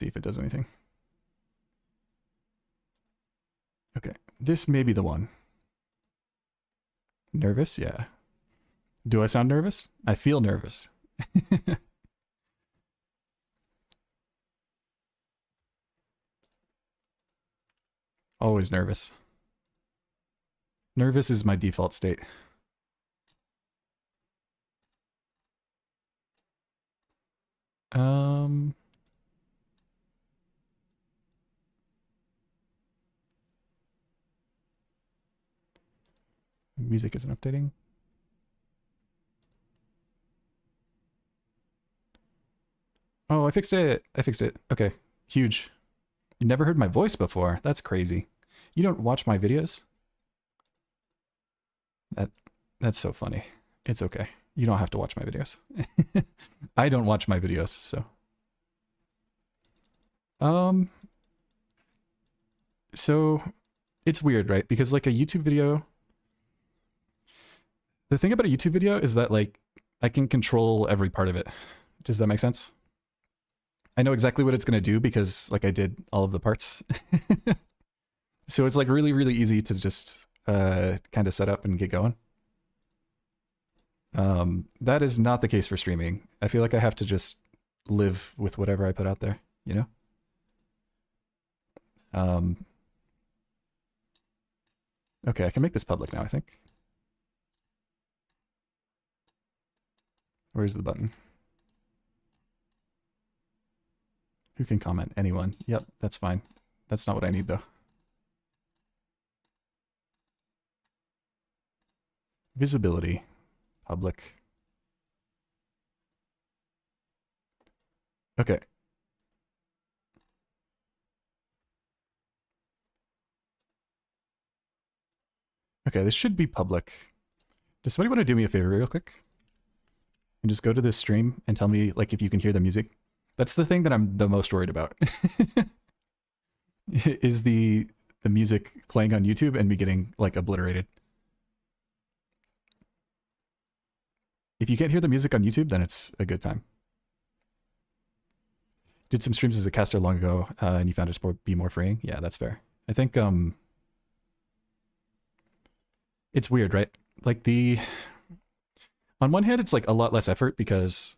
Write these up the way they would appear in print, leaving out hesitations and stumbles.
See if it does anything. Okay, this may be the one. Nervous? Yeah. Do I sound nervous? I feel nervous. Always nervous. Nervous is my default state. Music isn't updating. Oh, I fixed it. I fixed it. Okay. Huge. You never heard my voice before. That's crazy. You don't watch my videos? That's so funny. It's okay. You don't have to watch my videos. I don't watch my videos, so. So it's weird, right? Because like a YouTube video, the thing about a YouTube video is that like I can control every part of it. Does that make sense? I know exactly what it's going to do because like I did all of the parts. So it's like really, really easy to just kind of set up and get going. That is not the case for streaming. I feel like I have to just live with whatever I put out there, you know? Okay, I can make this public now, I think. Where's the button? Who can comment? Anyone. Yep, that's fine. That's not what I need, though. Visibility. Public. Okay. Okay, this should be public. Does somebody want to do me a favor real quick? And just go to this stream and tell me like if you can hear the music. That's the thing that I'm the most worried about. Is the music playing on YouTube and me getting like obliterated. If you can't hear the music on YouTube, then it's a good time. Did some streams as a caster long ago, and you found it to be more freeing. Yeah, that's fair. I think it's weird, right? Like on one hand, it's like a lot less effort because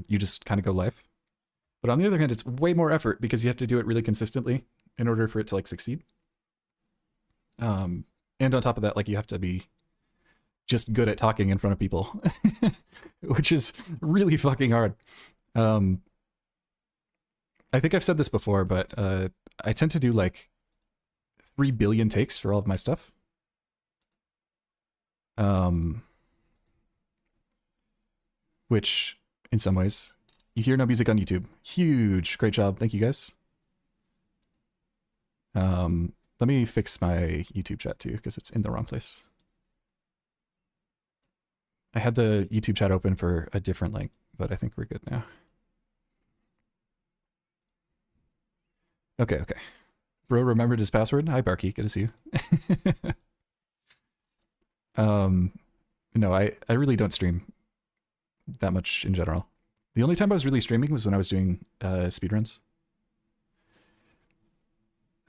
you just kind of go live. But on the other hand, it's way more effort because you have to do it really consistently in order for it to like succeed. And on top of that, like you have to be just good at talking in front of people, which is really fucking hard. I think I've said this before, but I tend to do like 3 billion takes for all of my stuff. Which in some ways, you hear no music on YouTube. Huge, great job. Thank you guys. Let me fix my YouTube chat too, because it's in the wrong place. I had the YouTube chat open for a different link, but I think we're good now. Okay. Bro remembered his password. Hi, Barky. Good to see you. No, I really don't stream that much in general. The only time I was really streaming was when I was doing speedruns.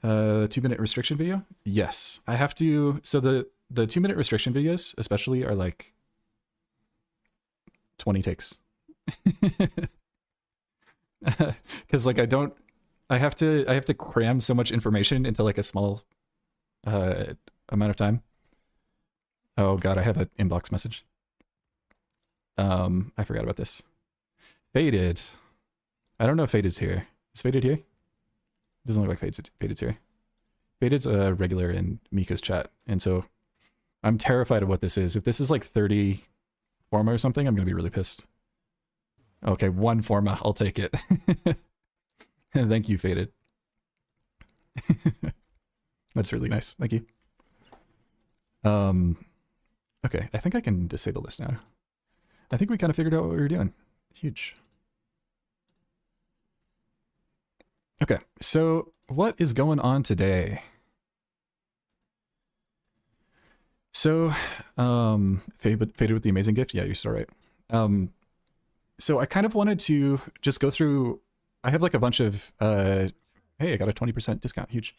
2-minute restriction video? Yes. I have to... So the 2-minute restriction videos, especially, are like 20 takes. Because like I have to cram so much information into like a small amount of time. Oh god, I have an inbox message. I forgot about this. Faded. I don't know if Faded's here. Is Faded here? Doesn't look like Faded's here. Faded's a regular in Mika's chat, and so I'm terrified of what this is. If this is like 30 Forma or something, I'm gonna be really pissed. Okay, 1 Forma, I'll take it. Thank you, Faded. That's really nice. Thank you. Okay, I think I can disable this now. I think we kind of figured out what we were doing. Huge. Okay, so what is going on today? So, Faded with the amazing gift. Yeah, you're still right. So I kind of wanted to just go through I have like a bunch of hey, I got a 20% discount, huge.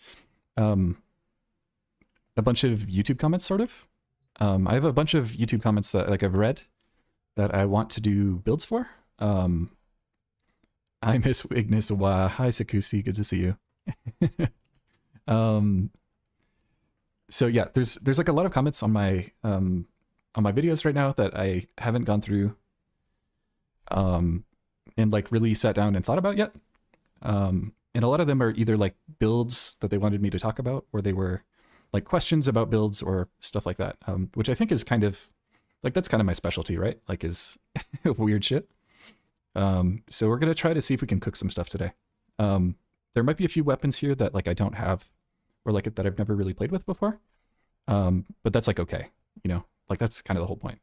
Um, a bunch of YouTube comments, sort of. I have a bunch of YouTube comments that like I've read that I want to do builds for. I miss Ignis. Wow, hi Sakusi, good to see you. So yeah, there's like a lot of comments on my videos right now that I haven't gone through and like really sat down and thought about yet. And a lot of them are either like builds that they wanted me to talk about, or they were like questions about builds or stuff like that, which I think is kind of like, that's kind of my specialty, right? Like is weird shit. So we're going to try to see if we can cook some stuff today. There might be a few weapons here that like I don't have, or like that I've never really played with before. But that's like, okay, you know, like that's kind of the whole point,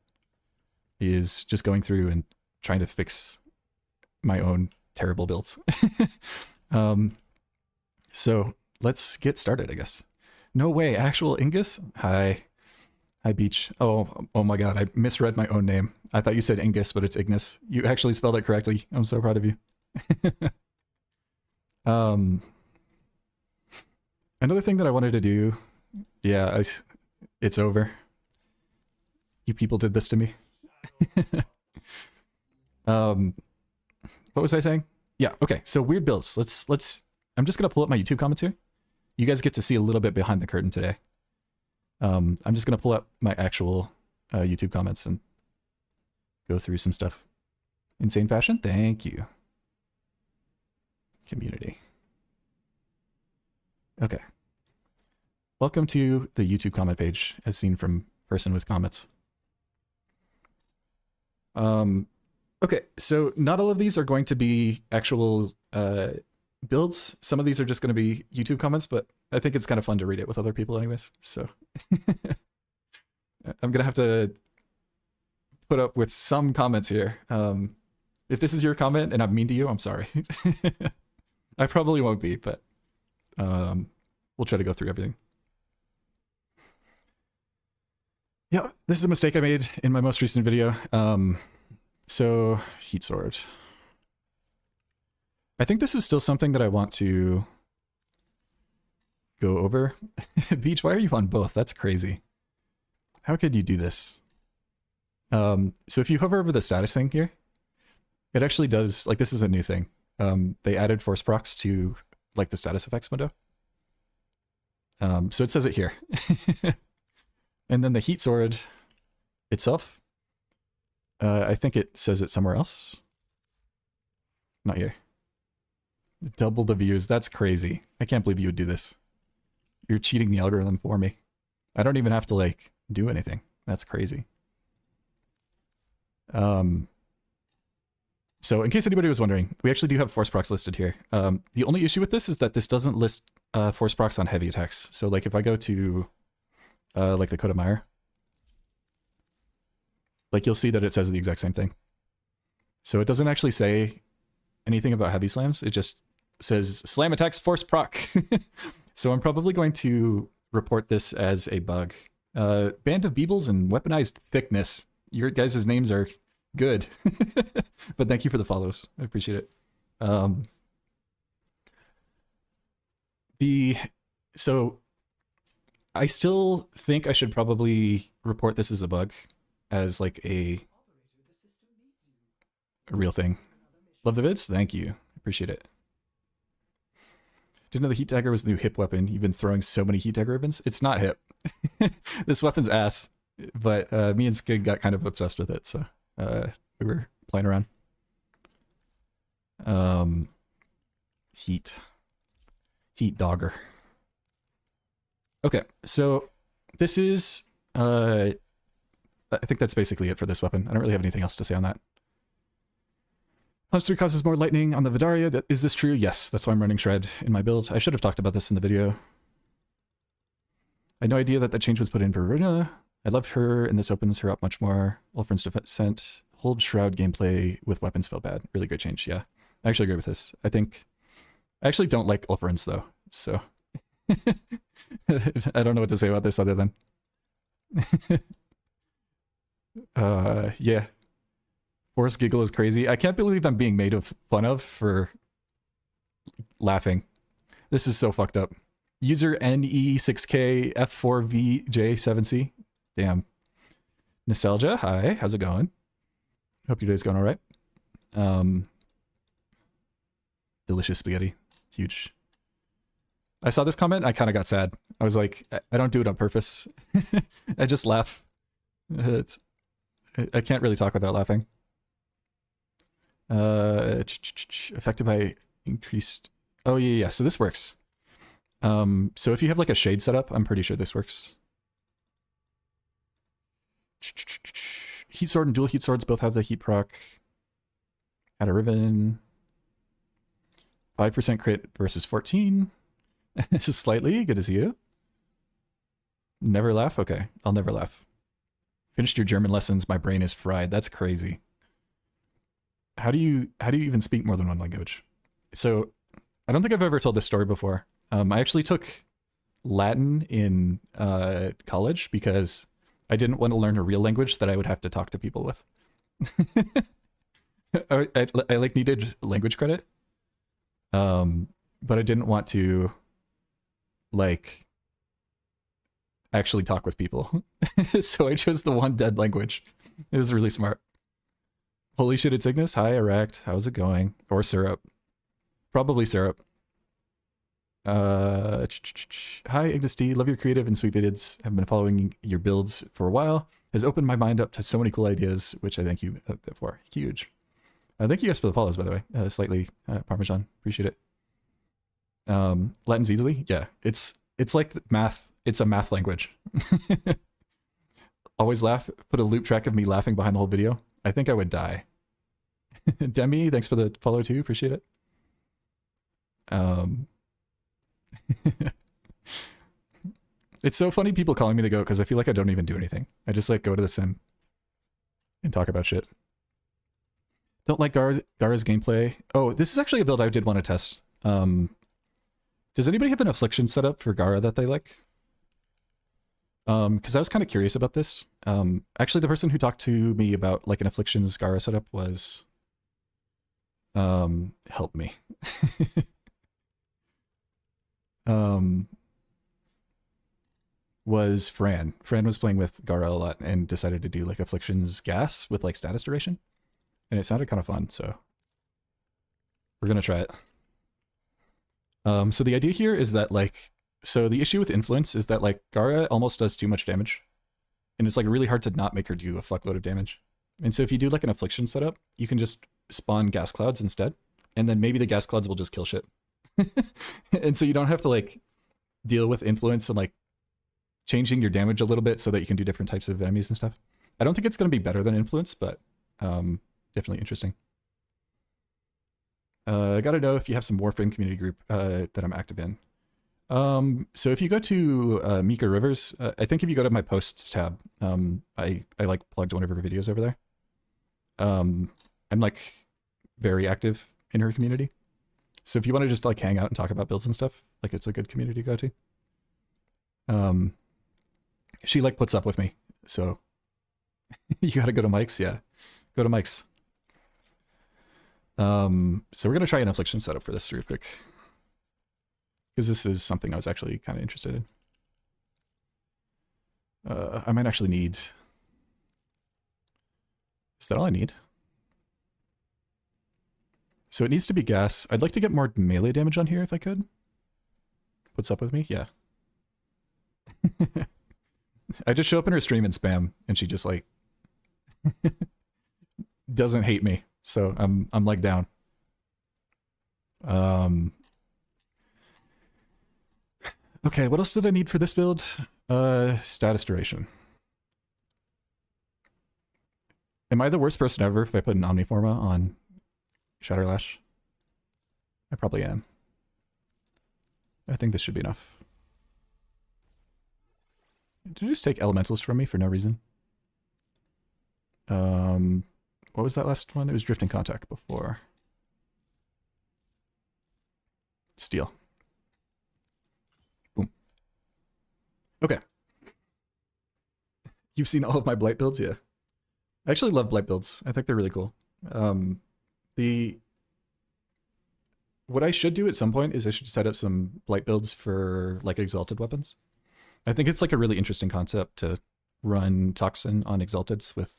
is just going through and trying to fix my own terrible builds. So let's get started, I guess. No way, actual Ingus? Hi. Hi, Beach. Oh my god, I misread my own name. I thought you said Ingus, but it's Ignis. You actually spelled it correctly. I'm so proud of you. Another thing that I wanted to do, yeah, it's over. You people did this to me. What was I saying? Yeah, okay, so weird builds. Let's I'm just gonna pull up my YouTube comments here. You guys get to see a little bit behind the curtain today. I'm just gonna pull up my actual YouTube comments and go through some stuff. Insane fashion, thank you. Community. Okay. Welcome to the YouTube comment page as seen from person with comments. Okay, so not all of these are going to be actual builds. Some of these are just going to be YouTube comments, but I think it's kind of fun to read it with other people anyways, so I'm gonna have to put up with some comments here. If this is your comment and I'm mean to you, I'm sorry. I probably won't be, but we'll try to go through everything. Yeah, this is a mistake I made in my most recent video. So, heat sword. I think this is still something that I want to go over. Beach, why are you on both? That's crazy. How could you do this? So if you hover over the status thing here, it actually does, like this is a new thing. They added force procs to like the status effects window. So it says it here. And then the heat sword itself, I think it says it somewhere else. Not here. Double the views. That's crazy. I can't believe you would do this. You're cheating the algorithm for me. I don't even have to like do anything. That's crazy. So in case anybody was wondering, we actually do have force procs listed here. The only issue with this is that this doesn't list force procs on heavy attacks. So like if I go to like the Code of Mire, like you'll see that it says the exact same thing. So it doesn't actually say anything about heavy slams. It just says slam attacks force proc. So I'm probably going to report this as a bug. Band of Beebles and Weaponized Thickness. Your guys' names are good. But thank you for the follows. I appreciate it. So I still think I should probably report this as a bug, as like a real thing. Love the vids? Thank you. Appreciate it. Didn't know the heat dagger was the new hip weapon. You've been throwing so many heat dagger ribbons. It's not hip. This weapon's ass. But me and Skig got kind of obsessed with it, so we were playing around. Heat dogger. Okay, so this is I think that's basically it for this weapon. I don't really have anything else to say on that. Punch 3 causes more lightning on the Vidaria. Is this true? Yes, that's why I'm running Shred in my build. I should have talked about this in the video. I had no idea that that change was put in for Runa. I love her, and this opens her up much more. Ulfrin's Descent. Hold Shroud gameplay with weapons felt bad. Really great change, yeah. I actually agree with this. I actually don't like Ulfrin's, though, so... I don't know what to say about this other than... yeah. Force Giggle is crazy. I can't believe I'm being made fun of for laughing. This is so fucked up. User NE6KF4VJ7C. Damn. Nostalgia, hi. How's it going? Hope your day's going all right. Delicious spaghetti. Huge. I saw this comment. I kind of got sad. I was like, I don't do it on purpose. I just laugh. I can't really talk without laughing. Affected by increased. Oh yeah. So this works. So if you have like a shade setup, I'm pretty sure this works. Heat sword and dual heat swords both have the heat proc. Add a ribbon. 5% crit versus 14. Just slightly. Good to see you. Never laugh? Okay, I'll never laugh. Finished your German lessons. My brain is fried. That's crazy. How do you even speak more than one language? So I don't think I've ever told this story before. I actually took Latin in college because I didn't want to learn a real language that I would have to talk to people with. I like needed language credit, but I didn't want to like actually talk with people. So I chose the one dead language. It was really smart. Holy shit, it's Ignis. Hi, Erect. How's it going? Or Syrup. Probably Syrup. Hi, Ignis D. Love your creative and sweet vids. Have been following your builds for a while. Has opened my mind up to so many cool ideas, which I thank you for. Huge. Thank you guys for the follows, by the way. Slightly Parmesan. Appreciate it. Latin's easily? Yeah. It's like math. It's a math language. Always laugh. Put a loop track of me laughing behind the whole video. I think I would die. Demi, thanks for the follow too. Appreciate it. It's so funny people calling me the GOAT because I feel like I don't even do anything. I just like go to the sim and talk about shit. Don't like Gara's gameplay. Oh, this is actually a build I did want to test. Does anybody have an affliction setup for Gara that they like? Because I was kind of curious about this. Actually, the person who talked to me about like an afflictions Gara setup was help me. Was Fran. Fran was playing with Gara a lot and decided to do like afflictions gas with like status duration. And it sounded kind of fun, so we're gonna try it. So the idea here is that like, so the issue with influence is that like Gara almost does too much damage, and it's like really hard to not make her do a fuckload of damage. And so if you do like an affliction setup, you can just spawn gas clouds instead, and then maybe the gas clouds will just kill shit. And so you don't have to like deal with influence and like changing your damage a little bit so that you can do different types of enemies and stuff. I don't think it's going to be better than influence, but definitely interesting. I gotta know if you have some Warframe community group that I'm active in. So if you go to Mika Rivers, I think if you go to my posts tab, I like plugged one of her videos over there. I'm like very active in her community. So if you want to just like hang out and talk about builds and stuff, like it's a good community to go to. She like puts up with me, so you gotta go to Mike's. Yeah, go to Mike's. So we're gonna try an affliction setup for this real quick, because this is something I was actually kind of interested in. I might actually need. Is that all I need? So it needs to be gas. I'd like to get more melee damage on here if I could. What's up with me? Yeah. I just show up in her stream and spam, and she just like doesn't hate me. So I'm like down. Okay, what else did I need for this build? Status duration. Am I the worst person ever if I put an Omniforma on Shatterlash? I probably am. I think this should be enough. Did you just take elementals from me for no reason? What was that last one? It was Drifting Contact before. Steel. Boom. Okay. You've seen all of my Blight builds? Yeah. I actually love Blight builds. I think they're really cool. what I should do at some point is I should set up some blight builds for like exalted weapons. I think it's like a really interesting concept to run toxin on exalteds with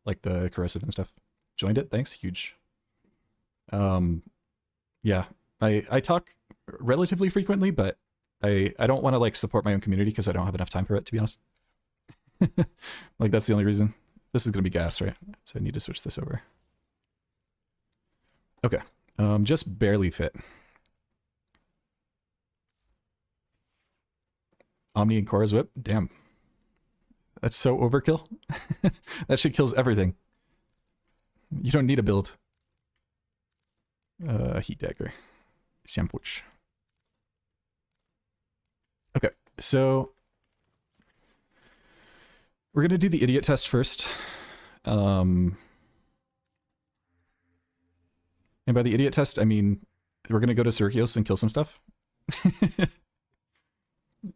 like the corrosive and stuff. Joined it, thanks, huge. Yeah, I talk relatively frequently, but I don't want to like support my own community because I don't have enough time for it, to be honest. Like that's the only reason. This is gonna be gas, right? So I need to switch this over. Okay, just barely fit. Omni and Korra's whip, damn. That's so overkill. That shit kills everything. You don't need a build. Heat dagger. Shampuch. Okay, so we're gonna do the idiot test first. And by the idiot test, I mean we're gonna go to Syracuse and kill some stuff.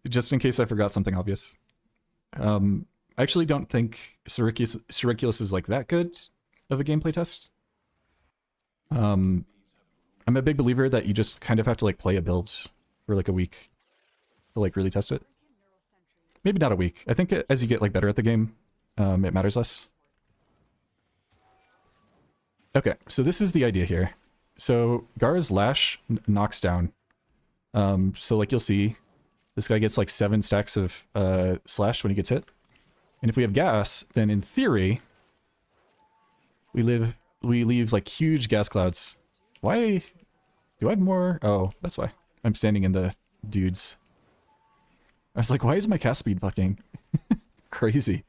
Just in case I forgot something obvious. I actually don't think Syracuse is like that good of a gameplay test. I'm a big believer that you just kind of have to like play a build for like a week to like really test it. Maybe not a week. I think as you get like better at the game, it matters less. Okay, so this is the idea here. So Gara's Lash knocks down. So like you'll see, this guy gets like 7 stacks of slash when he gets hit. And if we have gas, then in theory, we leave like huge gas clouds. Why do I have more? Oh, that's why. I'm standing in the dudes. I was like, why is my cast speed fucking crazy?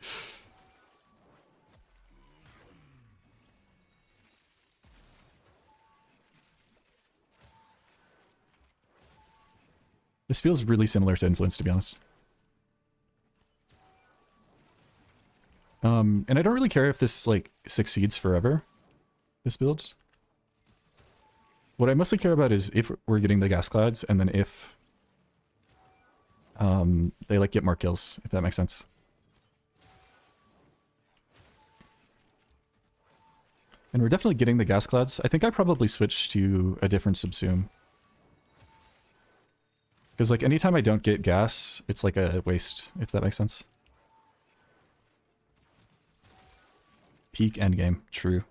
This feels really similar to Influence, to be honest. And I don't really care if this, like, succeeds forever, this build. What I mostly care about is if we're getting the gas clouds, and then if they, like, get more kills, if that makes sense. And we're definitely getting the gas clouds. I think I probably switched to a different subsume. Because, like, anytime I don't get gas, it's like a waste, if that makes sense. Peak endgame, true.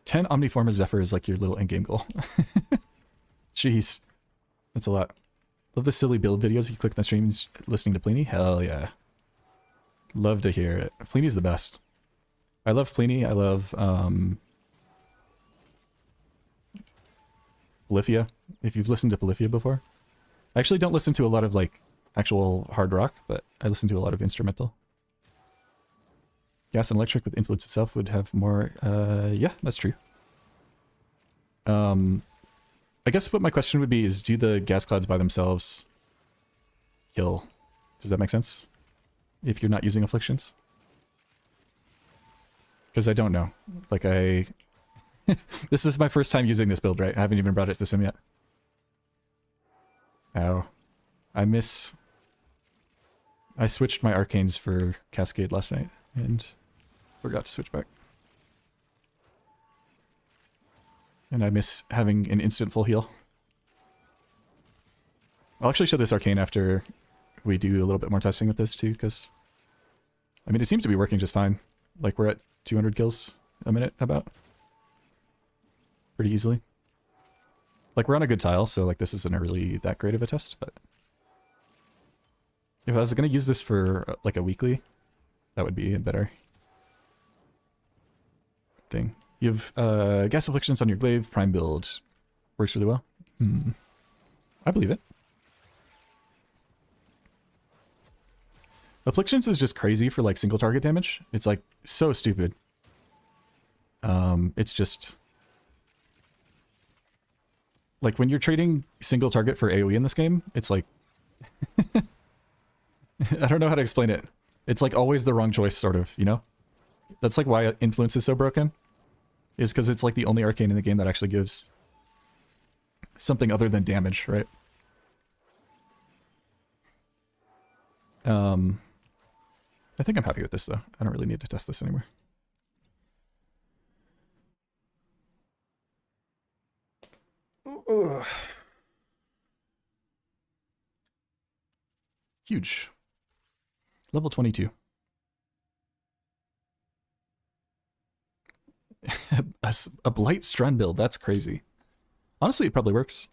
10 Omniforma Zephyr is like your little endgame goal. Jeez. That's a lot. Love the silly build videos. You click on the streams listening to Pliny? Hell yeah. Love to hear it. Pliny's the best. I love Pliny. I love Polyphia. If you've listened to Polyphia before. I actually don't listen to a lot of like actual hard rock, but I listen to a lot of instrumental. Gas and electric with Influence itself would have more, yeah, that's true. I guess what my question would be is, do the gas clouds by themselves kill? Does that make sense? If you're not using afflictions? Because I don't know. Like this is my first time using this build, right? I haven't even brought it to the sim yet. Ow. I switched my arcanes for Cascade last night, and forgot to switch back. And I miss having an instant full heal. I'll actually show this arcane after we do a little bit more testing with this too, because I mean it seems to be working just fine. Like we're at 200 kills a minute about. Pretty easily. Like we're on a good tile, so like this isn't a really that great of a test, but if I was gonna use this for like a weekly, that would be a better thing. You have gas afflictions on your glaive, prime build. Works really well. I believe it. Afflictions is just crazy for like single target damage. It's like so stupid. It's just like when you're trading single target for AoE in this game, it's like I don't know how to explain it. It's like always the wrong choice, sort of, you know? That's like why Influence is so broken. Is because it's like the only arcane in the game that actually gives something other than damage, right? I think I'm happy with this though. I don't really need to test this anymore. Huge. Level 22. a Blight Strun build, that's crazy. Honestly, it probably works.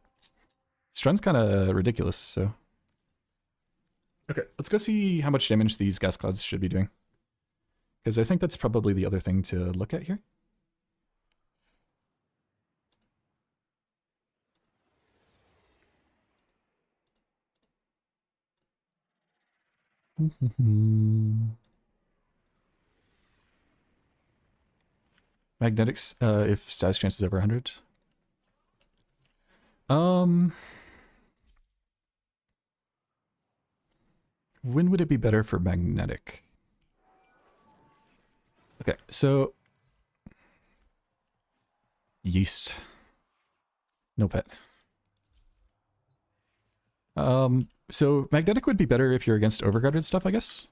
Strun's kind of ridiculous, so... Okay, let's go see how much damage these gas clouds should be doing. Because I think that's probably the other thing to look at here. Magnetics, if status chance is over 100. When would it be better for magnetic? Okay, so yeast. No pet. So magnetic would be better if you're against overguarded stuff, I guess.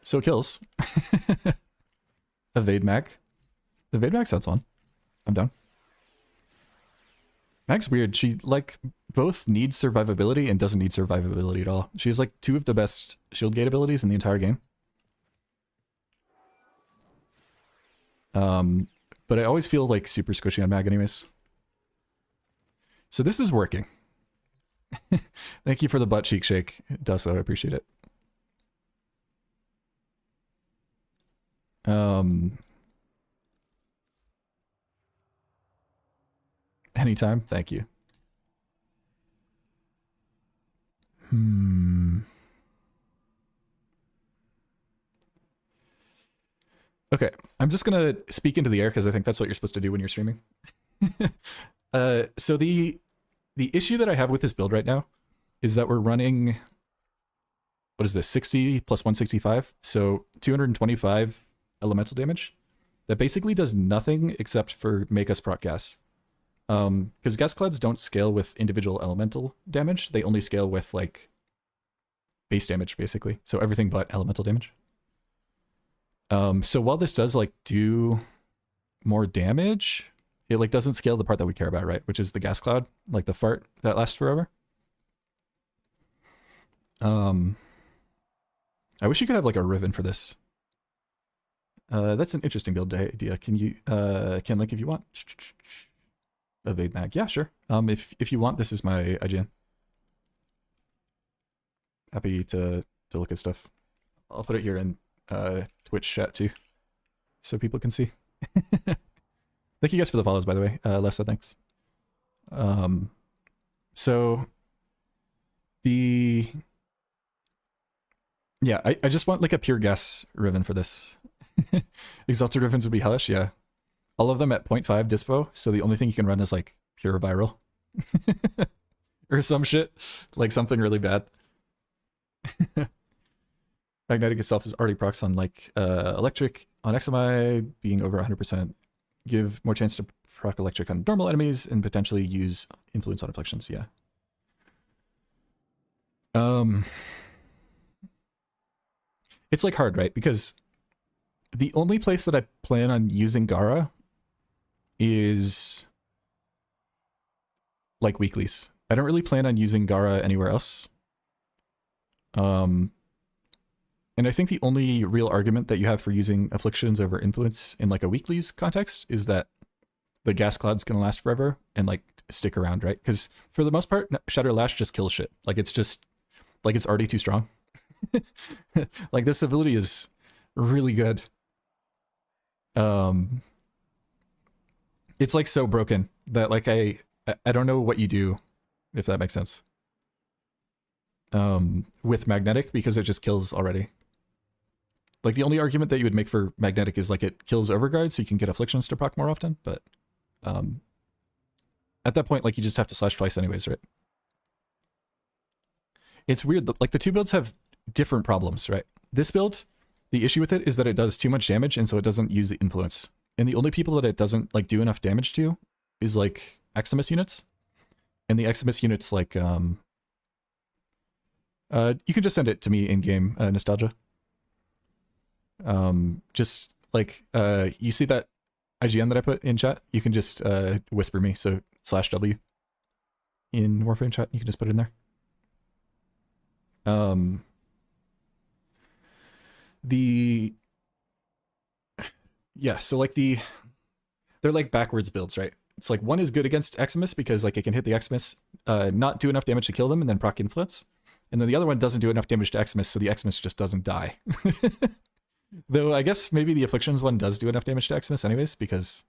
So it kills. Evade mag. Evade mag sounds fun. I'm down. Mag's weird. She, like, both needs survivability and doesn't need survivability at all. She has, like, 2 of the best shield gate abilities in the entire game. But I always feel, like, super squishy on Mag anyways. So this is working. Thank you for the butt cheek shake, Dusso. I appreciate it. Anytime. Thank you. Okay, I'm just gonna speak into the air because I think that's what you're supposed to do when you're streaming. So the issue that I have with this build right now is that we're running, what is this, 60 plus 165, so 225 elemental damage. That basically does nothing except for make us proc gas. Because gas clouds don't scale with individual elemental damage, they only scale with, like, base damage, basically. So everything but elemental damage. So while this does, like, do more damage, it, like, doesn't scale the part that we care about, right? Which is the gas cloud, like the fart that lasts forever. I wish you could have, like, a Riven for this. That's an interesting build idea. Can you, Link, if you want. Evade mag. Yeah, sure. If you want, this is my IGN. Happy to look at stuff. I'll put it here in Twitch chat too, so people can see. Thank you guys for the follows, by the way. Lessa, thanks. So the yeah, I just want like a pure gas Riven for this. Exalted Rivens would be hellish, yeah. All of them at 0.5 dispo, so the only thing you can run is like pure viral. Or some shit. Like something really bad. Magnetic itself is already procs on like electric on XMI, being over 100%. Give more chance to proc electric on normal enemies and potentially use influence on afflictions, yeah. It's like hard, right? Because the only place that I plan on using Gara is like weeklies. I don't really plan on using Gara anywhere else. And I think the only real argument that you have for using afflictions over influence in like a weeklies context is that the gas cloud's gonna last forever and like stick around, right? Because for the most part, Shatter Lash just kills shit. Like it's just like it's already too strong. Like this ability is really good. It's like so broken that like I don't know what you do, if that makes sense. With magnetic, because it just kills already. Like the only argument that you would make for magnetic is like it kills overguard, so you can get afflictions to proc more often, but at that point, like you just have to slash twice anyways, right? It's weird, like the two builds have different problems, right? This build, the issue with it is that it does too much damage, and so it doesn't use the influence. And the only people that it doesn't like do enough damage to is like Eximus units. And the Eximus units like you can just send it to me in game, Nostalgia. Just like you see that IGN that I put in chat, you can just whisper me, so /W in Warframe chat, you can just put it in there. So like they're like backwards builds, right? It's like one is good against Eximus because like it can hit the Eximus, not do enough damage to kill them and then proc influence. And then the other one doesn't do enough damage to Eximus, so the Eximus just doesn't die. Though I guess maybe the Afflictions one does do enough damage to Eximus anyways, because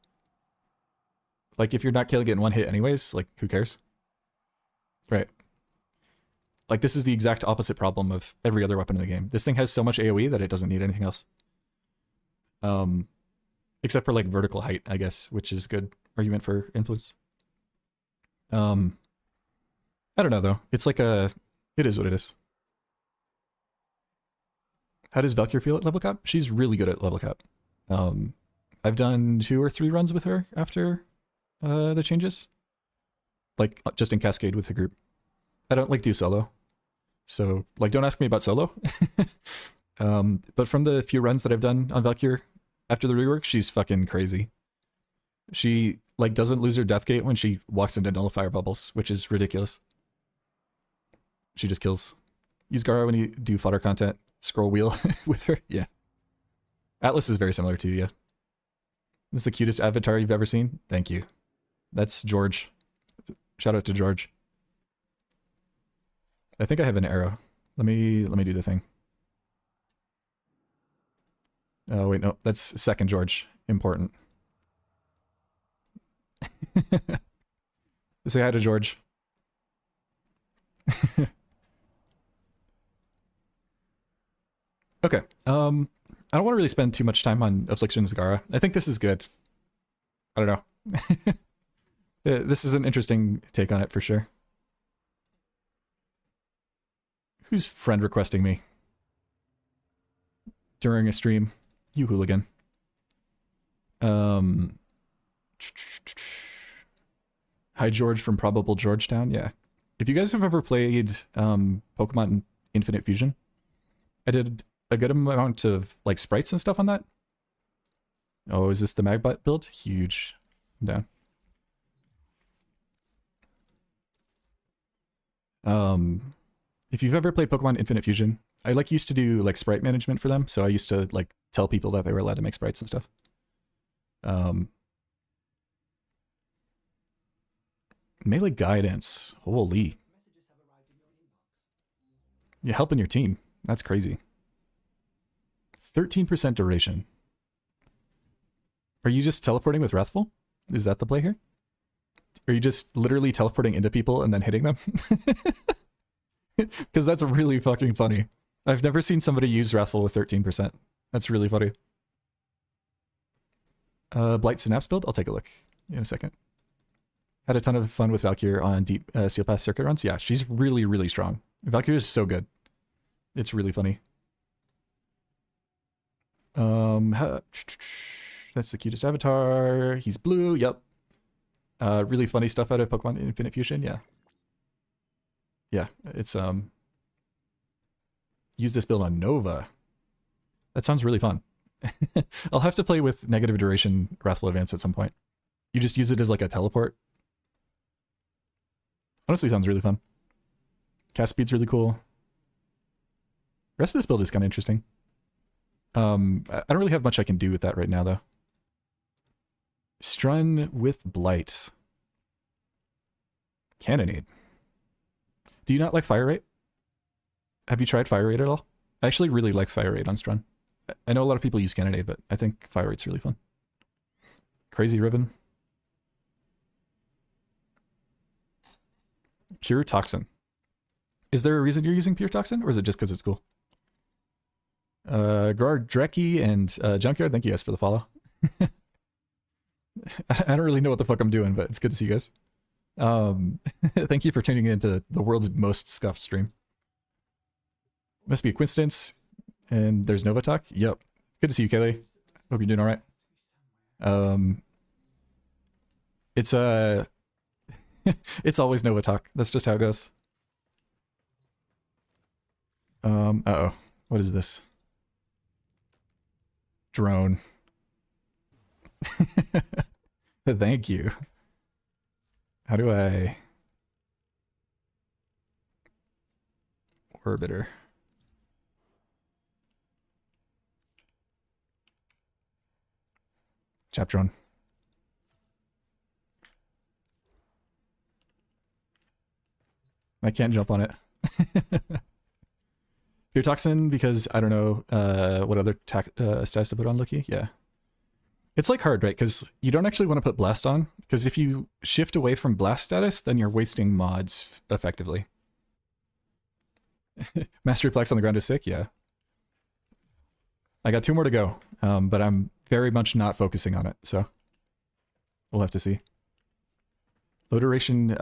like if you're not killing it in one hit anyways, like who cares? Right. Like this is the exact opposite problem of every other weapon in the game. This thing has so much AoE that it doesn't need anything else. Except for like vertical height, I guess, which is good argument for influence. I don't know though. It's like it is what it is. How does Valkyr feel at level cap? She's really good at level cap. I've done 2 or 3 runs with her after the changes. Like just in Cascade with the group. I don't like do solo. So like don't ask me about solo. But from the few runs that I've done on Valkyr after the rework, she's fucking crazy. She like doesn't lose her death gate when she walks into nullifier bubbles, which is ridiculous. She just kills. Use Gara when you do fodder content. Scroll wheel with her. Yeah. Atlas is very similar to you. Yeah. This is the cutest avatar you've ever seen. Thank you. That's George. Shout out to George. I think I have an arrow. Let me do the thing. Oh wait, no, that's second George. Important. Say hi to George. Okay. I don't want to really spend too much time on Afflictions Gara. I think this is good. I don't know. This is an interesting take on it for sure. Who's friend requesting me during a stream? You hooligan. Hi George from Probable Georgetown. Yeah. If you guys have ever played Pokemon Infinite Fusion, I did a good amount of like sprites and stuff on that. Oh, is this the Magbot build? Huge. I'm down. If you've ever played Pokemon Infinite Fusion, I like used to do like sprite management for them, so I used to like tell people that they were allowed to make sprites and stuff. Melee guidance. Holy. You're helping your team. That's crazy. 13% duration. Are you just teleporting with Wrathful? Is that the play here? Are you just literally teleporting into people and then hitting them? Because that's really fucking funny. I've never seen somebody use Wrathful with 13%. That's really funny. Blight Synapse build? I'll take a look in a second. Had a ton of fun with Valkyr on deep Steel Path circuit runs. Yeah, she's really, really strong. Valkyr is so good. It's really funny. That's the cutest avatar. He's blue. Yep. Really funny stuff out of Pokemon Infinite Fusion. Yeah. Yeah, it's use this build on Nova. That sounds really fun. I'll have to play with negative duration Wrathful Advance at some point. You just use it as like a teleport. Honestly, sounds really fun. Cast speed's really cool. The rest of this build is kind of interesting. I don't really have much I can do with that right now, though. Strun with Blight. Cannonade. Do you not like Fire Rate? Have you tried Fire Rate at all? I actually really like Fire Rate on Strun. I know a lot of people use Cannonade, but I think Fire Rate's really fun. Crazy Ribbon. Pure Toxin. Is there a reason you're using Pure Toxin, or is it just because it's cool? Gerard Drecky and Junkyard, thank you guys for the follow. I don't really know what the fuck I'm doing, but it's good to see you guys. Thank you for tuning into the world's most scuffed stream. Must be a coincidence. And there's Nova Talk. Yep. Good to see you, Kaylee. Hope you're doing all right. It's it's always Nova Talk. That's just how it goes. Uh-oh. What is this? drone. Thank you. How do I... Orbiter. Chapter 1. I can't jump on it. Fear Toxin because I don't know what other stats to put on Loki. Yeah. It's like hard, right? Because you don't actually want to put Blast on. Because if you shift away from Blast status, then you're wasting mods effectively. Mastery Plex on the ground is sick, yeah. I got 2 more to go, but I'm very much not focusing on it, so we'll have to see. Low duration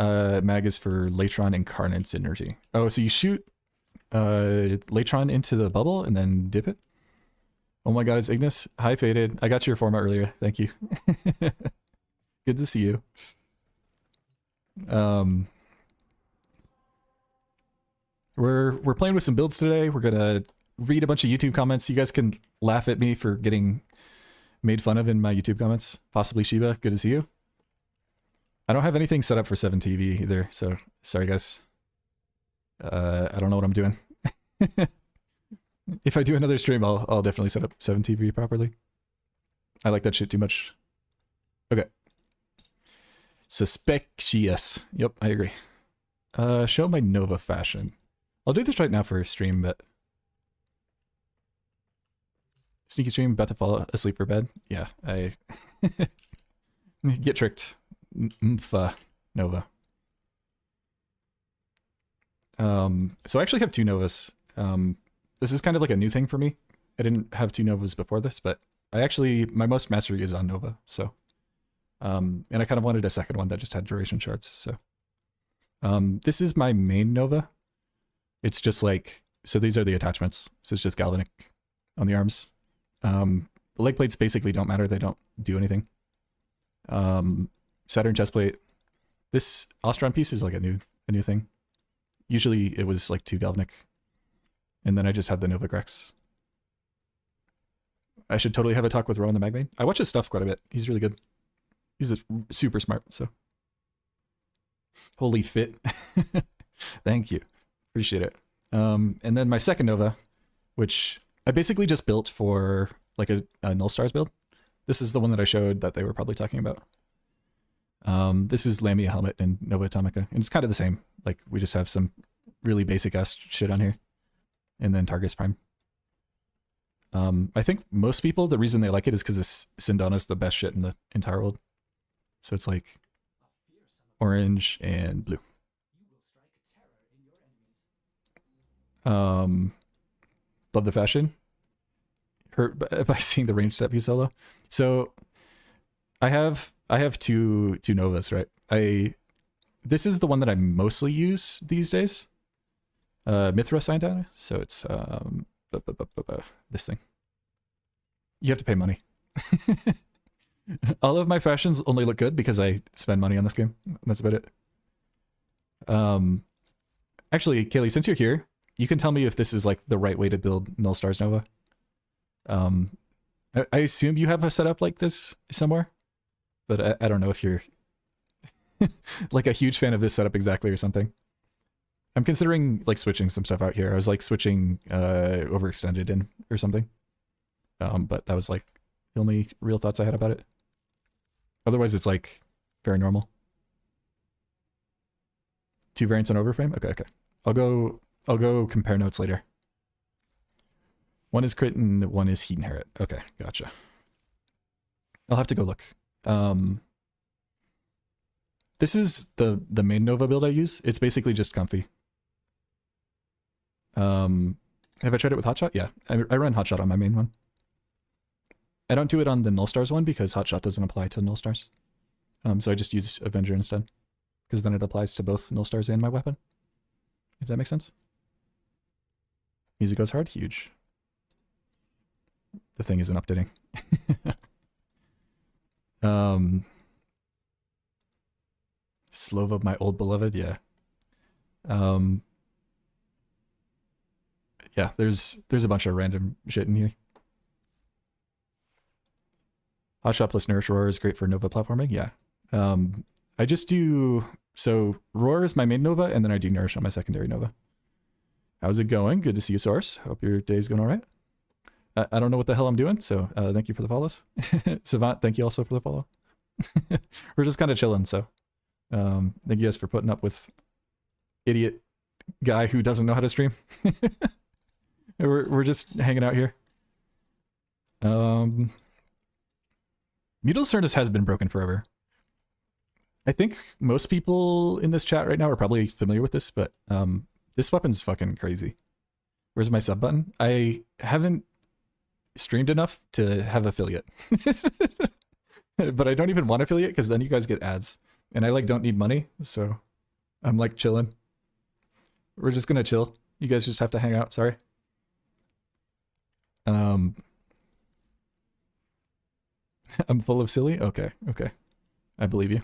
mag is for Latron Incarnate Synergy. Oh, so you shoot Latron into the bubble and then dip it? Oh my god, it's Ignis. Hi, Faded. I got your format earlier. Thank you. Good to see you. We're playing with some builds today. We're gonna read a bunch of YouTube comments. You guys can laugh at me for getting made fun of in my YouTube comments. Possibly Shiba. Good to see you. I don't have anything set up for 7TV either, so sorry guys. I don't know what I'm doing. If I do another stream, I'll definitely set up 7TV properly. I like that shit too much. Okay. Suspicious. Yep, I agree. Show my Nova fashion. I'll do this right now for stream, but... Sneaky stream, about to fall asleep for bed? Yeah, I... Get tricked. Nova. So I actually have 2 Novas. This is kind of like a new thing for me. I didn't have 2 Novas before this, but I actually, my most mastery is on Nova, so. And I kind of wanted a second one that just had duration shards, so. This is my main Nova. It's just like, so these are the attachments. So it's just galvanic on the arms. The leg plates basically don't matter, they don't do anything. Saturn chestplate. This Ostron piece is like a new thing. Usually it was like 2 galvanic. And then I just have the Nova Grex. I should totally have a talk with Rowan the Magmane. I watch his stuff quite a bit. He's really good. He's super smart, so. Holy fit. Thank you. Appreciate it. And then my second Nova, which I basically just built for like a Null Stars build. This is the one that I showed that they were probably talking about. This is Lamia Helmet and Nova Atomica. And it's kind of the same. Like, we just have some really basic ass shit on here. And then Targus Prime. I think most people, the reason they like it is because this Sindana's the best shit in the entire world. So it's like orange and blue. Love the fashion. Hurt by seeing the range step you solo. So I have 2 Novas, right? This is the one that I mostly use these days. Mithra Sindana. So it's this thing. You have to pay money. All of my fashions only look good because I spend money on this game. That's about it. Actually, Kaylee, since you're here, you can tell me if this is like the right way to build Null Stars Nova. I assume you have a setup like this somewhere, but I don't know if you're like a huge fan of this setup exactly or something. I'm considering like switching some stuff out here. I was like switching overextended in or something. But that was like the only real thoughts I had about it. Otherwise it's like very normal. 2 variants on overframe? Okay. I'll go compare notes later. One is crit and one is heat inherit. Okay, gotcha. I'll have to go look. This is the main Nova build I use. It's basically just comfy. Have I tried it with Hotshot? Yeah, I run Hotshot on my main one. I don't do it on the Null Stars one because Hotshot doesn't apply to Null Stars. So I just use Avenger instead. Because then it applies to both Null Stars and my weapon. If that makes sense. Music goes hard? Huge. The thing isn't updating. Slova, my old beloved, yeah. Yeah, there's a bunch of random shit in here. Hotshot plus Nourish Roar is great for Nova platforming. Yeah. I just do, so Roar is my main Nova, and then I do Nourish on my secondary Nova. How's it going? Good to see you, Source. Hope your day's going all right. I don't know what the hell I'm doing, so thank you for the follows. Savant, thank you also for the follow. We're just kind of chilling, so thank you guys for putting up with idiot guy who doesn't know how to stream. we're just hanging out here. Mutal Cernus has been broken forever. I think most people in this chat right now are probably familiar with this, but this weapon's fucking crazy. Where's my sub button? I haven't streamed enough to have affiliate. But I don't even want affiliate because then you guys get ads. And I like don't need money, so I'm like chilling. We're just gonna chill. You guys just have to hang out, sorry. I'm full of silly? Okay. I believe you.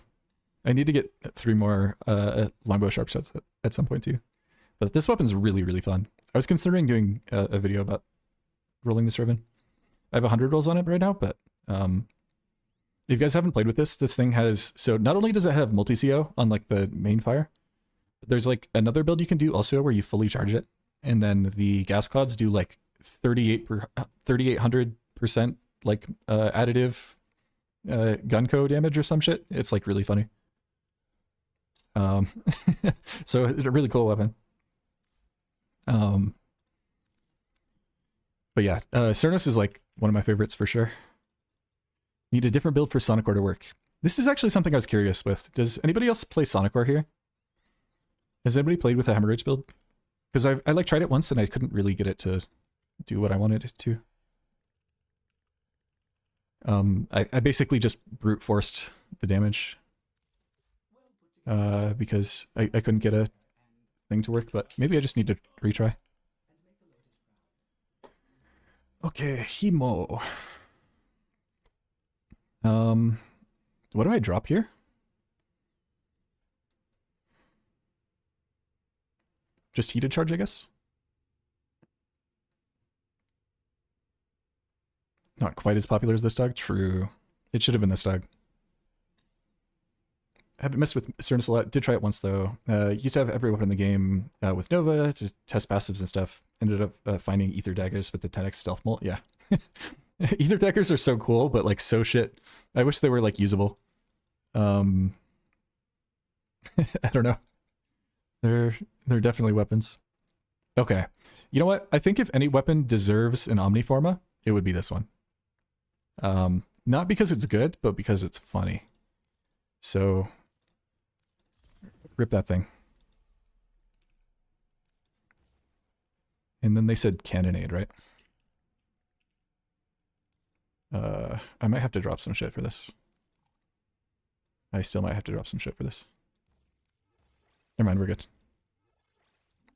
I need to get 3 more longbow sharp shots at some point too. But this weapon's really, really fun. I was considering doing a video about rolling this ribbon. I have 100 rolls on it right now, but if you guys haven't played with this thing has, so not only does it have multi-CO on like the main fire, but there's like another build you can do also where you fully charge it, and then the gas clouds do like 3,800% like additive gunco damage or some shit. It's like really funny. So it's a really cool weapon. But yeah, Cernus is like one of my favorites for sure. Need a different build for Sonic Core to work. This is actually something I was curious with. Does anybody else play Sonic Core here? Has anybody played with a Hemorrhage build? Because I like tried it once and I couldn't really get it to do what I wanted it to. I basically just brute forced the damage because I couldn't get a thing to work, but maybe I just need to retry. Okay, Hemo. What do I drop here? Just heated charge, I guess? Not quite as popular as this dog? True. It should have been this dog. I haven't messed with Cernus a lot. Did try it once, though. Used to have every weapon in the game with Nova to test passives and stuff. Ended up finding Ether Daggers with the 10x stealth molt. Yeah. Ether Daggers are so cool, but like so shit. I wish they were like usable. I don't know. They're definitely weapons. Okay. You know what? I think if any weapon deserves an Omniforma, it would be this one. Not because it's good, but because it's funny. So rip that thing. And then they said cannonade, right? I might have to drop some shit for this. I still might have to drop some shit for this. Never mind, we're good.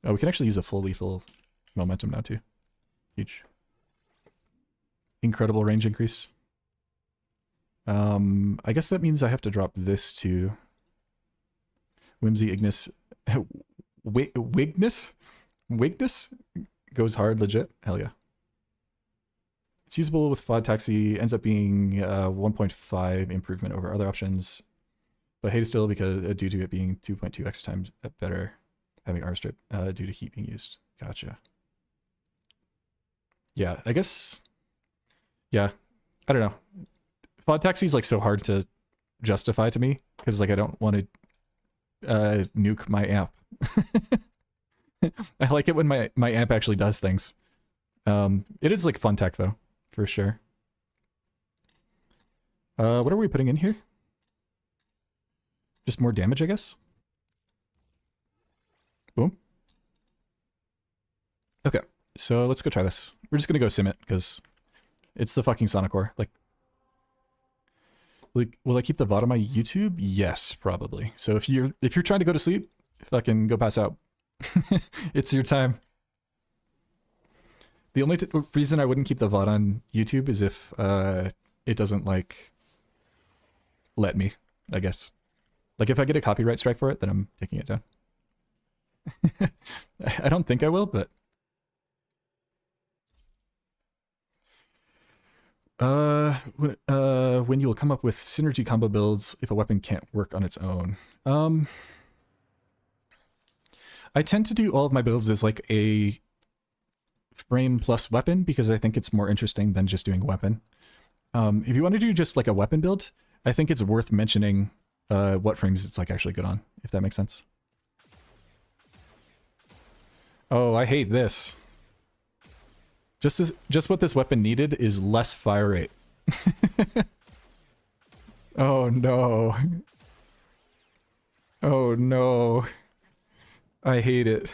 Oh, we can actually use a full lethal momentum now too. Huge. Incredible range increase. I guess that means I have to drop this too. Whimsy Ignis. Wigness? Wigness? Goes hard, legit. Hell yeah. It's usable with FOD Taxi, ends up being 1.5 improvement over other options, but hate is still because due to it being 2.2x times better having armor strip due to heat being used. Gotcha. Yeah, I guess. Yeah, I don't know. FOD Taxi is like so hard to justify to me because like I don't want to nuke my amp. I like it when my amp actually does things. It is like fun tech though, for sure. What are we putting in here? Just more damage, I guess. Boom. Okay, so let's go try this. We're just gonna go sim it because it's the fucking Sonic Core. Like, will I keep the VOD on my YouTube? Yes, probably. So if you're trying to go to sleep, fucking go pass out. It's your time. The only reason I wouldn't keep the VOD on YouTube is if it doesn't like let me, I guess. Like if I get a copyright strike for it, then I'm taking it down. I don't think I will, but When you will come up with synergy combo builds if a weapon can't work on its own. I tend to do all of my builds as like a frame plus weapon because I think it's more interesting than just doing a weapon. If you want to do just like a weapon build, I think it's worth mentioning what frames it's like actually good on, if that makes sense. Oh, I hate this. Just what this weapon needed is less fire rate. Oh no. Oh no. I hate it.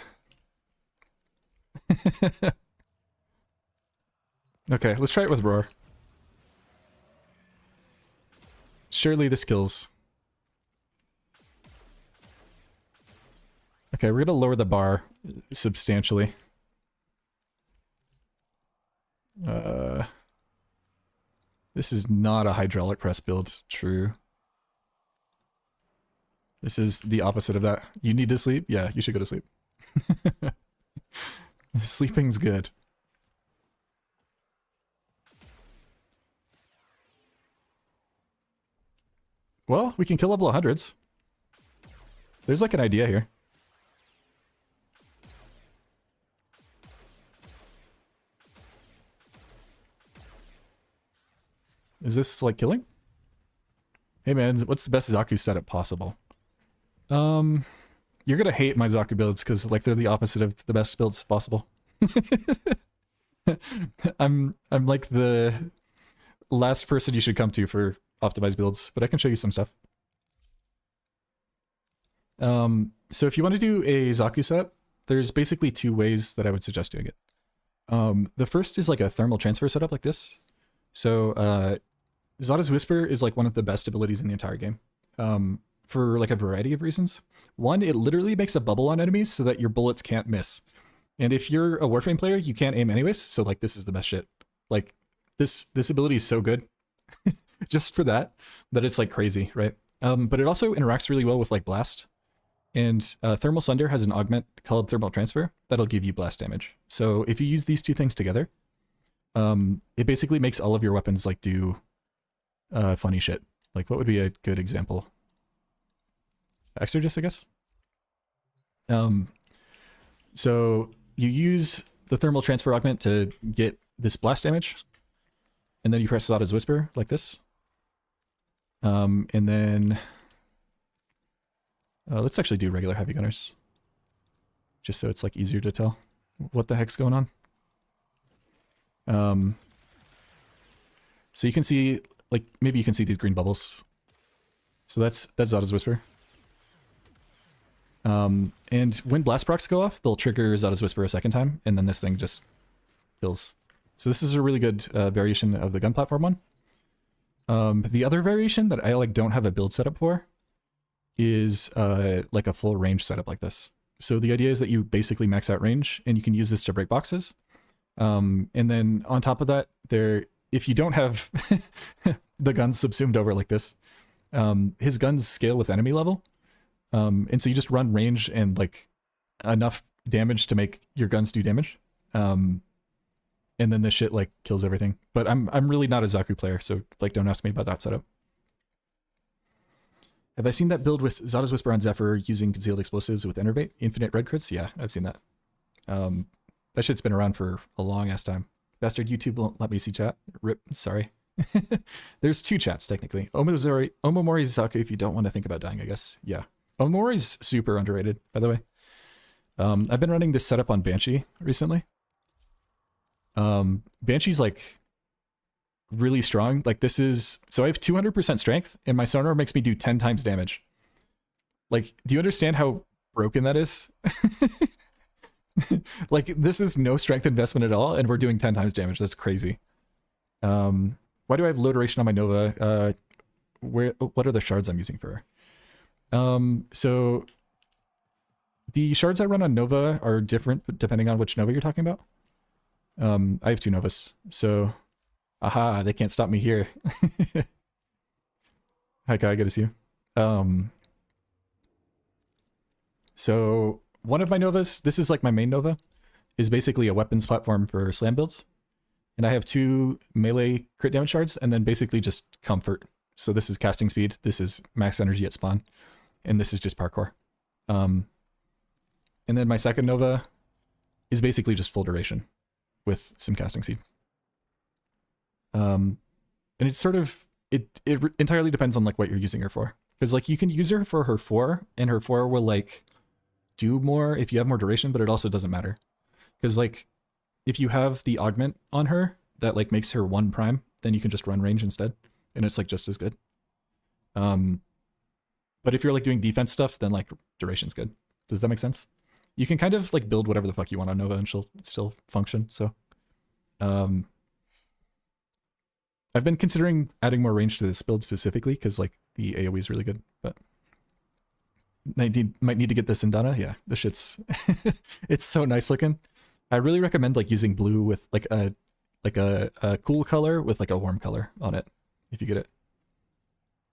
Okay, let's try it with Roar. Surely this kills. Okay, we're gonna lower the bar substantially. This is not a hydraulic press build, true. This is the opposite of that. You need to sleep? Yeah, you should go to sleep. Sleeping's good. Well, we can kill level 100s. There's like an idea here. Is this like killing? Hey man, what's the best Zaku setup possible? You're gonna hate my Zaku builds because like they're the opposite of the best builds possible. I'm like the last person you should come to for optimized builds, but I can show you some stuff. So if you want to do a Zaku setup, there's basically two ways that I would suggest doing it. The first is like a thermal transfer setup like this. So Zada's Whisper is like one of the best abilities in the entire game. For like a variety of reasons. One, it literally makes a bubble on enemies so that your bullets can't miss. And if you're a Warframe player, you can't aim anyways, so like this is the best shit. Like this ability is so good just for that it's like crazy, right? But it also interacts really well with like Blast. And Thermal Sunder has an augment called Thermal Transfer that'll give you blast damage. So if you use these two things together, it basically makes all of your weapons like do funny shit. Like what would be a good example? Exorgist, I guess. So you use the Thermal Transfer augment to get this blast damage, and then you press Zada's Whisper like this. And then let's actually do regular heavy gunners, just so it's like easier to tell what the heck's going on. So you can see, like, maybe you can see these green bubbles. So that's Zada's Whisper. And when blast procs go off, they'll trigger Zada's Whisper a second time, and then this thing just kills. So this is a really good variation of the gun platform one. The other variation that I like don't have a build setup for is like a full range setup like this. So the idea is that you basically max out range, and you can use this to break boxes. And then on top of that, if you don't have the guns subsumed over like this, his guns scale with enemy level. And so you just run range and like enough damage to make your guns do damage. And then this shit like kills everything. But I'm really not a Zaku player, so like don't ask me about that setup. Have I seen that build with Zada's Whisper on Zephyr using concealed explosives with Enervate? Infinite red crits? Yeah, I've seen that. That shit's been around for a long ass time. Bastard YouTube won't let me see chat. Rip, sorry. There's two chats technically. Omomori Zaku if you don't want to think about dying, I guess. Yeah. Omomori's super underrated, by the way. I've been running this setup on Banshee recently. Banshee's like really strong. Like this is, so I have 200% strength and my sonar makes me do 10 times damage. Like, do you understand how broken that is? Like this is no strength investment at all and we're doing 10 times damage. That's crazy. Why do I have low duration on my Nova? What are the shards I'm using for? So the shards I run on Nova are different depending on which Nova you're talking about. I have two Novas, so aha, they can't stop me here. Hi Kai, good to see you. So one of my Novas, this is like my main Nova, is basically a weapons platform for slam builds. And I have 2 melee crit damage shards, and then basically just comfort. So this is casting speed, this is max energy at spawn, and this is just parkour. And then my second Nova is basically just full duration with some casting speed. And it's sort of, it entirely depends on like what you're using her for. Because like you can use her for her 4, and her 4 will like do more if you have more duration, but it also doesn't matter. Because like if you have the augment on her that like makes her 1 prime, then you can just run range instead, and it's like just as good. But if you're like doing defense stuff, then like duration's good. Does that make sense? You can kind of like build whatever the fuck you want on Nova and she'll still function. So I've been considering adding more range to this build specifically because like the AoE is really good, but might need to get this in Dana. Yeah, this shit's it's so nice looking. I really recommend like using blue with like a cool color with like a warm color on it if you get it.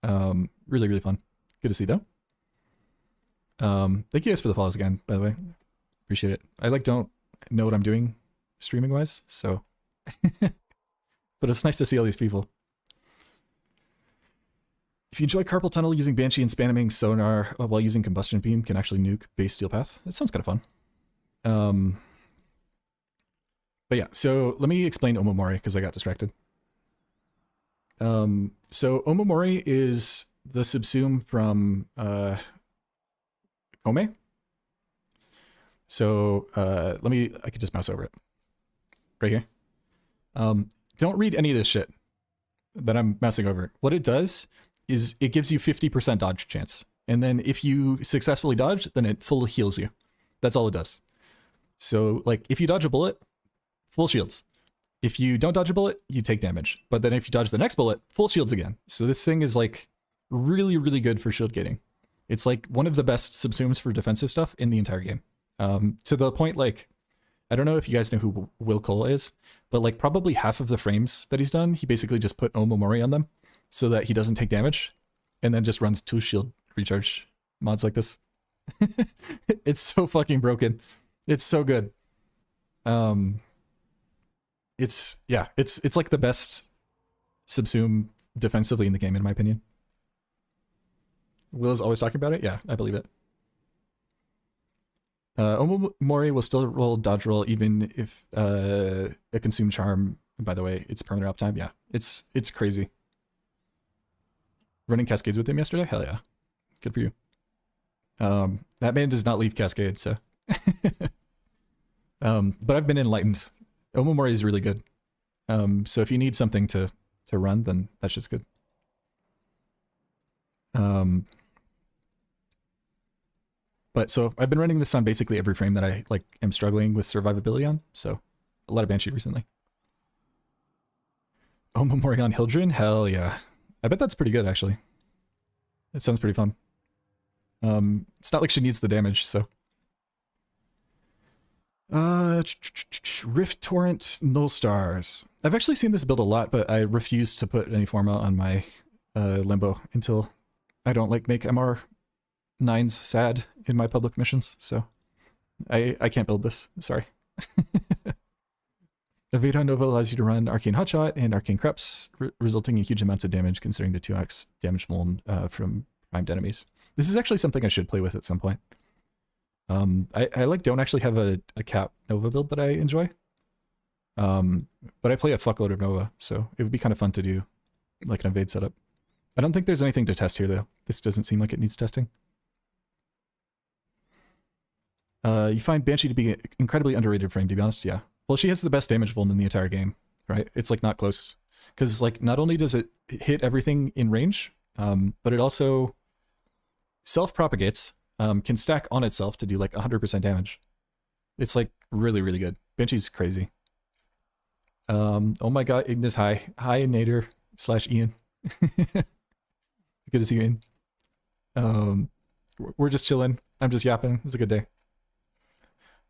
Really, really fun. Good to see though. Thank you guys for the follows again, by the way. Appreciate it. I like don't know what I'm doing streaming wise, so but it's nice to see all these people. If you enjoy carpal tunnel, using Banshee and spamming sonar while using combustion beam can actually nuke base steel path. That sounds kind of fun. But yeah, so let me explain Omamori because I got distracted. So Omamori is the subsume from Kome. So I could just mouse over it. Right here. Don't read any of this shit that I'm mousing over. What it does is it gives you 50% dodge chance. And then if you successfully dodge, then it full heals you. That's all it does. So like if you dodge a bullet, full shields. If you don't dodge a bullet, you take damage. But then if you dodge the next bullet, full shields again. So this thing is like really, really good for shield gating. It's like one of the best subsumes for defensive stuff in the entire game. To the point like, I don't know if you guys know who Will Cole is, but like probably half of the frames that he's done, he basically just put Omamori on them so that he doesn't take damage and then just runs 2 shield recharge mods like this. It's so fucking broken. It's so good. It's like the best subsume defensively in the game, in my opinion. Will is always talking about it? Yeah, I believe it. Omamori will still roll dodge roll even if a consume charm, by the way, it's permanent uptime. Yeah, it's crazy. Running Cascades with him yesterday? Hell yeah. Good for you. That man does not leave Cascade, so. But I've been enlightened. Omamori is really good. So if you need something to run, then that shit's good. But so I've been running this on basically every frame that I like am struggling with survivability on. So a lot of Banshee recently. Omamori on Hildren? Hell yeah. I bet that's pretty good actually. It sounds pretty fun. It's not like she needs the damage, so. Rift Torrent Null Stars. I've actually seen this build a lot, but I refuse to put any Forma on my Limbo until I don't like make MR9s sad in my public missions, so I can't build this, sorry. Evada Nova allows you to run Arcane Hotshot and Arcane Creps, resulting in huge amounts of damage considering the 2x damage vuln from primed enemies. This is actually something I should play with at some point. I like don't actually have a cap Nova build that I enjoy. But I play a fuckload of Nova, so it would be kind of fun to do like an invade setup. I don't think there's anything to test here though. This doesn't seem like it needs testing. You find Banshee to be an incredibly underrated frame, to be honest, yeah. Well, she has the best damage vuln in the entire game, right? It's like not close. Because like not only does it hit everything in range, but it also self-propagates, can stack on itself to do like 100% damage. It's like really, really good. Banshee's crazy. Oh my god, Ignis, hi. Hi, Nader / Ian. Good to see you, Ian. We're just chilling. I'm just yapping. It's a good day.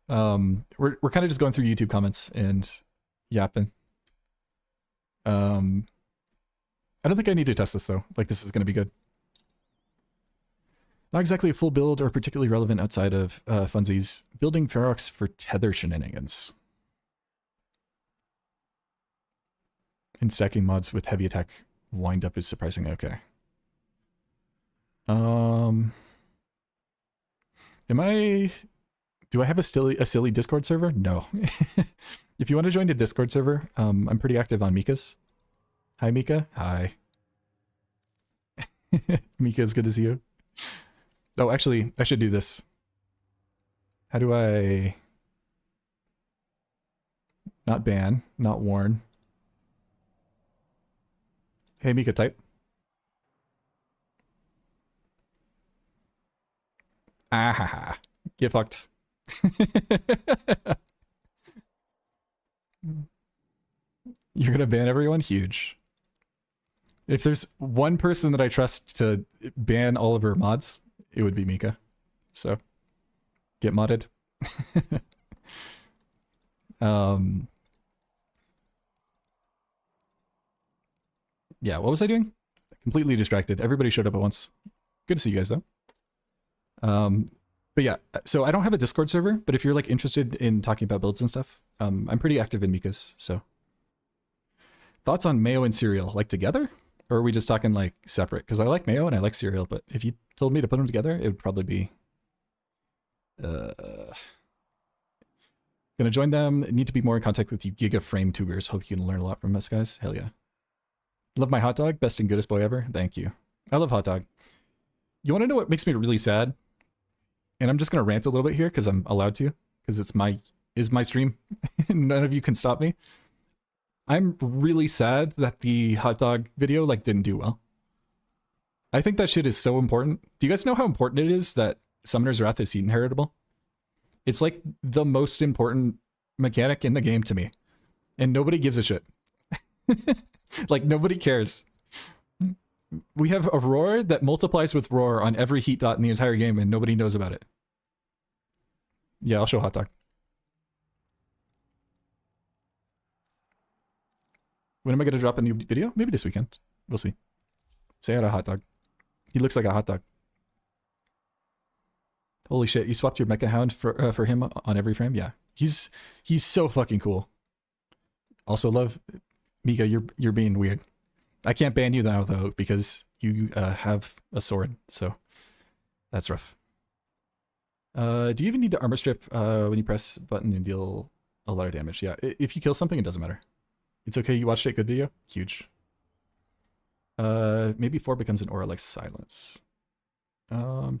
We're kind of just going through YouTube comments and yapping. I don't think I need to test this though. Like this is going to be good. Not exactly a full build or particularly relevant outside of funsies. Building Ferox for tether shenanigans. And stacking mods with heavy attack wind up is surprising. Okay. Am I... Do I have a silly Discord server? No. If you want to join the Discord server, I'm pretty active on Mika's. Hi, Mika. Hi. Mika, it's good to see you. Oh, actually, I should do this. How do I... Not ban, not warn. Hey, Mika, type. Ah ha ha. Get fucked. You're gonna ban everyone? Huge. If there's one person that I trust to ban all of her mods, it would be Mika. So, get modded. Yeah, what was I doing? Completely distracted. Everybody showed up at once. Good to see you guys, though. But yeah, so I don't have a Discord server, but if you're like interested in talking about builds and stuff, I'm pretty active in Mika's, so. Thoughts on mayo and cereal, like together? Or are we just talking like separate? Because I like mayo and I like cereal, but if you told me to put them together, it would probably be... Gonna join them, need to be more in contact with you Giga Frame tubers. Hope you can learn a lot from us, guys. Hell yeah. Love my hot dog, best and goodest boy ever. Thank you. I love hot dog. You want to know what makes me really sad? And I'm just gonna rant a little bit here because I'm allowed to, because it's my stream. None of you can stop me. I'm really sad that the hot dog video like didn't do well. I think that shit is so important. Do you guys know how important it is that Summoner's Wrath is heat inheritable? It's like the most important mechanic in the game to me. And nobody gives a shit. Like, nobody cares. We have a roar that multiplies with roar on every heat dot in the entire game, and nobody knows about it. Yeah, I'll show hot dog. When am I going to drop a new video? Maybe this weekend. We'll see. Say out a hot dog. He looks like a hot dog. Holy shit, you swapped your Mecha Hound for him on every frame? Yeah. He's so fucking cool. Also love... Mika, you're being weird. I can't ban you now, though, because you have a sword, so that's rough. Do you even need to armor strip when you press button and deal a lot of damage? Yeah, if you kill something, it doesn't matter. It's okay, you watched it, good video. Huge. Maybe 4 becomes an aura like silence. Oh,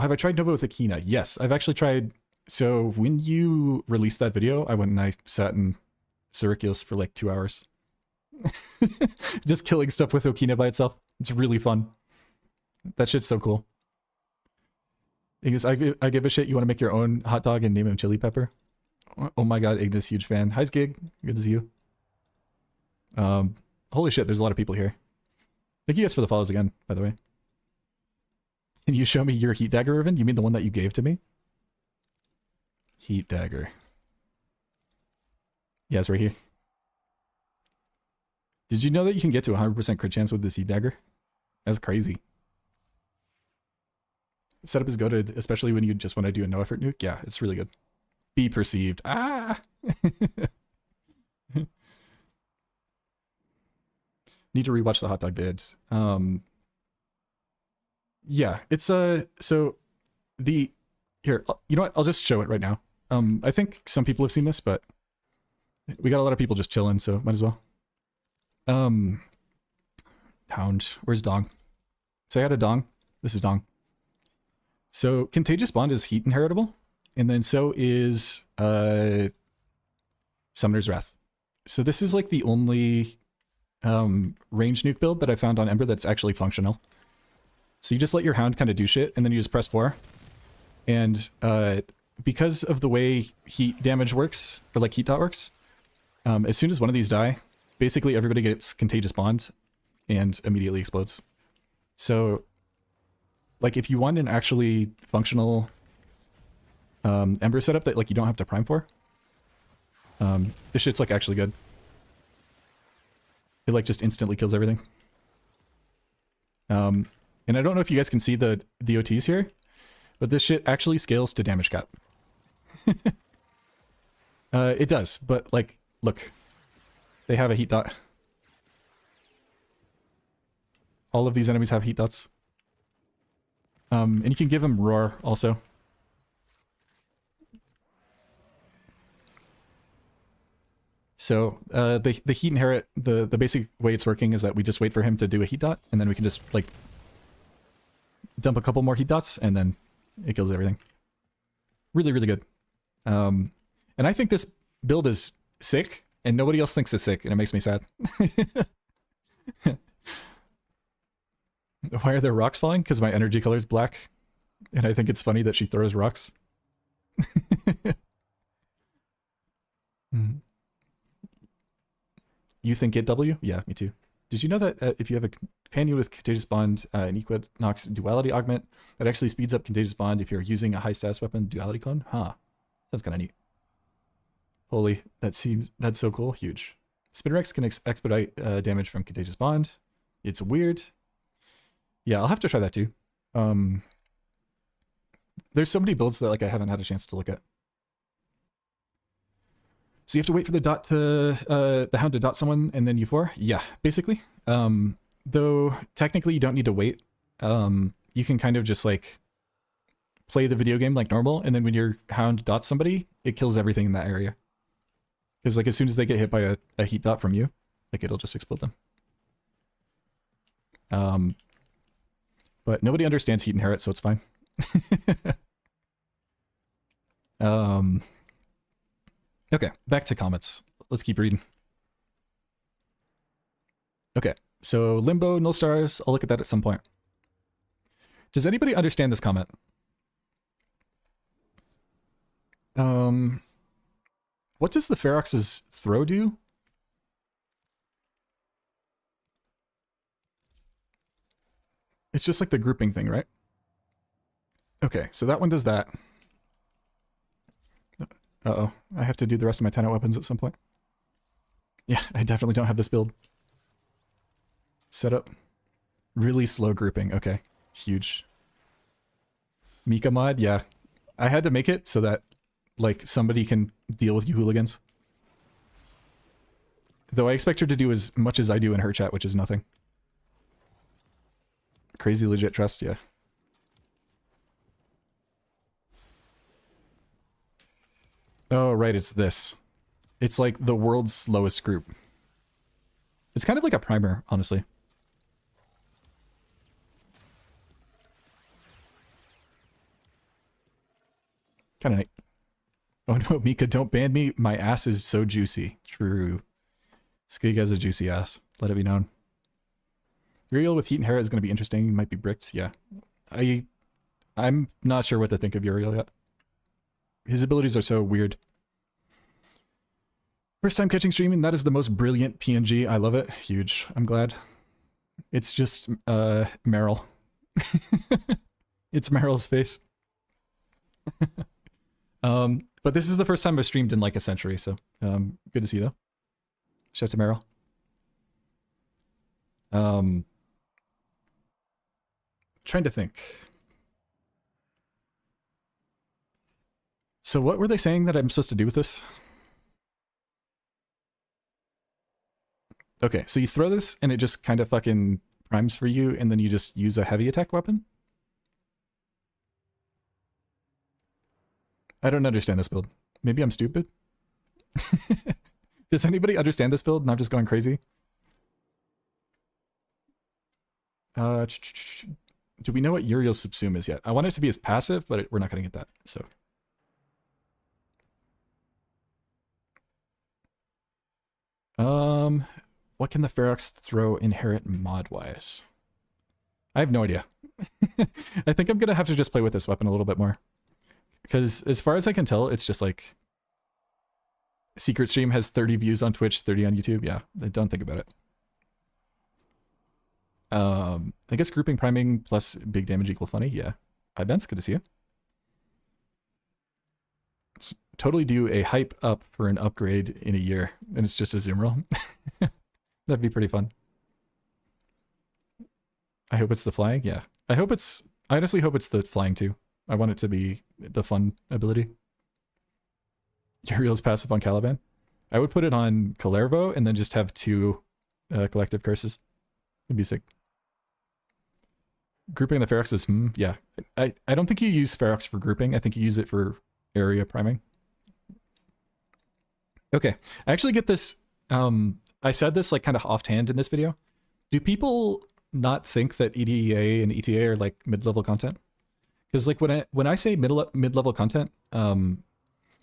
have I tried Nova with Akina? Yes, I've actually tried. So when you released that video, I went and I sat in Syracuse for like 2 hours. Just killing stuff with Okina by itself. It's really fun. That shit's so cool. Ignis, I give a shit. You want to make your own hot dog and name him Chili Pepper? Oh my god, Ignis, huge fan. Hi, Skig. Good to see you. Holy shit, there's a lot of people here. Thank you guys for the follows again, by the way. Can you show me your heat dagger, Irvin? You mean the one that you gave to me? Heat dagger. Yeah, it's right here. Did you know that you can get to 100% crit chance with this heat dagger? That's crazy. Setup is goated, especially when you just want to do a no effort nuke. Yeah, it's really good. Be perceived. Ah! Need to rewatch the hot dog vid. Yeah, it's so the here, you know what? I'll just show it right now. I think some people have seen this, but we got a lot of people just chilling, so might as well. Hound, where's Dong? Say hi to Dong. This is Dong. So Contagious Bond is heat inheritable, and then so is Summoner's Wrath. So this is like the only range nuke build that I found on Ember that's actually functional. So you just let your Hound kind of do shit, and then you just press 4. And because of the way heat damage works, or like heat dot works, as soon as one of these die, basically everybody gets Contagious Bond and immediately explodes. So, like, if you want an actually functional Ember setup that like you don't have to prime for, this shit's like actually good. It like just instantly kills everything. And I don't know if you guys can see the DOTs here, but this shit actually scales to damage cap. It does, but like, look, They have a heat dot. All of these enemies have heat dots. And you can give them roar also. So the heat inherit, the basic way it's working is that we just wait for him to do a heat dot, and then we can just like dump a couple more heat dots, and then it kills everything. Really, really good. And I think this build is sick, and nobody else thinks it's sick, and it makes me sad. Why are there rocks falling? Because my energy color is black, and I think it's funny that she throws rocks. You think get W? Yeah, me too. Did you know that if you have a companion with Contagious Bond and Equinox Duality Augment, that actually speeds up Contagious Bond if you're using a high status weapon Duality Clone? Huh. That's kind of neat. Holy, that's so cool. Huge. Spinrex can expedite damage from Contagious Bond. It's weird. Yeah, I'll have to try that too. There's so many builds that like I haven't had a chance to look at. So you have to wait for the dot to the hound to dot someone and then U4? Yeah, basically. Though technically you don't need to wait. You can kind of just like play the video game like normal, and then when your hound dots somebody, it kills everything in that area. Because like as soon as they get hit by a heat dot from you, like it'll just explode them. But nobody understands heat inherit, so it's fine. Okay, back to comments. Let's keep reading. Okay, so Limbo, Null Stars, I'll look at that at some point. Does anybody understand this comment? What does the Ferox's throw do? It's just like the grouping thing, right? Okay, so that one does that. Uh-oh, I have to do the rest of my 10-out weapons at some point. Yeah, I definitely don't have this build. Setup. Really slow grouping, okay. Huge. Mika mod, yeah. I had to make it so that, like, somebody can deal with you hooligans. Though I expect her to do as much as I do in her chat, which is nothing. Crazy legit trust, yeah. Oh, right, it's this. It's like the world's slowest group. It's kind of like a primer, honestly. Kind of neat. Oh no, Mika, don't ban me. My ass is so juicy. True. Skig has a juicy ass. Let it be known. Uriel with Heat and Hera is going to be interesting. Might be bricked, yeah. I'm not sure what to think of Uriel yet. His abilities are so weird. First time catching streaming, that is the most brilliant PNG. I love it. Huge. I'm glad. It's just Meryl. It's Meryl's face. But this is the first time I've streamed in like a century, so good to see you though. Shout out to Meryl. Trying to think. So what were they saying that I'm supposed to do with this? Okay, so you throw this and it just kind of fucking primes for you, and then you just use a heavy attack weapon? I don't understand this build. Maybe I'm stupid? Does anybody understand this build and I'm just going crazy? Do we know what Uriel's subsume is yet? I want it to be as passive, but we're not going to get that, so... What can the Ferox throw inherit mod-wise? I have no idea. I think I'm gonna have to just play with this weapon a little bit more. Because as far as I can tell, it's just like... Secret Stream has 30 views on Twitch, 30 on YouTube. Yeah, I don't think about it. I guess grouping priming plus big damage equal funny. Yeah. Hi, Ben's. Good to see you. Totally do a hype up for an upgrade in a year, and it's just a zoom roll. That'd be pretty fun. I hope it's the flying. Yeah. I honestly hope it's the flying too. I want it to be the fun ability. Uriel's passive on Caliban. I would put it on Kalervo and then just have 2 collective curses. It'd be sick. Grouping the Ferox is, yeah. I don't think you use Ferox for grouping. I think you use it for area priming. Okay, I actually get this, I said this like kind of offhand in this video. Do people not think that EDA and ETA are like mid-level content? Because like when I say mid-level content, I'm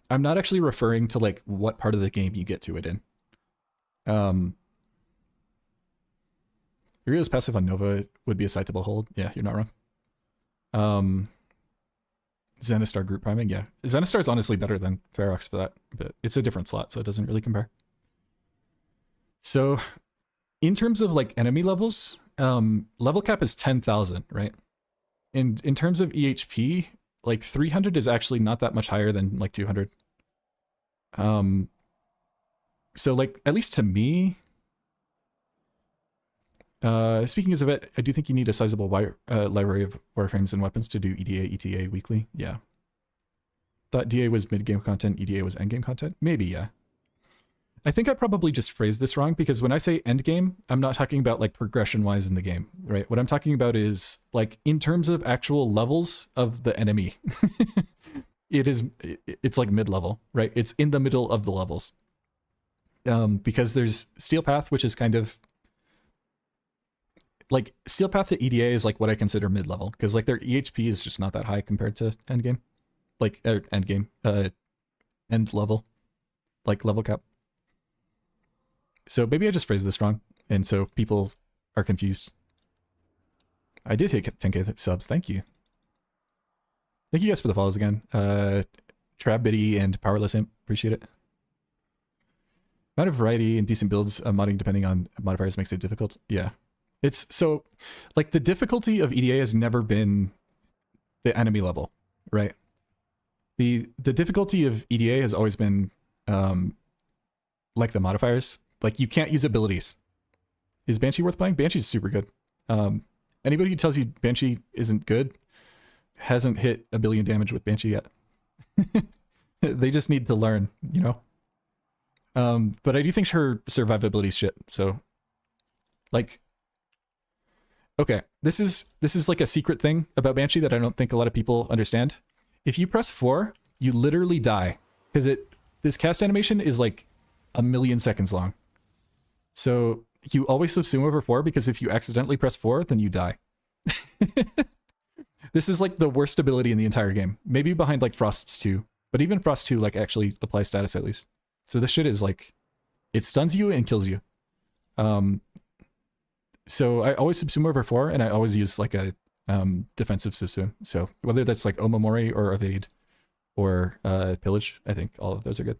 not actually referring to like what part of the game you get to it in. Uriel's passive on Nova would be a citable hold. Yeah, you're not wrong. Zenistar group priming, yeah. Zenistar is honestly better than Ferox for that, but it's a different slot, so it doesn't really compare. So, in terms of like enemy levels, level cap is 10,000, right? And in terms of EHP, like 300 is actually not that much higher than like 200. So like, at least to me, speaking as of it, I do think you need a sizable library of wireframes and weapons to do EDA, ETA weekly. Yeah. Thought DA was mid-game content, EDA was end-game content? Maybe, yeah. I think I probably just phrased this wrong because when I say end-game, I'm not talking about like progression-wise in the game, right? What I'm talking about is like in terms of actual levels of the enemy. It's like mid-level, right? It's in the middle of the levels. Because there's Steel Path, which is kind of like Steel Path to EDA is like what I consider mid-level because like their EHP is just not that high compared to endgame, like end level, like level cap. So maybe I just phrased this wrong, and so people are confused. I did hit 10k subs. Thank you. Thank you guys for the follows again. Trab Biddy and Powerless Imp, appreciate it. Amount of variety and decent builds, modding depending on modifiers makes it difficult. Yeah. It's so, like, the difficulty of EDA has never been the enemy level, right? The difficulty of EDA has always been, like, the modifiers. Like, you can't use abilities. Is Banshee worth playing? Banshee's super good. Anybody who tells you Banshee isn't good hasn't hit 1 billion damage with Banshee yet. They just need to learn, you know? But I do think her survivability is shit, so, like... Okay, this is like a secret thing about Banshee that I don't think a lot of people understand. If you press 4, you literally die because this cast animation is like 1 million seconds long. So you always subsume over 4 because if you accidentally press 4, then you die. This is like the worst ability in the entire game. Maybe behind like Frost's 2, but even Frost 2 like actually applies status at least. So this shit is like, it stuns you and kills you. So I always subsume over 4, and I always use like a defensive subsume. So whether that's like Omamori or Evade or Pillage, I think all of those are good.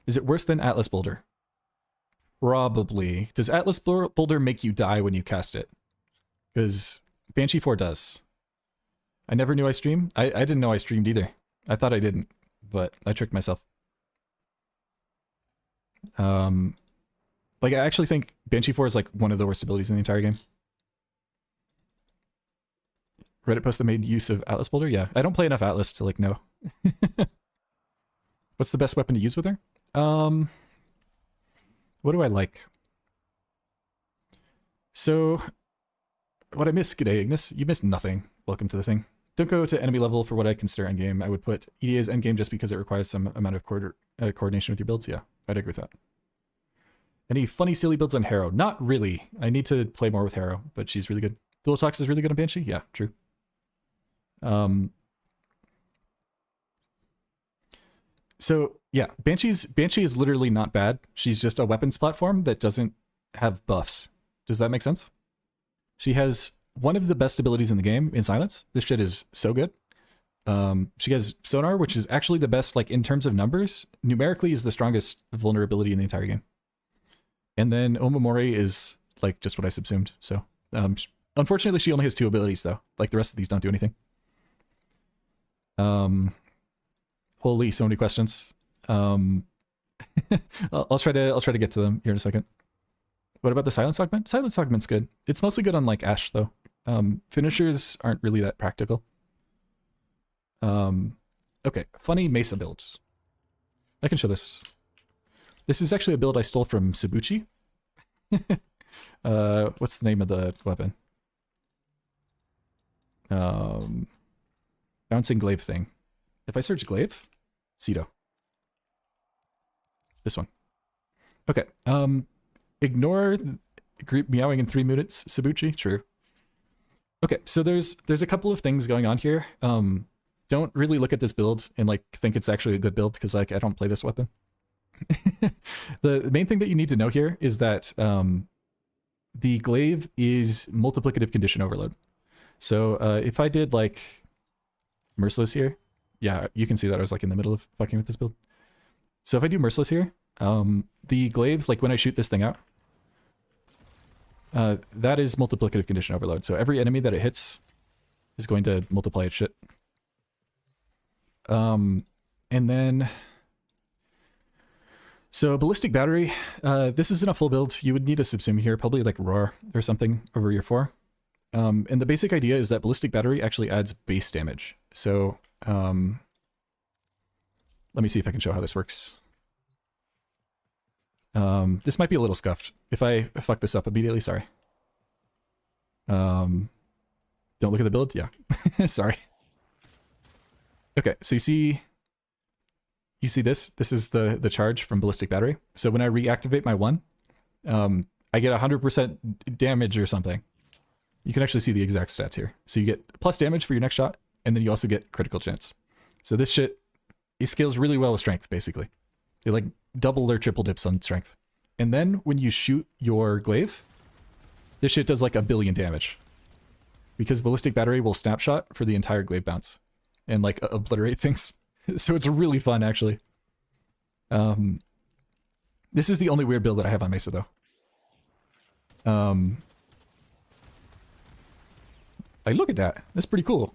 Is it worse than Atlas Boulder? Probably. Does Atlas Boulder make you die when you cast it? Because Banshee 4 does. I never knew I streamed. I didn't know I streamed either. I thought I didn't, but I tricked myself. Like, I actually think Banshee 4 is like one of the worst abilities in the entire game. Reddit post that made use of Atlas Boulder? Yeah, I don't play enough Atlas to like know. What's the best weapon to use with her? What do I like? So, what I missed, g'day Ignis. You missed nothing. Welcome to the thing. Don't go to enemy level for what I consider endgame. I would put EDA as endgame just because it requires some amount of coordination with your builds. Yeah, I'd agree with that. Any funny, silly builds on Harrow? Not really. I need to play more with Harrow, but she's really good. Dual Tox is really good on Banshee? Yeah, true. So, yeah, Banshee is literally not bad. She's just a weapons platform that doesn't have buffs. Does that make sense? She has one of the best abilities in the game in Silence. This shit is so good. She has Sonar, which is actually the best, like, in terms of numbers. Numerically is the strongest vulnerability in the entire game. And then Omamori is, like, just what I subsumed. So, unfortunately, she only has 2 abilities, though. Like, the rest of these don't do anything. Holy, so many questions. I'll try to get to them here in a second. What about the Silence Augment? Silence Augment's good. It's mostly good on, like, Ashe, though. Finishers aren't really that practical. Okay, funny Mesa builds. I can show this. This is actually a build I stole from Sabuchi. What's the name of the weapon? Bouncing glaive thing. If I search glaive, Cedo. This one. Okay. Ignore group meowing in 3 minutes, Sabuchi. True. Okay, so there's a couple of things going on here. Don't really look at this build and like think it's actually a good build because like I don't play this weapon. The main thing that you need to know here is that the glaive is multiplicative condition overload. So if I did like Merciless here, yeah, you can see that I was like in the middle of fucking with this build. So if I do Merciless here, the glaive, like when I shoot this thing out, that is multiplicative condition overload. So every enemy that it hits is going to multiply its shit. And then, so Ballistic Battery, this isn't a full build. You would need a subsume here, probably like Roar or something over your 4. And the basic idea is that Ballistic Battery actually adds base damage. So let me see if I can show how this works. This might be a little scuffed. If I fuck this up immediately, sorry. Don't look at the build? Yeah. Sorry. Okay, so you see this? This is the charge from Ballistic Battery. So when I reactivate my 1, I get 100% damage or something. You can actually see the exact stats here. So you get plus damage for your next shot, and then you also get critical chance. So this shit, it scales really well with strength, basically. They like double or triple dips on strength. And then when you shoot your glaive, this shit does like 1 billion damage. Because Ballistic Battery will snapshot for the entire glaive bounce. And like obliterate things. So it's really fun, actually. This is the only weird build that I have on Mesa, though. Like, look at that. That's pretty cool.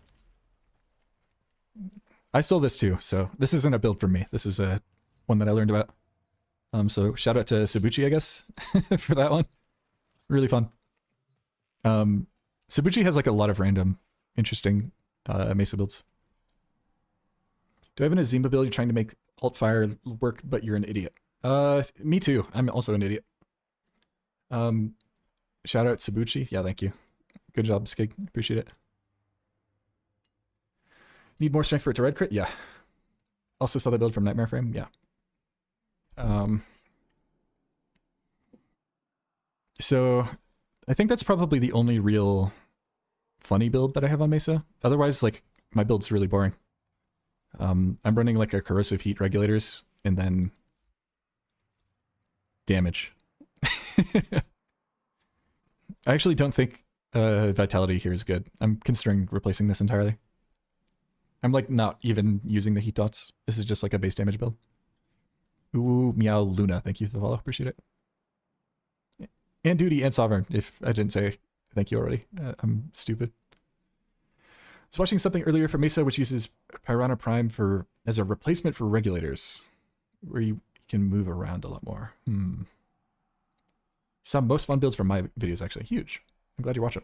I stole this too, so this isn't a build for me. This is a one that I learned about. So shout out to Sabuchi, I guess, for that one. Really fun. Sabuchi has like a lot of random, interesting Mesa builds. Do I have an Azima build you're trying to make alt fire work, but you're an idiot? Me too. I'm also an idiot. Shout out Sabuchi. Yeah, thank you. Good job, Skig. Appreciate it. Need more strength for it to red crit? Yeah. Also saw the build from Nightmare Frame? Yeah. So I think that's probably the only real funny build that I have on Mesa. Otherwise, like, my build's really boring. I'm running like a corrosive heat regulators and then damage. I actually don't think Vitality here is good. I'm considering replacing this entirely. I'm like not even using the heat dots. This is just like a base damage build. Ooh, Meow Luna. Thank you for the follow. Appreciate it. And Duty and Sovereign, if I didn't say thank you already. I'm stupid. I was watching something earlier from Mesa which uses Piranha Prime as a replacement for regulators, where you can move around a lot more. Some most fun builds from my videos, actually. Huge. I'm glad you watch it.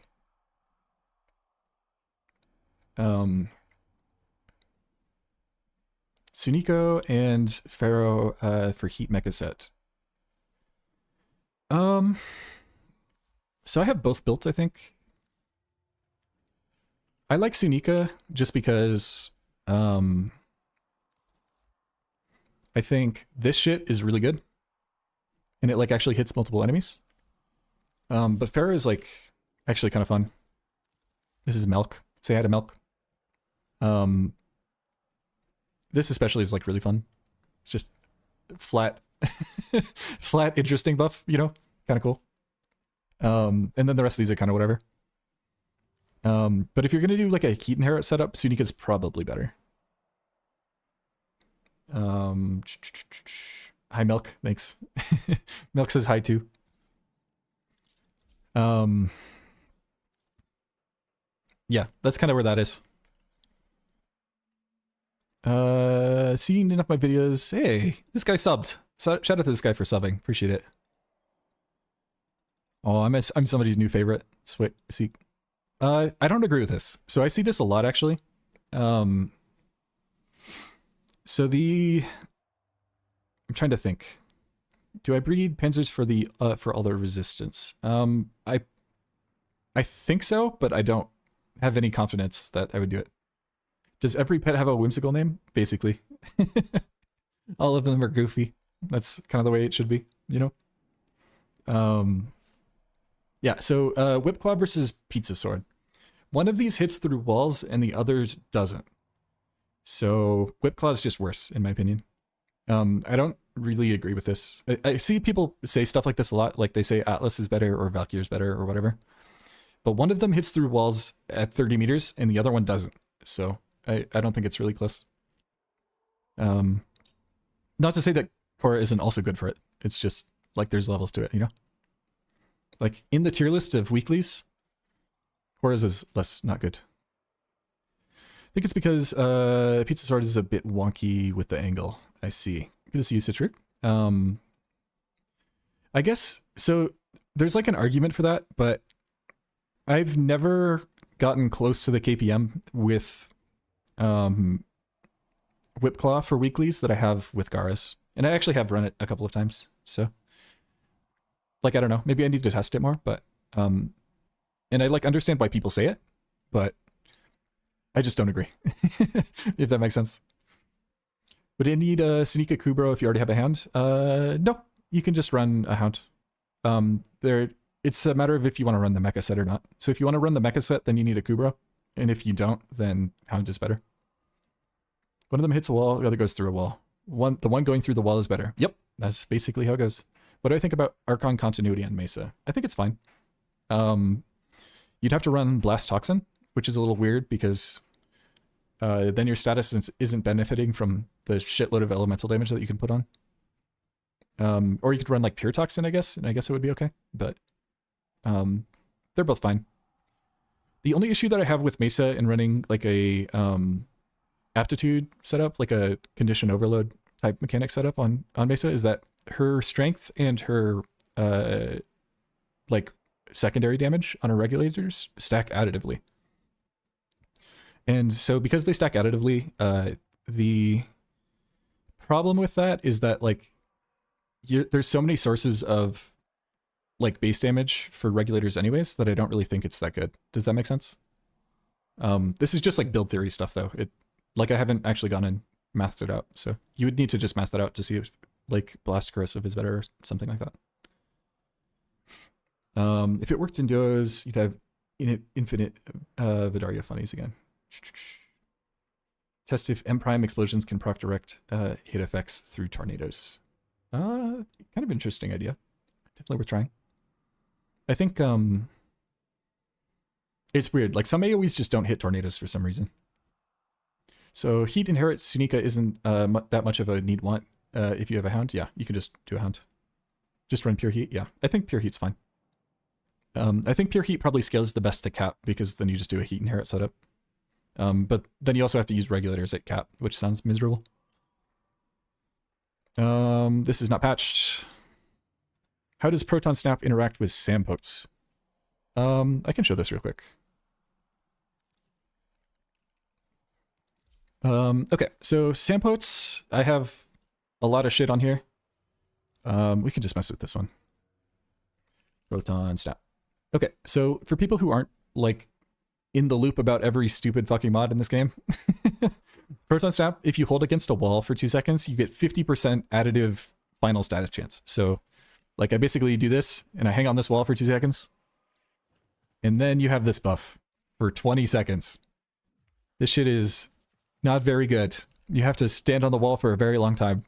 Suniko and Pharaoh for Heat Mecha set. So I have both built, I think. I like Sunika just because I think this shit is really good. And it like actually hits multiple enemies. But Pharaoh is like actually kind of fun. This is Milk. Say hi to Milk. This especially is like really fun. It's just flat, flat, interesting buff, you know? Kind of cool. And then the rest of these are kind of whatever. But if you're going to do like a Keaton Harrot setup, Sunika's probably better. Hi, Milk. Thanks. Milk says hi, too. Yeah, that's kind of where that is. Seen enough of my videos. Hey, this guy subbed. Shout out to this guy for subbing. Appreciate it. Oh, I'm somebody's new favorite. Sweet. See, I don't agree with this. So I see this a lot, actually. So I'm trying to think. Do I breed Panzers for all their resistance? I think so, but I don't have any confidence that I would do it. Does every pet have a whimsical name? Basically. All of them are goofy. That's kind of the way it should be, you know? Yeah, so Whipclaw versus Pizza Sword. One of these hits through walls and the other doesn't. So Whipclaw is just worse, in my opinion. I don't really agree with this. I see people say stuff like this a lot, like they say Atlas is better or Valkyr is better or whatever. But one of them hits through walls at 30 meters and the other one doesn't. So I don't think it's really close. Not to say that Korra isn't also good for it. It's just like there's levels to it, you know? Like in the tier list of weeklies, Korra's is less not good. I think it's because Pizza Sword is a bit wonky with the angle. I see. Good to see you, Citric. I guess, so there's like an argument for that, but I've never gotten close to the KPM with Whipclaw for weeklies that I have with Garas. And I actually have run it a couple of times, so like I don't know, maybe I need to test it more, but and I like understand why people say it, but I just don't agree. If that makes sense. Would it need a Sunika Kubro if you already have a hound? No, you can just run a hound. It's a matter of if you want to run the mecha set or not. So if you want to run the mecha set, then you need a Kubro, and if you don't, then hound is better. One of them hits a wall, the other goes through a wall. The one going through the wall is better. Yep, that's basically how it goes. What do I think about Archon continuity on Mesa? I think it's fine. You'd have to run Blast Toxin, which is a little weird because then your status isn't benefiting from the shitload of elemental damage that you can put on. Or you could run like Pure Toxin, I guess, and I guess it would be okay. But they're both fine. The only issue that I have with Mesa and running like a aptitude setup, like a condition overload type mechanic setup on Mesa, is that her strength and her like secondary damage on her regulators stack additively. And so because they stack additively, the problem with that is that like there's so many sources of like base damage for regulators anyways that I don't really think it's that good. Does that make sense? This is just like build theory stuff though. Like I haven't actually gone and mathed it out, so you would need to just math that out to see if like Blast Corrosive is better or something like that. If it worked in duos, you'd have infinite Vidaria funnies again. Test if M Prime explosions can proc direct hit effects through tornadoes. Kind of interesting idea. Definitely worth trying. I think it's weird. Like some AoEs just don't hit tornadoes for some reason. So Heat Inherit Sunika isn't that much of a need want if you have a hound. Yeah, you can just do a hound. Just run Pure Heat. Yeah, I think Pure Heat's fine. I think Pure Heat probably scales the best to cap because then you just do a Heat Inherit setup. But then you also have to use regulators at cap, which sounds miserable. This is not patched. How does Proton Snap interact with Sampotes? I can show this real quick. Okay, so Sampotes, I have a lot of shit on here. We can just mess with this one. Proton Snap. Okay, so for people who aren't like in the loop about every stupid fucking mod in this game, Proton Snap, if you hold against a wall for 2 seconds, you get 50% additive final status chance. So like I basically do this and I hang on this wall for 2 seconds. And then you have this buff for 20 seconds. This shit is not very good. You have to stand on the wall for a very long time.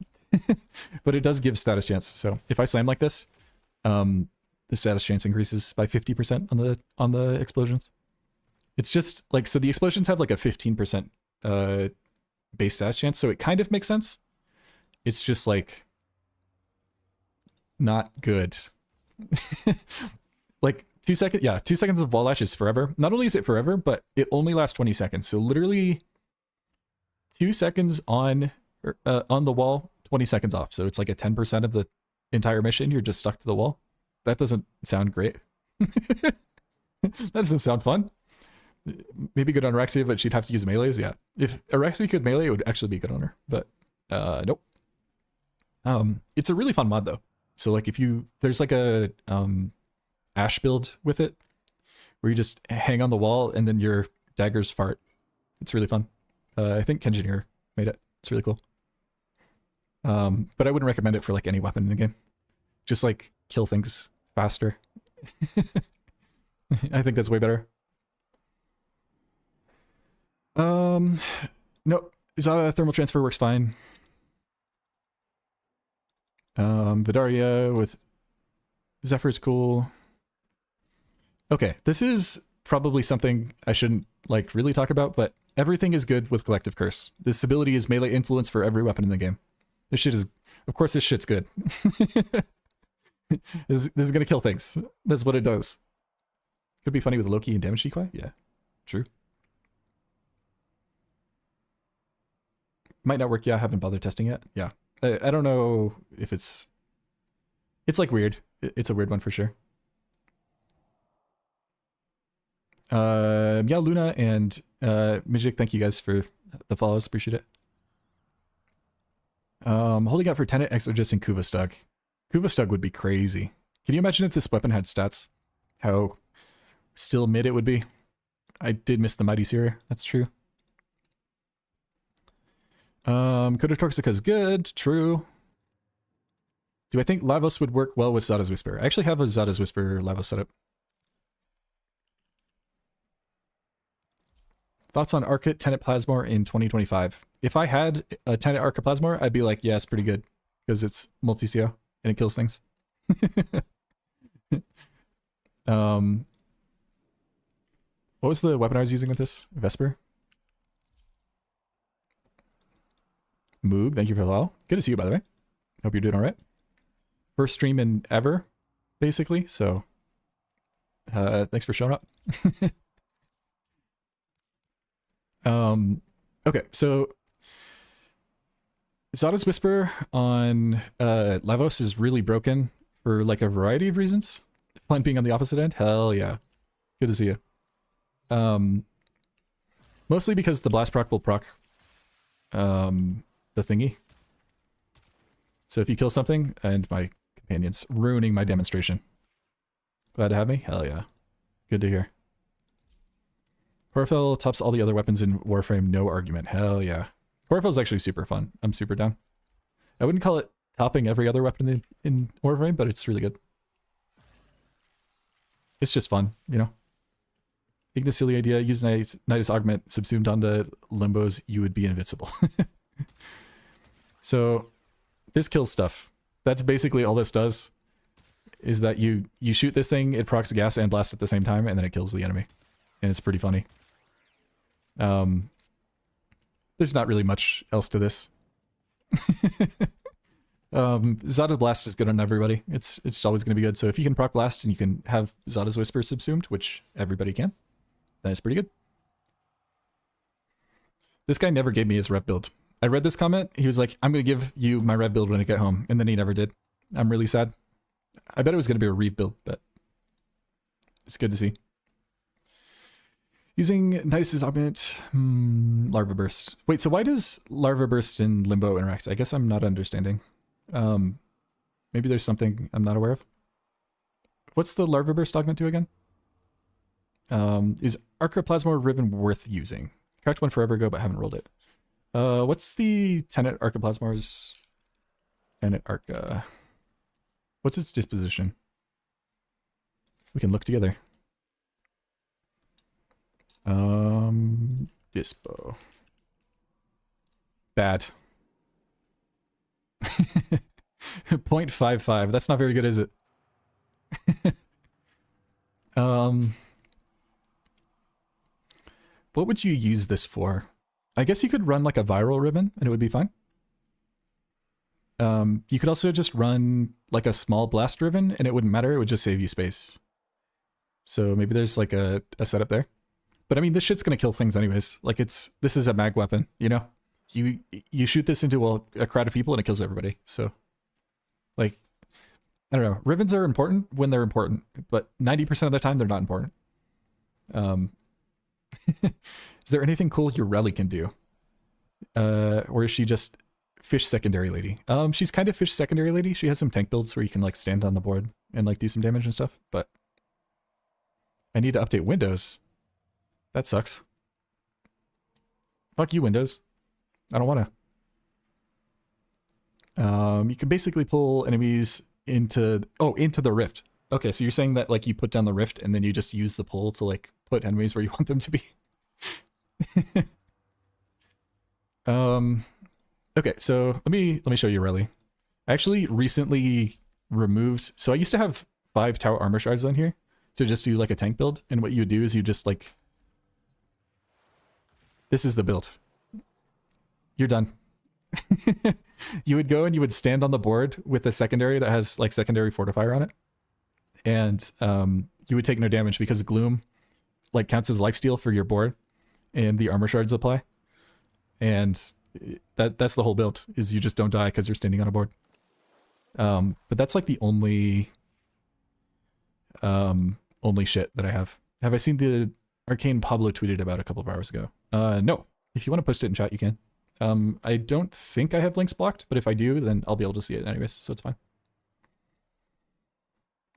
But it does give status chance. So if I slam like this, the status chance increases by 50% on the explosions. It's just like, so the explosions have like a 15% base status chance, so it kind of makes sense. It's just like not good. Like 2 seconds, yeah, 2 seconds of wall lash is forever. Not only is it forever, but it only lasts 20 seconds. So literally 2 seconds on the wall, 20 seconds off. So it's like a 10% of the entire mission. You're just stuck to the wall. That doesn't sound great. That doesn't sound fun. Maybe good on Araxia, but she'd have to use melees. Yeah, if Araxia could melee, it would actually be good on her. But nope. It's a really fun mod though. So like if you there's like a ash build with it where you just hang on the wall and then your daggers fart. It's really fun. I think Kengineer made it. It's really cool. But I wouldn't recommend it for like any weapon in the game. Just like kill things faster. I think that's way better. No, Zada thermal transfer works fine. Vidaria with Zephyr is cool. Okay, this is probably something I shouldn't like really talk about, but everything is good with Collective Curse. This ability is melee influence for every weapon in the game. This shit is, of course, this shit's good. This is gonna kill things. That's what it does. Could be funny with Loki and damage decoy. Yeah, true. Might not work. Yeah, I haven't bothered testing yet. Yeah, I don't know if it's like weird. It's a weird one for sure. Yeah, Luna and Mijik, thank you guys for the follows. Appreciate it. Holding out for Tenet, Exorgist, and Kuvastug. Kuvastug would be crazy. Can you imagine if this weapon had stats? How still mid it would be? I did miss the Mighty Seer. That's true. Coda Toxica is good. True. Do I think Lavos would work well with Zada's Whisper? I actually have a Zada's Whisper Lavos setup. Thoughts on Archet Tenet Plasmor in 2025? If I had a Tenet Archet Plasmor, I'd be like, yeah, it's pretty good. Because it's multi-CO and it kills things. What was the weapon I was using with this? Vesper? Moog, thank you for the follow. Good to see you, by the way. Hope you're doing all right. First stream in ever, basically. So, thanks for showing up. Okay, so Zada's Whisper on Lavos is really broken for like a variety of reasons. Fun being on the opposite end. Hell yeah. Good to see you. Mostly because the blast proc will proc the thingy. So if you kill something, and my companion's ruining my demonstration. Glad to have me? Hell yeah. Good to hear. Chlorophyll tops all the other weapons in Warframe, no argument. Hell yeah. Chlorophyll's actually super fun. I'm super down. I wouldn't call it topping every other weapon in Warframe, but it's really good. It's just fun, you know? Ignis silly idea, use Nidus Augment subsumed onto Limbos, you would be invincible. So, this kills stuff. That's basically all this does, is that you shoot this thing, it procs gas and blast at the same time, and then it kills the enemy. And it's pretty funny. There's not really much else to this. Zada's Blast is good on everybody. It's always going to be good. So if you can proc Blast and you can have Zada's Whisper subsumed, which everybody can, then it's pretty good. This guy never gave me his rep build. I read this comment. He was like, I'm going to give you my rep build when I get home. And then he never did. I'm really sad. I bet it was going to be a Reeve build, but it's good to see. Using Nidus's Augment, Larva Burst. Wait, so why does Larva Burst and Limbo interact? I guess I'm not understanding. Maybe there's something I'm not aware of. What's the Larva Burst Augment do again? Is Archoplasmor Riven worth using? Cracked one forever ago, but haven't rolled it. What's the Tenet Archoplasmor's... Tenet Arca... What's its disposition? We can look together. Dispo. Bad. 0.55. That's not very good, is it? What would you use this for? I guess you could run like a viral ribbon and it would be fine. You could also just run like a small blast ribbon and it wouldn't matter. It would just save you space. So maybe there's like a setup there. But I mean, this shit's gonna kill things anyways. Like this is a mag weapon, you know? You shoot this into a crowd of people and it kills everybody. So, like, I don't know. Ribbons are important when they're important, but 90% of the time they're not important. Is there anything cool your Relly can do? Or is she just Fish Secondary Lady. She's kind of Fish Secondary Lady. She has some tank builds where you can like stand on the board and like do some damage and stuff, but I need to update Windows. That sucks. Fuck you, Windows. I don't want to. You can basically pull enemies into the rift. Okay, so you're saying that like you put down the rift and then you just use the pull to like put enemies where you want them to be. Okay, so let me show you Relly. I actually recently removed, so I used to have 5 tower armor shards on here to just do like a tank build, and what you would do is you just like, this is the build. You're done. You would go and you would stand on the board with a secondary that has like secondary fortifier on it, and you would take no damage because Gloom like counts as lifesteal for your board, and the armor shards apply, and that's the whole build, is you just don't die because you're standing on a board. But that's like the only shit that I have. Have I seen the Arcane Pablo tweeted about a couple of hours ago? No. If you want to post it in chat, you can. I don't think I have links blocked, but if I do, then I'll be able to see it anyways, so it's fine.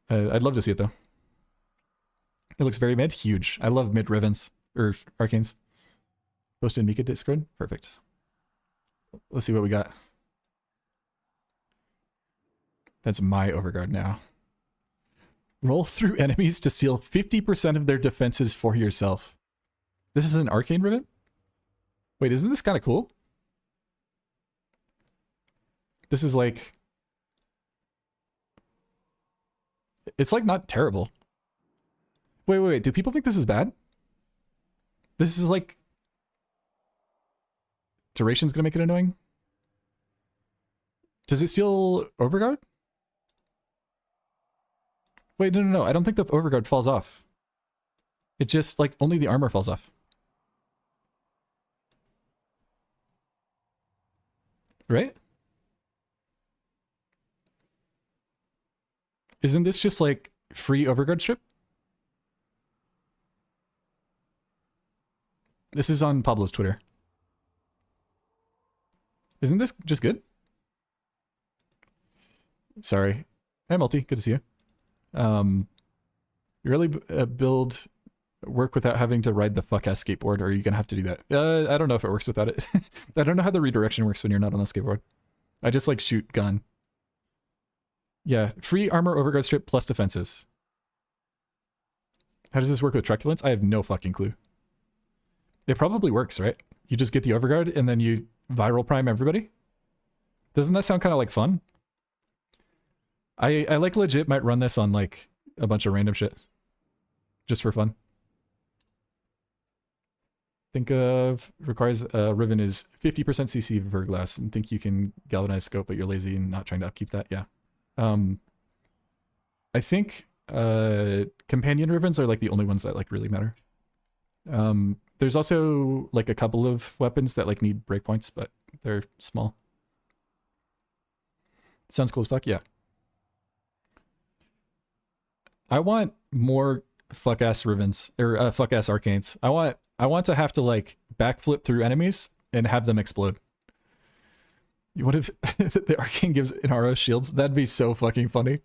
I'd love to see it though. It looks very mid. Huge. I love mid Rivens, or Arcanes. Post in Mika Discord. Perfect. Let's see what we got. That's my Overguard now. Roll through enemies to seal 50% of their defenses for yourself. This is an Arcane Rivet? Wait, isn't this kind of cool? This is like... It's like not terrible. Wait. Do people think this is bad? This is like... Duration's gonna make it annoying? Does it steal Overguard? Wait, no. I don't think the Overguard falls off. It just, like, only the armor falls off. Right? Isn't this just, like, free Overguard strip? This is on Pablo's Twitter. Isn't this just good? Sorry. Hi, Multi. Good to see you. You really build work without having to ride the fuck-ass skateboard, or are you gonna have to do that? I don't know if it works without it. I don't know how the redirection works when you're not on the skateboard. I just, like, shoot gun. Yeah, free armor overguard strip plus defenses. How does this work with truculence? I have no fucking clue. It probably works, right? You just get the overguard and then you viral prime everybody? Doesn't that sound kind of like fun? I like legit might run this on like a bunch of random shit. Just for fun. Think of requires Riven is 50% CC Verglass, and think you can galvanize scope, but you're lazy and not trying to upkeep that. Yeah. I think companion Rivens are like the only ones that like really matter. There's also like a couple of weapons that like need breakpoints, but they're small. Sounds cool as fuck. Yeah. I want more fuck-ass Rivens, or fuck-ass Arcanes. I want to have to like backflip through enemies and have them explode. What if the Arcane gives Inaro shields? That'd be so fucking funny.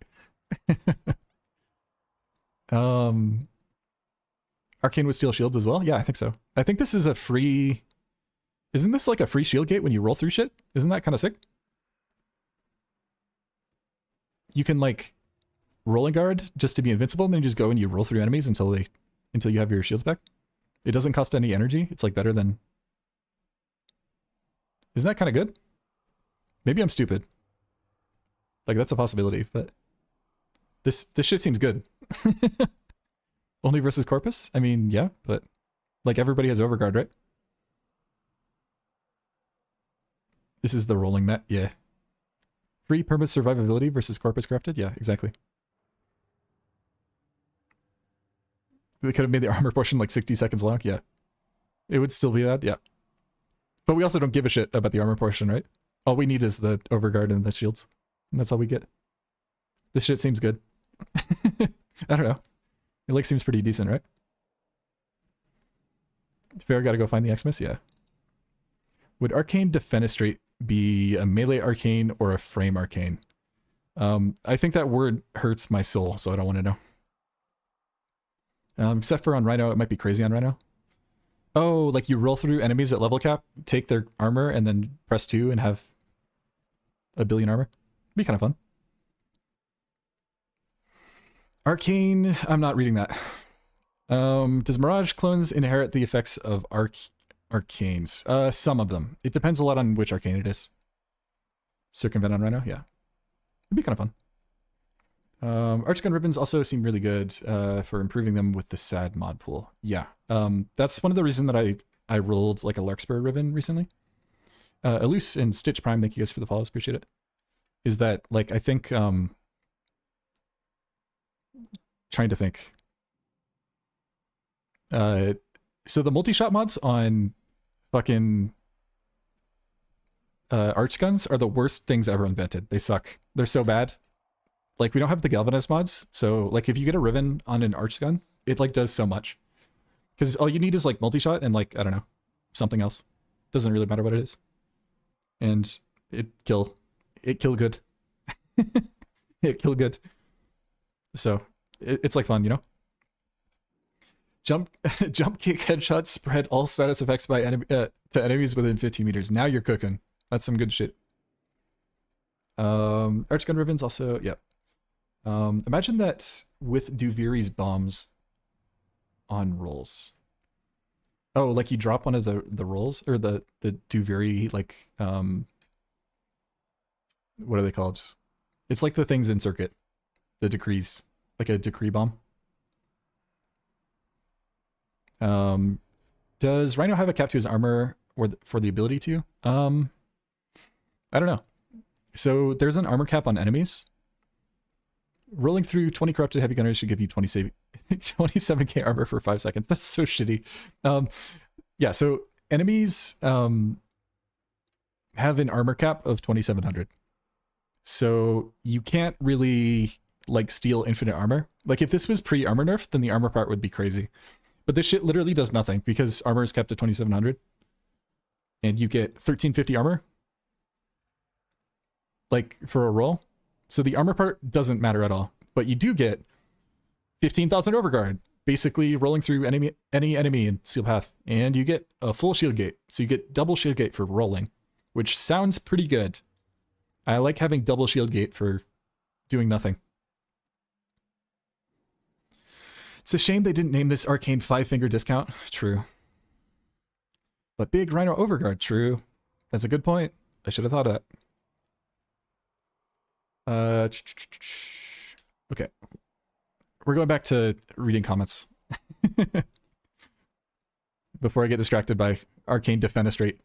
Arcane would steal shields as well? Yeah, I think so. I think this is a free... Isn't this like a free shield gate when you roll through shit? Isn't that kind of sick? You can like rolling guard just to be invincible, and then you just go and you roll through enemies until you have your shields back. It doesn't cost any energy. It's like better than... Isn't that kind of good? Maybe I'm stupid. Like, that's a possibility, but... This shit seems good. Only versus Corpus? I mean, yeah, but... Like, everybody has Overguard, right? This is the rolling net, yeah. Free permanent survivability versus Corpus Corrupted? Yeah, exactly. They could have made the armor portion like 60 seconds long, yeah. It would still be that, yeah. But we also don't give a shit about the armor portion, right? All we need is the Overguard and the shields. And that's all we get. This shit seems good. I don't know. It like seems pretty decent, right? Fair, gotta go find the Xmas, yeah. Would Arcane Defenestrate be a melee arcane or a frame arcane. I think that word hurts my soul, so I don't want to know. Except for on Rhino, it might be crazy on Rhino. Oh, like you roll through enemies at level cap, take their armor, and then press 2 and have a billion armor. Be kind of fun. Arcane, I'm not reading that. Does Mirage clones inherit the effects of arcanes? Some of them. It depends a lot on which arcane it is. Circumvent on Rhino, yeah. It'd be kind of fun. Archgun ribbons also seem really good for improving them with the SAD mod pool. Yeah, that's one of the reasons that I rolled like a Larkspur ribbon recently. Eluse and Stitch Prime, thank you guys for the follows, appreciate it. Is that like I think trying to think. So the multi-shot mods on fucking arch guns are the worst things ever invented. They suck. They're so bad. Like, we don't have the galvanized mods, so like if you get a ribbon on an arch gun, it like does so much. Because all you need is like multi-shot and like, I don't know, something else. Doesn't really matter what it is. And it kill good. It kill good. So it's like fun, you know? Jump kick headshots spread all status effects by to enemies within 15 meters. Now you're cooking. That's some good shit. Arch gun ribbons also, yeah. Imagine that with Duviri's bombs on rolls. Oh, like you drop one of the rolls or the Duviri like what are they called? It's like the things in Circuit, the decrees, like a decree bomb. Does Rhino have a cap to his armor or for the ability to? I don't know. So there's an armor cap on enemies. Rolling through 20 corrupted heavy gunners should give you 27k armor for 5 seconds. That's so shitty. Yeah, so enemies have an armor cap of 2700. So you can't really like steal infinite armor. Like if this was pre-armor nerf, then the armor part would be crazy. But this shit literally does nothing because armor is kept at 2700. And you get 1350 armor. Like for a roll. So the armor part doesn't matter at all. But you do get 15,000 overguard. Basically rolling through any enemy in Steel Path. And you get a full shield gate. So you get double shield gate for rolling. Which sounds pretty good. I like having double shield gate for doing nothing. It's a shame they didn't name this arcane 5-finger discount. True. But big Rhino overguard. True. That's a good point. I should have thought of that. Okay. We're going back to reading comments. Before I get distracted by arcane defenestrate.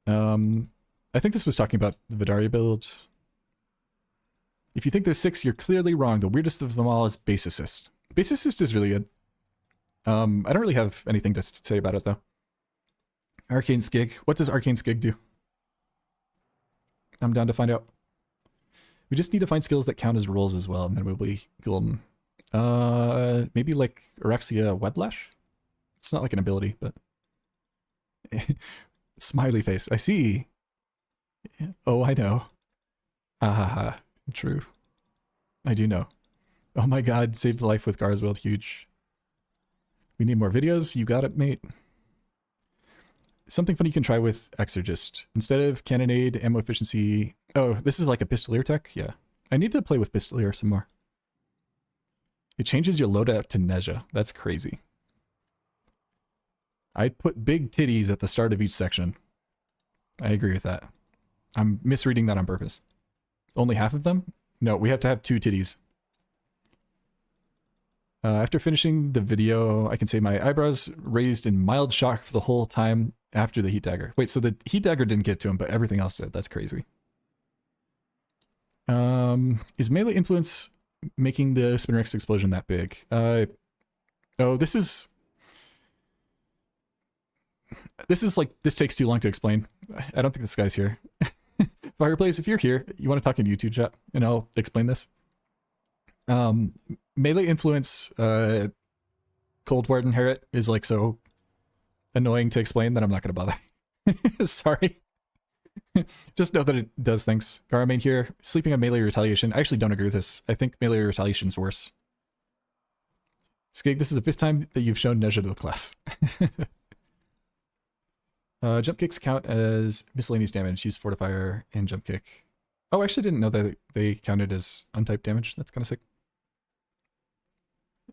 I think this was talking about the Vidaria build. If you think there's 6, you're clearly wrong. The weirdest of them all is Base Assist. Base Assist is really good. I don't really have anything to say about it, though. Arcane Skig. What does Arcane Skig do? I'm down to find out. We just need to find skills that count as rolls as well, and then we'll be golden. Maybe like Orexia Weblash? It's not like an ability, but... Smiley face. I see. Oh, I know. Ah, true. I do know. Oh my god, saved the life with Garswell, huge. We need more videos. You got it, mate. Something funny you can try with Exorgist. Instead of Cannonade, ammo efficiency... Oh, this is like a Pistolier tech? Yeah. I need to play with Pistolier some more. It changes your loadout to Nezha. That's crazy. I'd put big titties at the start of each section. I agree with that. I'm misreading that on purpose. Only half of them? No, we have to have 2 titties. After finishing the video, I can say my eyebrows raised in mild shock for the whole time after the heat dagger. Wait, so the heat dagger didn't get to him, but everything else did. That's crazy. Is melee influence making the Spinrex explosion that big? Oh, this is like, this takes too long to explain. I don't think this guy's here. Fireplace, if you're here, you want to talk in YouTube chat, and I'll explain this. Melee influence, Cold War Inherit is like so annoying to explain that I'm not going to bother. Sorry. Just know that it does things. Garamain here, sleeping on melee retaliation. I actually don't agree with this. I think melee retaliation's worse. Skig, this is the fifth time that you've shown Nezha to the class. Jump kicks count as miscellaneous damage. Use fortifier and jump kick. Oh, I actually didn't know that they counted as untyped damage. That's kind of sick.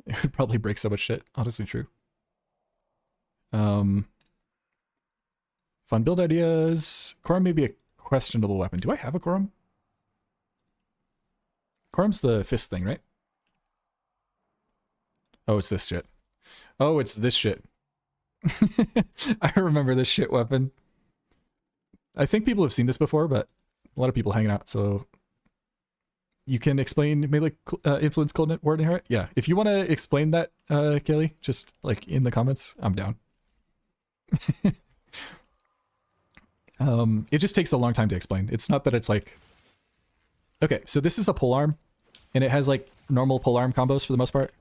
It would probably break so much shit. Honestly true. Fun build ideas. Corum may be a questionable weapon. Do I have a Corum? Corum's the fist thing, right? Oh, it's this shit. Oh, it's this shit. I remember this shit weapon. I think people have seen this before, but a lot of people hanging out, so you can explain melee influence cold ward inherit? Yeah, if you want to explain that, Kelly, just like in the comments, I'm down. It just takes a long time to explain. It's not that it's like... Okay, so this is a polearm, and it has like normal polearm combos for the most part.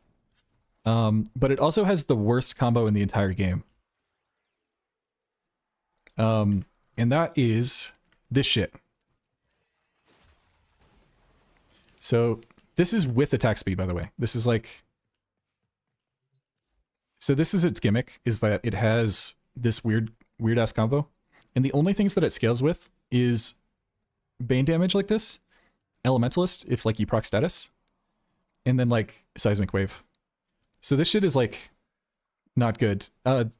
But it also has the worst combo in the entire game. And that is this shit. So this is with attack speed, by the way. This is like... So this is its gimmick, is that it has this weird-ass combo. And the only things that it scales with is Bane damage like this, Elementalist, if like you proc status, and then like Seismic Wave. So this shit is like not good.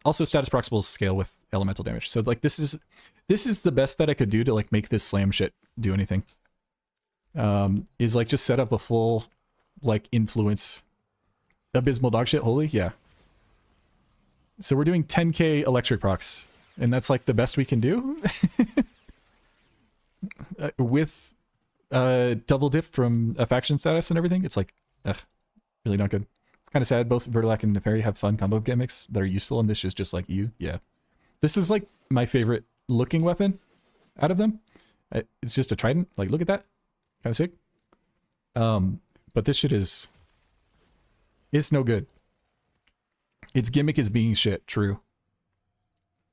Also status procs will scale with elemental damage. So like this is the best that I could do to like make this slam shit do anything. Is like just set up a full like influence abysmal dog shit. Holy yeah. So we're doing 10k electric procs, and that's like the best we can do. With double dip from a faction status and everything. It's like really not good. It's kind of sad. Both Vertilac and Neferi have fun combo gimmicks that are useful, and this is just like yeah. This is like my favorite looking weapon out of them. It's just a trident. Like, look at that. Kind of sick. But this shit is no good. Its gimmick is being shit, true.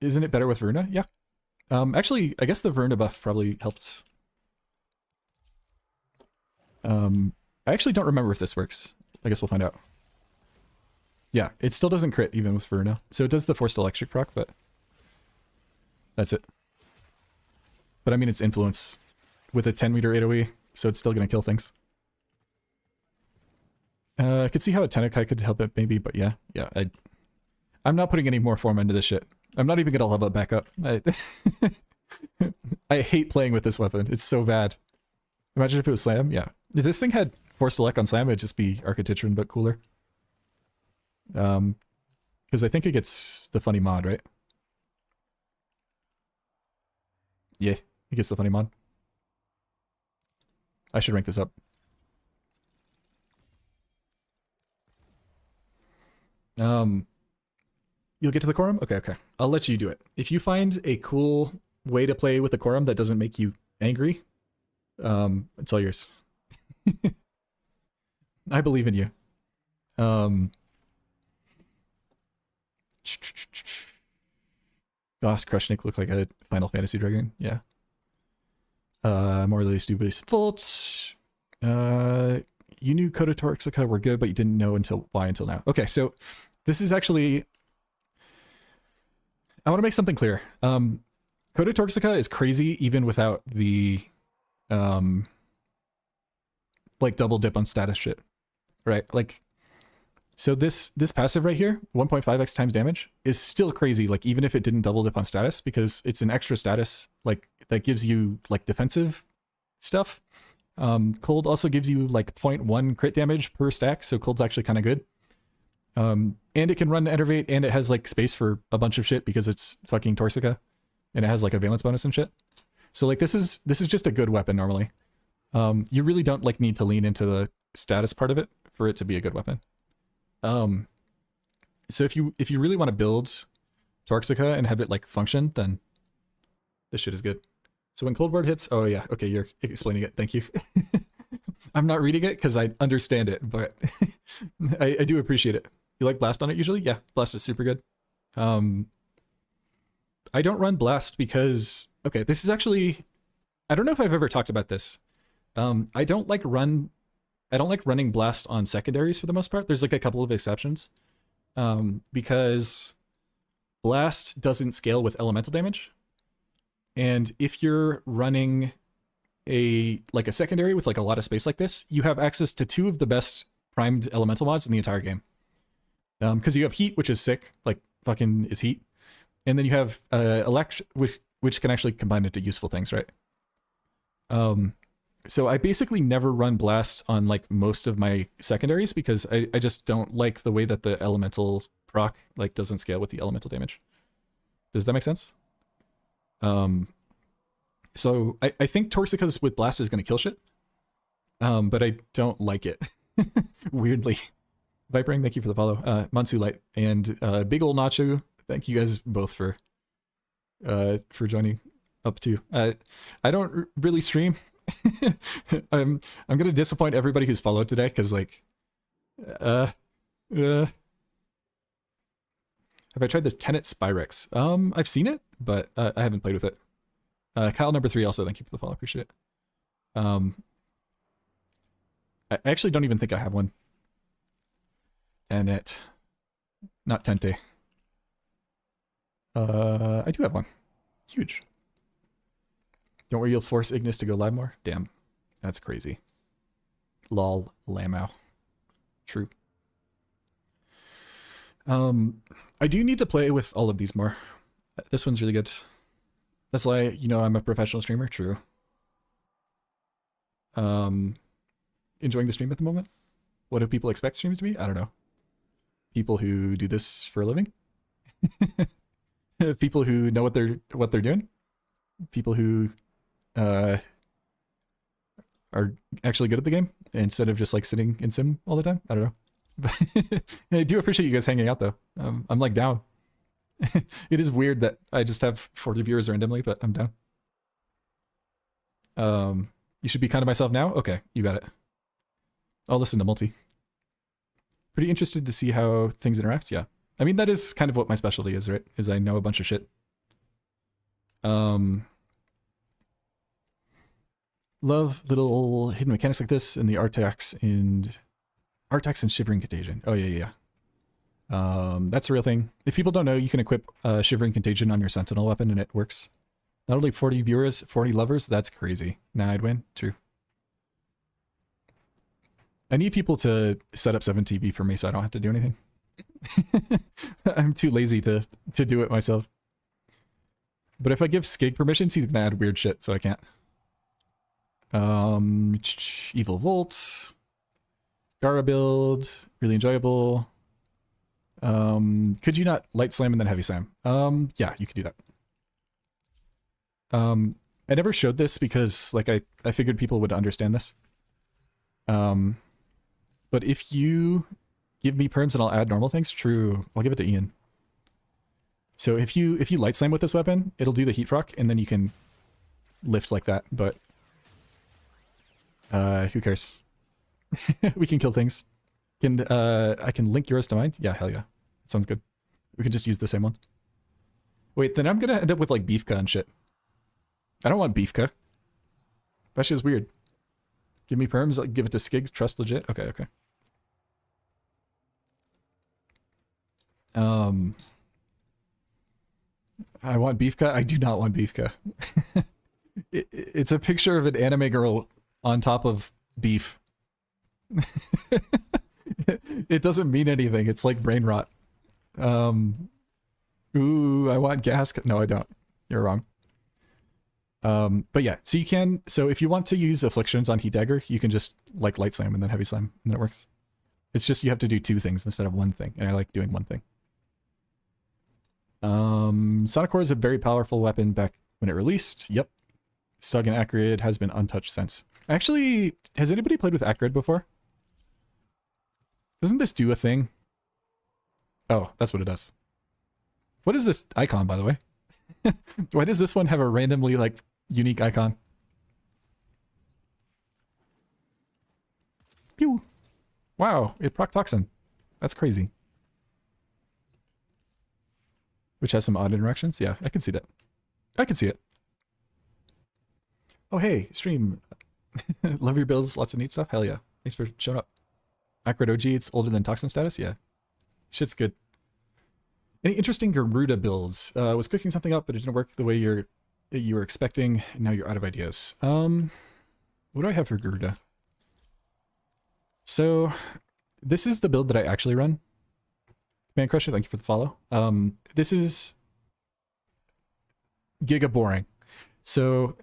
Isn't it better with Verna? Yeah. Actually, I guess the Verna buff probably helped. I actually don't remember if this works. I guess we'll find out. Yeah, it still doesn't crit even with Verna. So it does the forced electric proc, but that's it. But I mean, it's influence with a 10 meter AoE, so it's still gonna kill things. I could see how a Tenekai could help it maybe, but yeah, I'm not putting any more form into this shit. I'm not even gonna level it back up. I hate playing with this weapon. It's so bad. Imagine if it was Slam. Yeah, if this thing had forced elect on Slam, it'd just be Architecturan but cooler. Because I think it gets the funny mod, right? Yeah, it gets the funny mod. I should rank this up. You'll get to the Corum? Okay. I'll let you do it. If you find a cool way to play with the Corum that doesn't make you angry, it's all yours. I believe in you. Goss Crushnik looked like a Final Fantasy dragon. Yeah. Morally Stupid Volt. You knew Coda Toxica were good, but you didn't know why until now. Okay, so this is actually... I want to make something clear. Coda Toxica is crazy even without the like double dip on status shit. Right? Like, so this passive right here, 1.5x times damage, is still crazy, like even if it didn't double dip on status, because it's an extra status like that gives you like defensive stuff. Cold also gives you like 0.1 crit damage per stack, so Cold's actually kind of good. And it can run Enervate, and it has like space for a bunch of shit because it's fucking Torsica, and it has like a valence bonus and shit. So like this is just a good weapon normally. You really don't like need to lean into the status part of it for it to be a good weapon. So if you really want to build Toxica and have it like function, then this shit is good. So when Cold Ward hits, oh yeah, okay, you're explaining it. Thank you. I'm not reading it because I understand it, but I do appreciate it. You like Blast on it usually? Yeah, Blast is super good. I I don't run Blast because, okay, this is actually, I don't know if I've ever talked about this. I don't like running Blast on secondaries for the most part. There's like a couple of exceptions. Because Blast doesn't scale with elemental damage. And if you're running a secondary with like a lot of space like this, you have access to two of the best primed elemental mods in the entire game. Because you have Heat, which is sick, like fucking is Heat, and then you have Elect, which can actually combine into useful things, right? So I basically never run Blast on like most of my secondaries because I just don't like the way that the elemental proc like doesn't scale with the elemental damage. Does that make sense? So I think Toxicas with Blast is going to kill shit. But I don't like it. Weirdly. Vipering, thank you for the follow. Mansu Light and Big Ol' Nacho, thank you guys both for joining up too. I don't really stream. I'm gonna disappoint everybody who's followed today because like have I tried this Tenet Spyrex? I've seen it, but I haven't played with it. Kyle number 3 also, thank you for the follow, appreciate it. I actually don't even think I have one. Tenet. Not Tente. I do have one. Huge. Don't worry, you'll force Ignis to go live more? Damn. That's crazy. Lol, Lamau. True. I do need to play with all of these more. This one's really good. That's why, you know, I'm a professional streamer. True. Enjoying the stream at the moment? What do people expect streams to be? I don't know. People who do this for a living? People who know what they're doing? People who are actually good at the game instead of just like sitting in sim all the time? I don't know. I do appreciate you guys hanging out though. I'm like down. It is weird that I just have 40 viewers randomly, but I'm down. You should be kind to myself now? Okay, you got it. I'll listen to multi. Pretty interested to see how things interact, yeah. I mean, that is kind of what my specialty is, right? Is I know a bunch of shit. Love little hidden mechanics like this in the Artax and Shivering Contagion. Oh yeah. That's a real thing. If people don't know, you can equip Shivering Contagion on your Sentinel weapon and it works. Not only 40 viewers, 40 lovers, that's crazy. Nah, I'd win. True. I need people to set up 7TV for me so I don't have to do anything. I'm too lazy to do it myself. But if I give Skig permissions, he's gonna add weird shit, so I can't. Evil Volt. Gara build. Really enjoyable. Could you not light slam and then heavy slam? Yeah, you could do that. I never showed this because like I figured people would understand this. But if you give me perms and I'll add normal things, true. I'll give it to Ian. So if you light slam with this weapon, it'll do the heat proc and then you can lift like that, but who cares? We can kill things. I can link yours to mine? Yeah, hell yeah. That sounds good. We can just use the same one. Wait, then I'm gonna end up with like Beefka and shit. I don't want Beefka. That shit's weird. Give me perms, I'll give it to Skigs, trust legit. Okay. I want Beefka? I do not want Beefka. It's a picture of an anime girl on top of beef. It doesn't mean anything. It's like brain rot. Ooh, I want gas. No, I don't. You're wrong. But yeah, so you can, so if you want to use afflictions on Heat Dagger, you can just like light slam and then heavy slam and then it works. It's just you have to do two things instead of one thing, and I like doing one thing. Sonic Core is a very powerful weapon back when it released. Yep. Stug and Acrid has been untouched since. Actually, has anybody played with Acrid before? Doesn't this do a thing? Oh, that's what it does. What is this icon, by the way? Why does this one have a randomly, like, unique icon? Pew! Wow, it proc Toxin. That's crazy. which has some odd interactions. Yeah, I can see that. I can see it. Oh, hey, stream. Love your builds. Lots of neat stuff. Hell yeah. Thanks for showing up. Acrid OG, it's older than Toxin status? Yeah. Shit's good. Any interesting Garuda builds? Was cooking something up, but it didn't work the way you were expecting. And now you're out of ideas. What do I have for Garuda? So, this is the build that I actually run. Man Crusher, thank you for the follow. This is giga boring. So,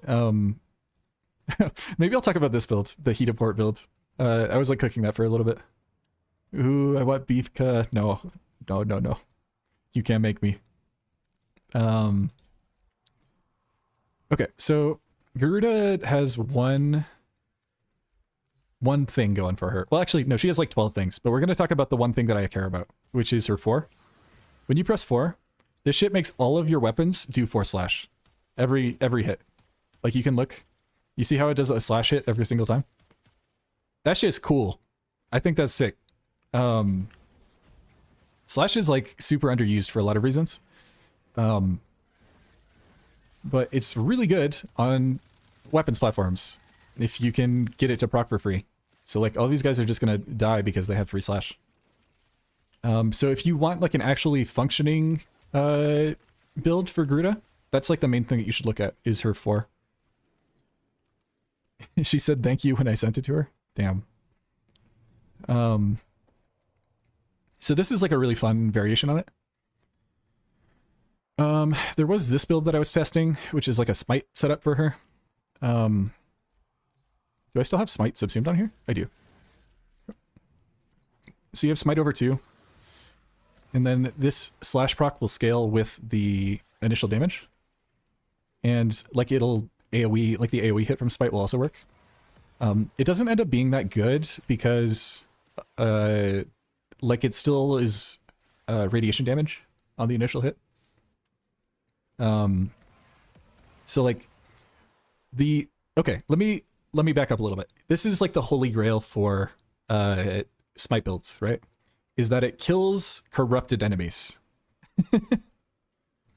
maybe I'll talk about this build, the Heat of Port build. I was like cooking that for a little bit. Ooh, I want beefka. No. You can't make me. Okay, so Garuda has one thing going for her. Well, actually, no, she has like 12 things, but we're going to talk about the one thing that I care about, which is her 4. When you press 4, this shit makes all of your weapons do 4 slash. Every hit. Like, you can look. You see how it does a slash hit every single time? That shit is cool. I think that's sick. Slash is like super underused for a lot of reasons. But it's really good on weapons platforms if you can get it to proc for free. So like all these guys are just gonna die because they have free slash. So if you want like an actually functioning build for Garuda, that's like the main thing that you should look at is her 4. She said thank you when I sent it to her. Damn. So this is like a really fun variation on it. There was this build that I was testing, which is like a smite setup for her. Do I still have smite subsumed on here? I do. So you have smite over 2. And then this slash proc will scale with the initial damage. And like it'll AoE, like the AoE hit from smite will also work. It doesn't end up being that good because like it still is radiation damage on the initial hit. So like okay, let me back up a little bit. This is like the holy grail for smite builds, right? Is that it kills corrupted enemies.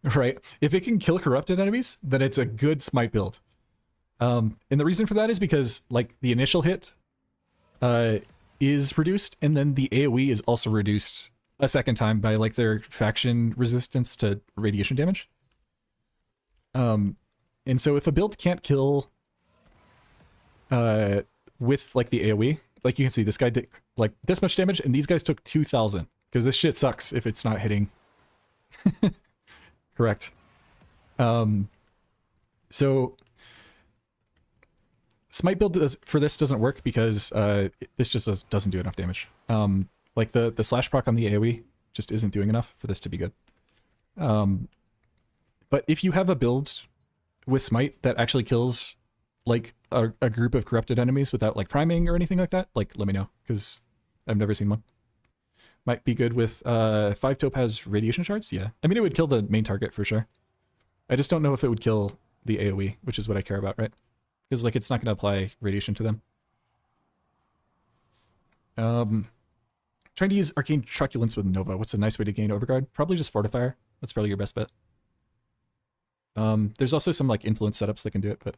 Right? If it can kill corrupted enemies, then it's a good smite build. And the reason for that is because like the initial hit is reduced, and then the AoE is also reduced a second time by like their faction resistance to radiation damage. And so if a build can't kill with like the AoE, like you can see this guy did like this much damage and these guys took 2,000 because this shit sucks if it's not hitting. Correct. So smite build for this doesn't work because this just doesn't do enough damage. Like the slash proc on the AoE just isn't doing enough for this to be good. But if you have a build with smite that actually kills like a group of corrupted enemies without like priming or anything like that, like let me know because I've never seen one. Might be good with 5 topaz radiation shards. Yeah, I mean it would kill the main target for sure. I just don't know if it would kill the AoE, which is what I care about, right? Because like it's not going to apply radiation to them. Trying to use arcane truculence with Nova. What's a nice way to gain overguard? Probably just fortifier. That's probably your best bet. There's also some like influence setups that can do it, but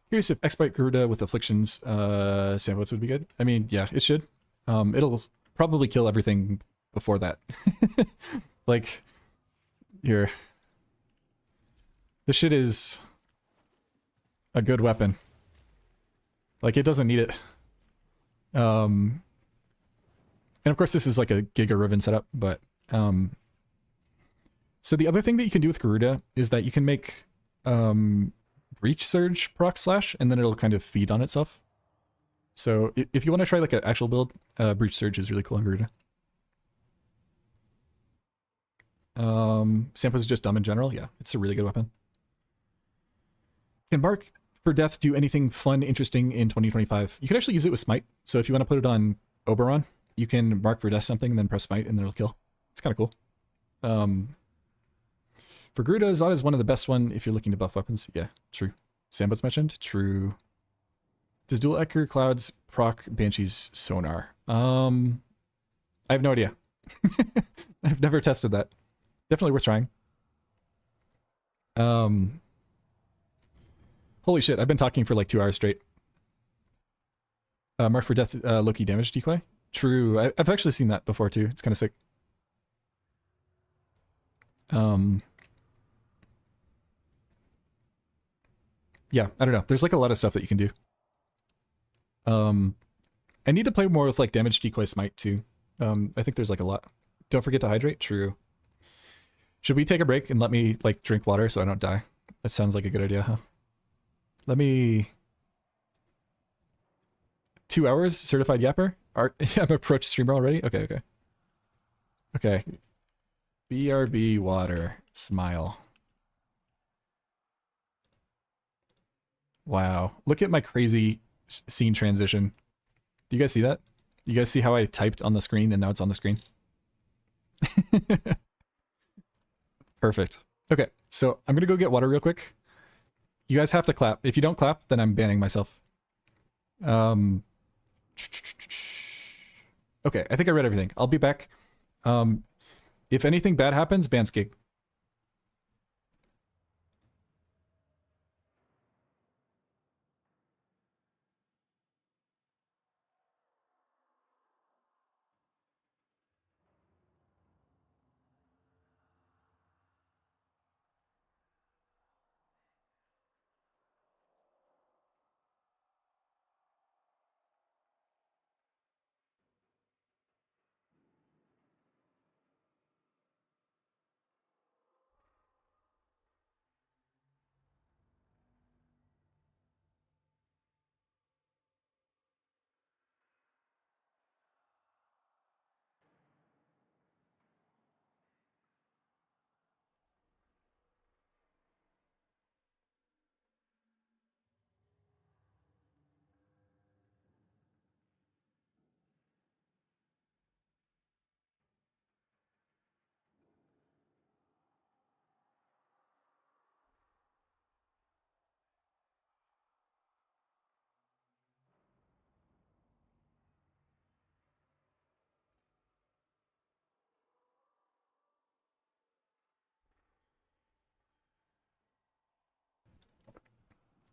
curious if Expite Garuda with afflictions sandbots would be good. I mean, yeah, it should. It'll probably kill everything before that. Like here. This shit is a good weapon. Like it doesn't need it. And of course this is like a Giga Riven setup, but so the other thing that you can do with Garuda is that you can make Breach Surge proc slash, and then it'll kind of feed on itself. So if you want to try like an actual build, Breach Surge is really cool on Garuda. Sampo is just dumb in general. Yeah, it's a really good weapon. Can Mark for Death do anything fun, interesting in 2025? You can actually use it with Smite. So if you want to put it on Oberon, you can Mark for Death something and then press Smite and then it'll kill. It's kind of cool. For Garuda, Zod is one of the best one if you're looking to buff weapons. Yeah, true. Sambot's mentioned. True. Does Dual Echo Clouds proc Banshee's sonar? I have no idea. I've never tested that. Definitely worth trying. Um, Holy shit, I've been talking for like 2 hours straight. Mark for death, Loki damage decoy. True, I've actually seen that before too. It's kind of sick. Yeah, I don't know. There's like a lot of stuff that you can do. I need to play more with like damage decoy smite too. I think there's like a lot. Don't forget to hydrate. True. Should we take a break and let me like drink water so I don't die? That sounds like a good idea, huh? Let me... 2 hours, certified yapper? I'm approached streamer already? Okay, okay. Okay. BRB water. Smile. Wow. Look at my crazy scene transition. Do you guys see that? You guys see how I typed on the screen and now it's on the screen? Perfect. Okay, so I'm gonna go get water real quick. You guys have to clap. If you don't clap, then I'm banning myself. Okay, I think I read everything. I'll be back. If anything bad happens, ban Skig.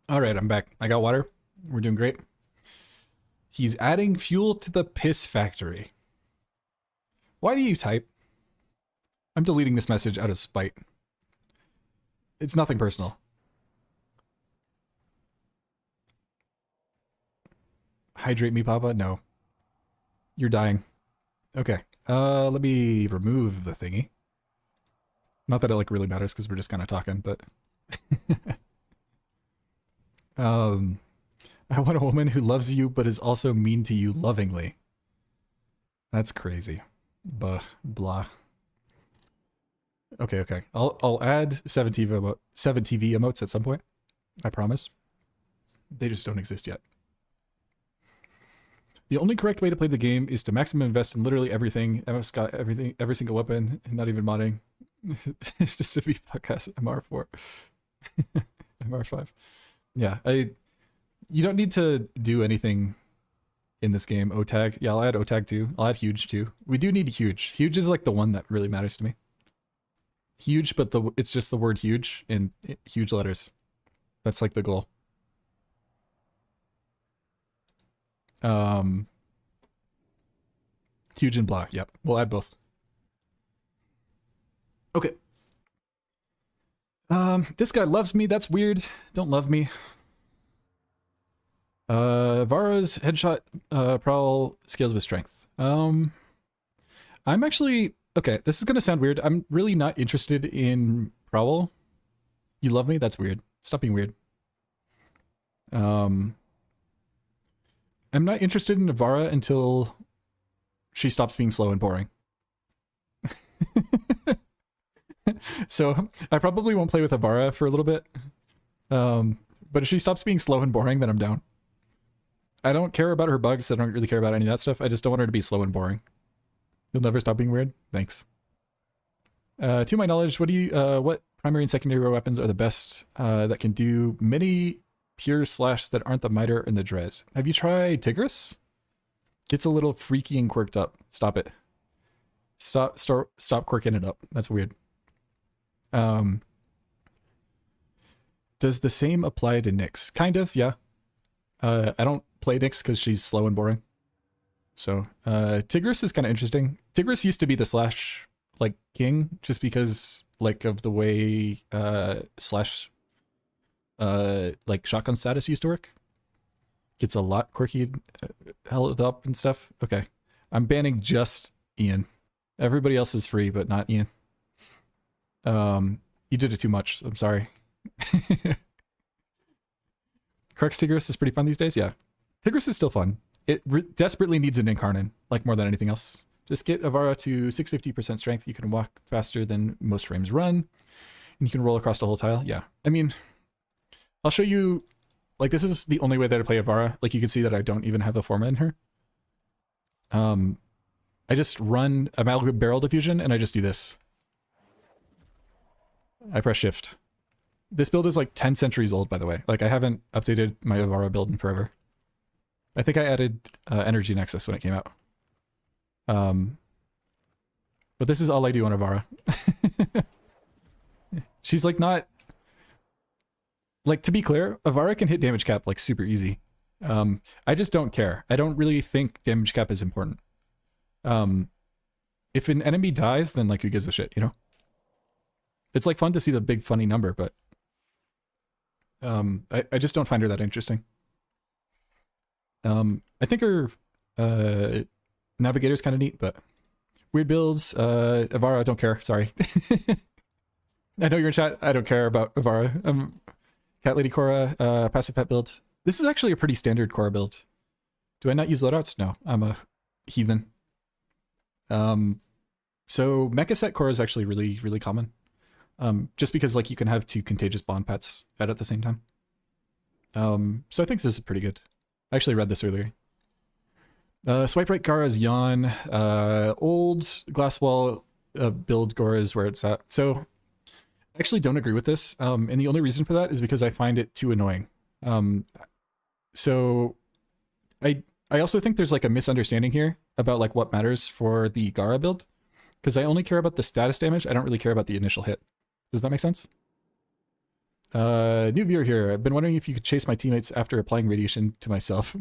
All right, I'm back. I got water. We're doing great. He's adding fuel to the piss factory. Why do you type? I'm deleting this message out of spite. It's nothing personal. Hydrate me, Papa? No. You're dying. Okay. Let me remove the thingy. Not that it like really matters because we're just kind of talking, but I want a woman who loves you but is also mean to you lovingly. That's crazy. Blah. Okay, okay. I'll add 7 TV emotes at some point. I promise. They just don't exist yet. The only correct way to play the game is to maximum invest in literally everything. MF's got everything, every single weapon, not even modding. Just to be podcast MR4. MR5. Yeah, you don't need to do anything in this game. OTAG. Yeah, I'll add OTAG too. I'll add huge too. We do need huge. Huge is like the one that really matters to me. Huge, but it's just the word huge in huge letters. That's like the goal. Huge and blah. Yep. We'll add both. Okay. This guy loves me. That's weird. Don't love me. Vara's headshot prowl scales with strength. I'm actually okay. This is gonna sound weird. I'm really not interested in prowl. You love me? That's weird. Stop being weird. I'm not interested in Vara until she stops being slow and boring. So I probably won't play with Avara for a little bit. But if she stops being slow and boring, then I'm down. I don't care about her bugs. I don't really care about any of that stuff. I just don't want her to be slow and boring. You'll never stop being weird? Thanks. To my knowledge, what primary and secondary weapons are the best that can do many pure slash that aren't the Miter and the Dread? Have you tried Tigris? It's a little freaky and quirked up. Stop it. Stop quirking it up. That's weird. Does the same apply to Nyx? Kind of, yeah. I don't play Nyx because she's slow and boring. So Tigris is kind of interesting. Tigris used to be the slash like king just because like of the way slash like shotgun status used to work. Gets a lot quirky held up and stuff. Okay. I'm banning just Ian. Everybody else is free, but not Ian. You did it too much. I'm sorry. Crux Tigris is pretty fun these days. Yeah. Tigris is still fun. It desperately needs an Incarnon, like more than anything else. Just get Avara to 650% strength. You can walk faster than most frames run. And you can roll across the whole tile. Yeah. I mean, I'll show you. Like, this is the only way that I play Avara. Like, you can see that I don't even have a Forma in her. I just run Amalgam Barrel Diffusion, and I just do this. I press Shift. This build is like 10 centuries old, by the way. Like, I haven't updated my Avara build in forever. I think I added Energy Nexus when it came out. But this is all I do on Avara. She's like not... Like, to be clear, Avara can hit damage cap like super easy. I just don't care. I don't really think damage cap is important. If an enemy dies, then like who gives a shit, you know? It's like fun to see the big funny number, but I just don't find her that interesting. I think her navigator's kind of neat, but weird builds. Avara, I don't care. Sorry. I know you're in chat. I don't care about Avara. Cat Lady Korra, passive pet build. This is actually a pretty standard Korra build. Do I not use loadouts? No, I'm a heathen. So Mecha set Korra is actually really, really common. Just because like you can have two contagious bond pets at the same time. So I think this is pretty good. I actually read this earlier. Swipe right Gara's Yawn. Old glass wall build Gora is where it's at. So I actually don't agree with this. And the only reason for that is because I find it too annoying. So I also think there's like a misunderstanding here about like what matters for the Gara build. Because I only care about the status damage. I don't really care about the initial hit. Does that make sense? New viewer here. I've been wondering if you could chase my teammates after applying radiation to myself.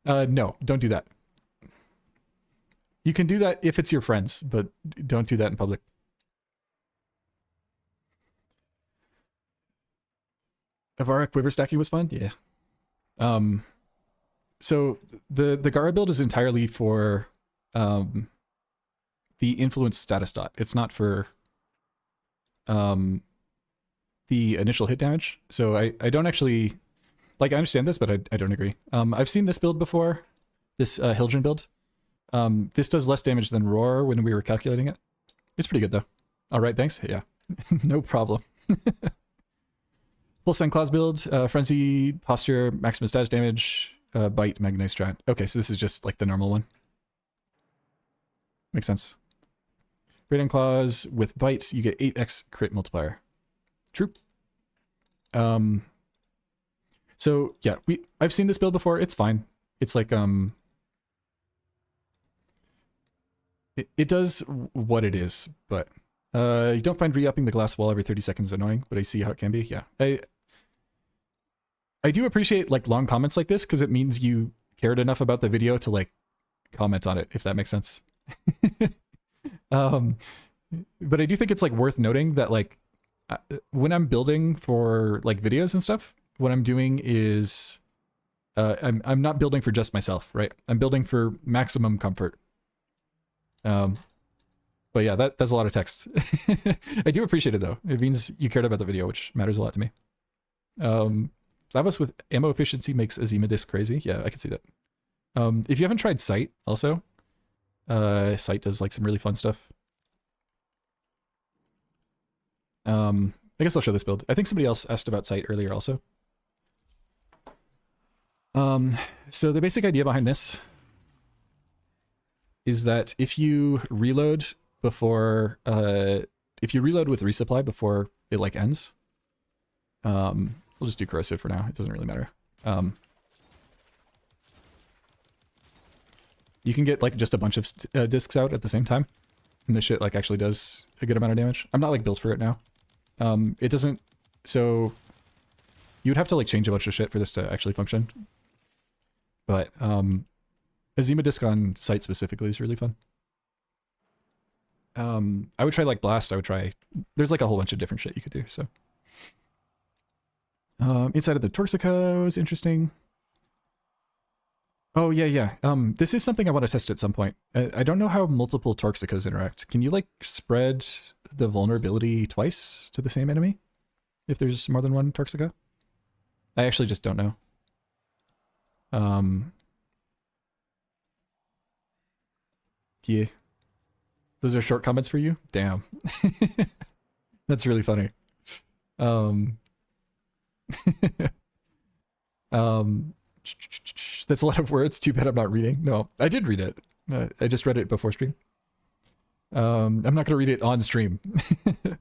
No, don't do that. You can do that if it's your friends, but don't do that in public. Avara quiver stacking was fun? Yeah. So the Gara build is entirely for the influence status dot. It's not for the initial hit damage. So I don't actually... Like, I understand this, but I don't agree. I've seen this build before. This Hildren build. This does less damage than Roar when we were calculating it. It's pretty good, though. All right, thanks. Yeah. No problem. Full Sun Claws build. Frenzy, Posture, Maximum Status Damage, Bite, Magnite Strat. Okay, so this is just, like, the normal one. Makes sense. Radiant Claws with Bite, you get 8x crit multiplier. True. So yeah, I've seen this build before. It's fine. It's like it does what it is, but you don't find re-upping the glass wall every 30 seconds annoying, but I see how it can be. Yeah. I do appreciate like long comments like this because it means you cared enough about the video to like comment on it, if that makes sense. But I do think it's like worth noting that like when I'm building for like videos and stuff, what I'm doing is I'm not building for just myself, right? I'm building for maximum comfort. But yeah, that's a lot of text. I do appreciate it though. It means you cared about the video, which matters a lot to me. Lavos with ammo efficiency makes Azima crazy. Yeah, I can see that. If you haven't tried Sight also, Sight does like some really fun stuff. I guess I'll show this build. I think somebody else asked about Sight earlier also. So the basic idea behind this is that if you reload before, if you reload with resupply before it like ends, we'll just do corrosive for now. It doesn't really matter. You can get like just a bunch of discs out at the same time, and this shit like actually does a good amount of damage. I'm not like built for it now. It doesn't. So you would have to like change a bunch of shit for this to actually function. But a Zima disc on site specifically is really fun. I would try like Blast. I would try. There's like a whole bunch of different shit you could do. So inside of the Torsica is interesting. Oh yeah. This is something I want to test at some point. I don't know how multiple Torxicas interact. Can you like spread the vulnerability twice to the same enemy if there's more than one Torxica? I actually just don't know. Yeah. Those are short comments for you? Damn. That's really funny. That's a lot of words. Too bad I'm not reading. No, I did read it. I just read it before stream. I'm not going to read it on stream. Do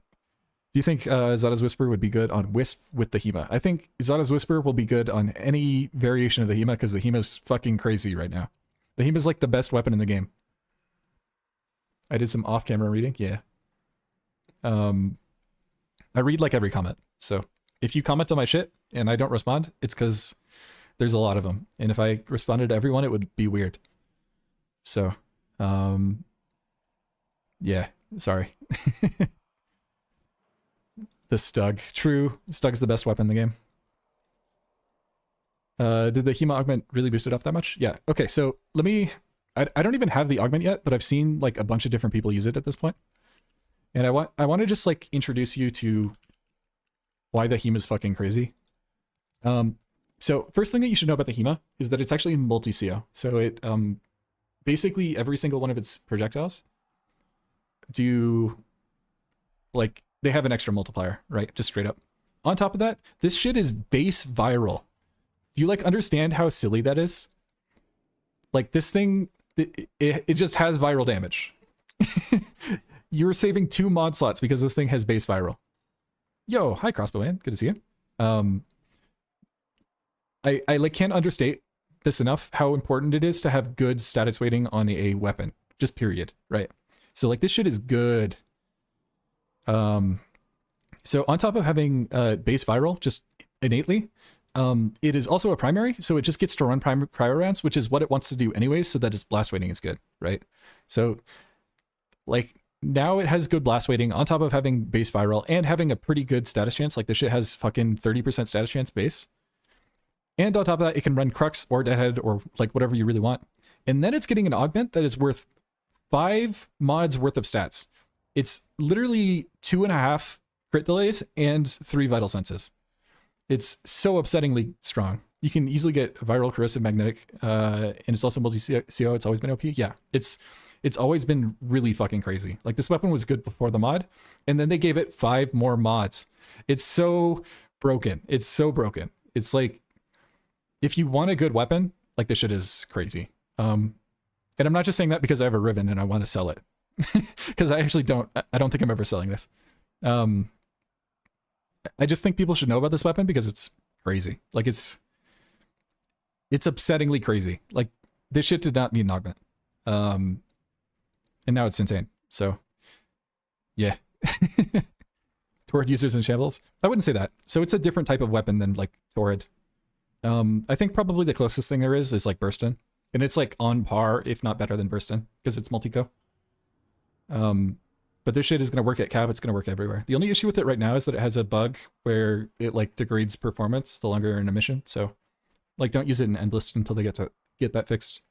you think Zada's Whisper would be good on Wisp with the Hema? I think Zada's Whisper will be good on any variation of the Hema because the Hema's fucking crazy right now. The Hema's like the best weapon in the game. I did some off-camera reading, yeah. I read like every comment, so if you comment on my shit and I don't respond, it's because there's a lot of them, and if I responded to everyone, it would be weird. So, yeah, sorry. The Stug. True, Stug's the best weapon in the game. Did the Hema augment really boost it up that much? Yeah, okay, so let me... I don't even have the augment yet, but I've seen like a bunch of different people use it at this point. And I want to just like introduce you to why the Hema is fucking crazy. So first thing that you should know about the Hema is that it's actually multi-CO. So it basically every single one of its projectiles do like they have an extra multiplier, right? Just straight up. On top of that, this shit is base viral. Do you like understand how silly that is? Like this thing, it just has viral damage. You're saving 2 mod slots because this thing has base viral. Yo, hi Crossbowman, good to see you. I like can't understate this enough how important it is to have good status weighting on a weapon, just period, right? So like this shit is good. So on top of having base viral just innately, it is also a primary, so it just gets to run cryo rounds, which is what it wants to do anyways, so that its blast weighting is good, right? So, like, now it has good blast weighting on top of having base viral and having a pretty good status chance. Like, this shit has fucking 30% status chance base. And on top of that, it can run Crux or Deadhead or, like, whatever you really want. And then it's getting an augment that is worth 5 mods worth of stats. It's literally 2.5 crit delays and 3 vital senses. It's so upsettingly strong. You can easily get viral, corrosive, magnetic, and it's also multi-CO. It's always been OP. Yeah, it's always been really fucking crazy. Like this weapon was good before the mod, and then they gave it 5 more mods. It's so broken. It's so broken. It's like if you want a good weapon, like this shit is crazy. And I'm not just saying that because I have a Riven and I want to sell it, because I actually don't. I don't think I'm ever selling this. I just think people should know about this weapon because it's crazy. Like it's upsettingly crazy. Like this shit did not need an augment. And now it's insane. So yeah. Torrid users in shambles. I wouldn't say that. So it's a different type of weapon than like Torrid. I think probably the closest thing there is like Burstin. And it's like on par, if not better than Burstin, because it's multi-co. But this shit is going to work at cap. It's going to work everywhere. The only issue with it right now is that it has a bug where it like degrades performance the longer you're in a mission. So like don't use it in endless until they get that fixed.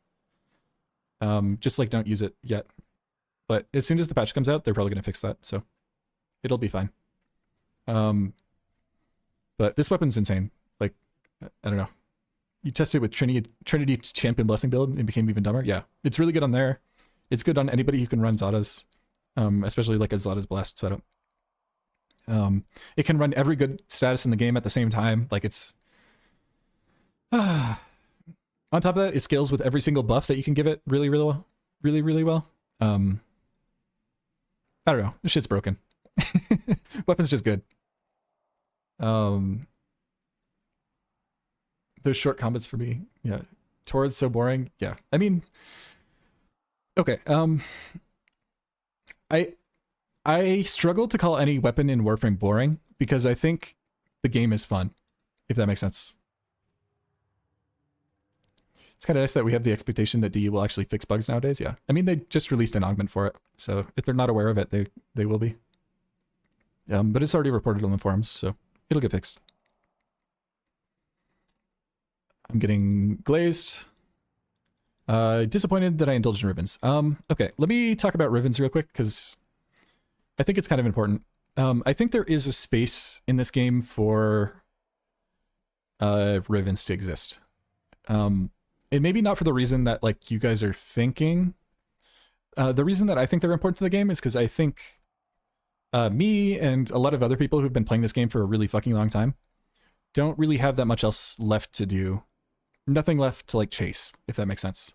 Just like don't use it yet. But as soon as the patch comes out, they're probably going to fix that. So it'll be fine. But this weapon's insane. Like, I don't know. You tested it with Trinity Champion Blessing build and it became even dumber. Yeah, it's really good on there. It's good on anybody who can run Zada's. Especially like a Zada's Blast setup. It can run every good status in the game at the same time. Like it's... on top of that, it scales with every single buff that you can give it really, really well. Really, really well. I don't know. This shit's broken. Weapon's just good. Those short combats for me. Yeah. Torrid's so boring. Yeah. I mean... Okay. I I struggle to call any weapon in Warframe boring because I think the game is fun, if that makes sense. It's kind of nice that we have the expectation that DE will actually fix bugs nowadays. Yeah, I mean they just released an augment for it, so if they're not aware of it, they will be. But it's already reported on the forums, so it'll get fixed. I'm getting glazed. Disappointed that I indulged in Rivens. Okay, let me talk about Rivens real quick because I think it's kind of important. I think there is a space in this game for Rivens to exist. And maybe not for the reason that like you guys are thinking. The reason that I think they're important to the game is because I think me and a lot of other people who've been playing this game for a really fucking long time don't really have that much else left to do. Nothing left to like chase, if that makes sense.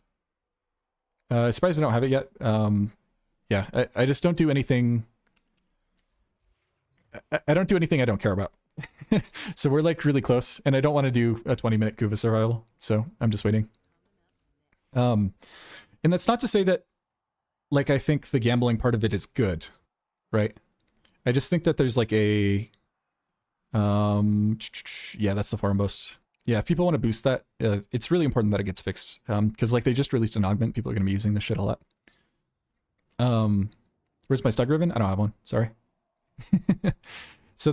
Surprised I don't have it yet. Yeah, I just don't do anything. I don't do anything I don't care about. So we're like really close, and I don't want to do a 20-minute Kuva survival, so I'm just waiting. And that's not to say that like I think the gambling part of it is good, right? I just think that there's like a yeah, that's the forum boast. Yeah, if people want to boost that, it's really important that it gets fixed. Because like they just released an augment, people are gonna be using this shit a lot. Where's my Stug Riven? I don't have one, sorry. So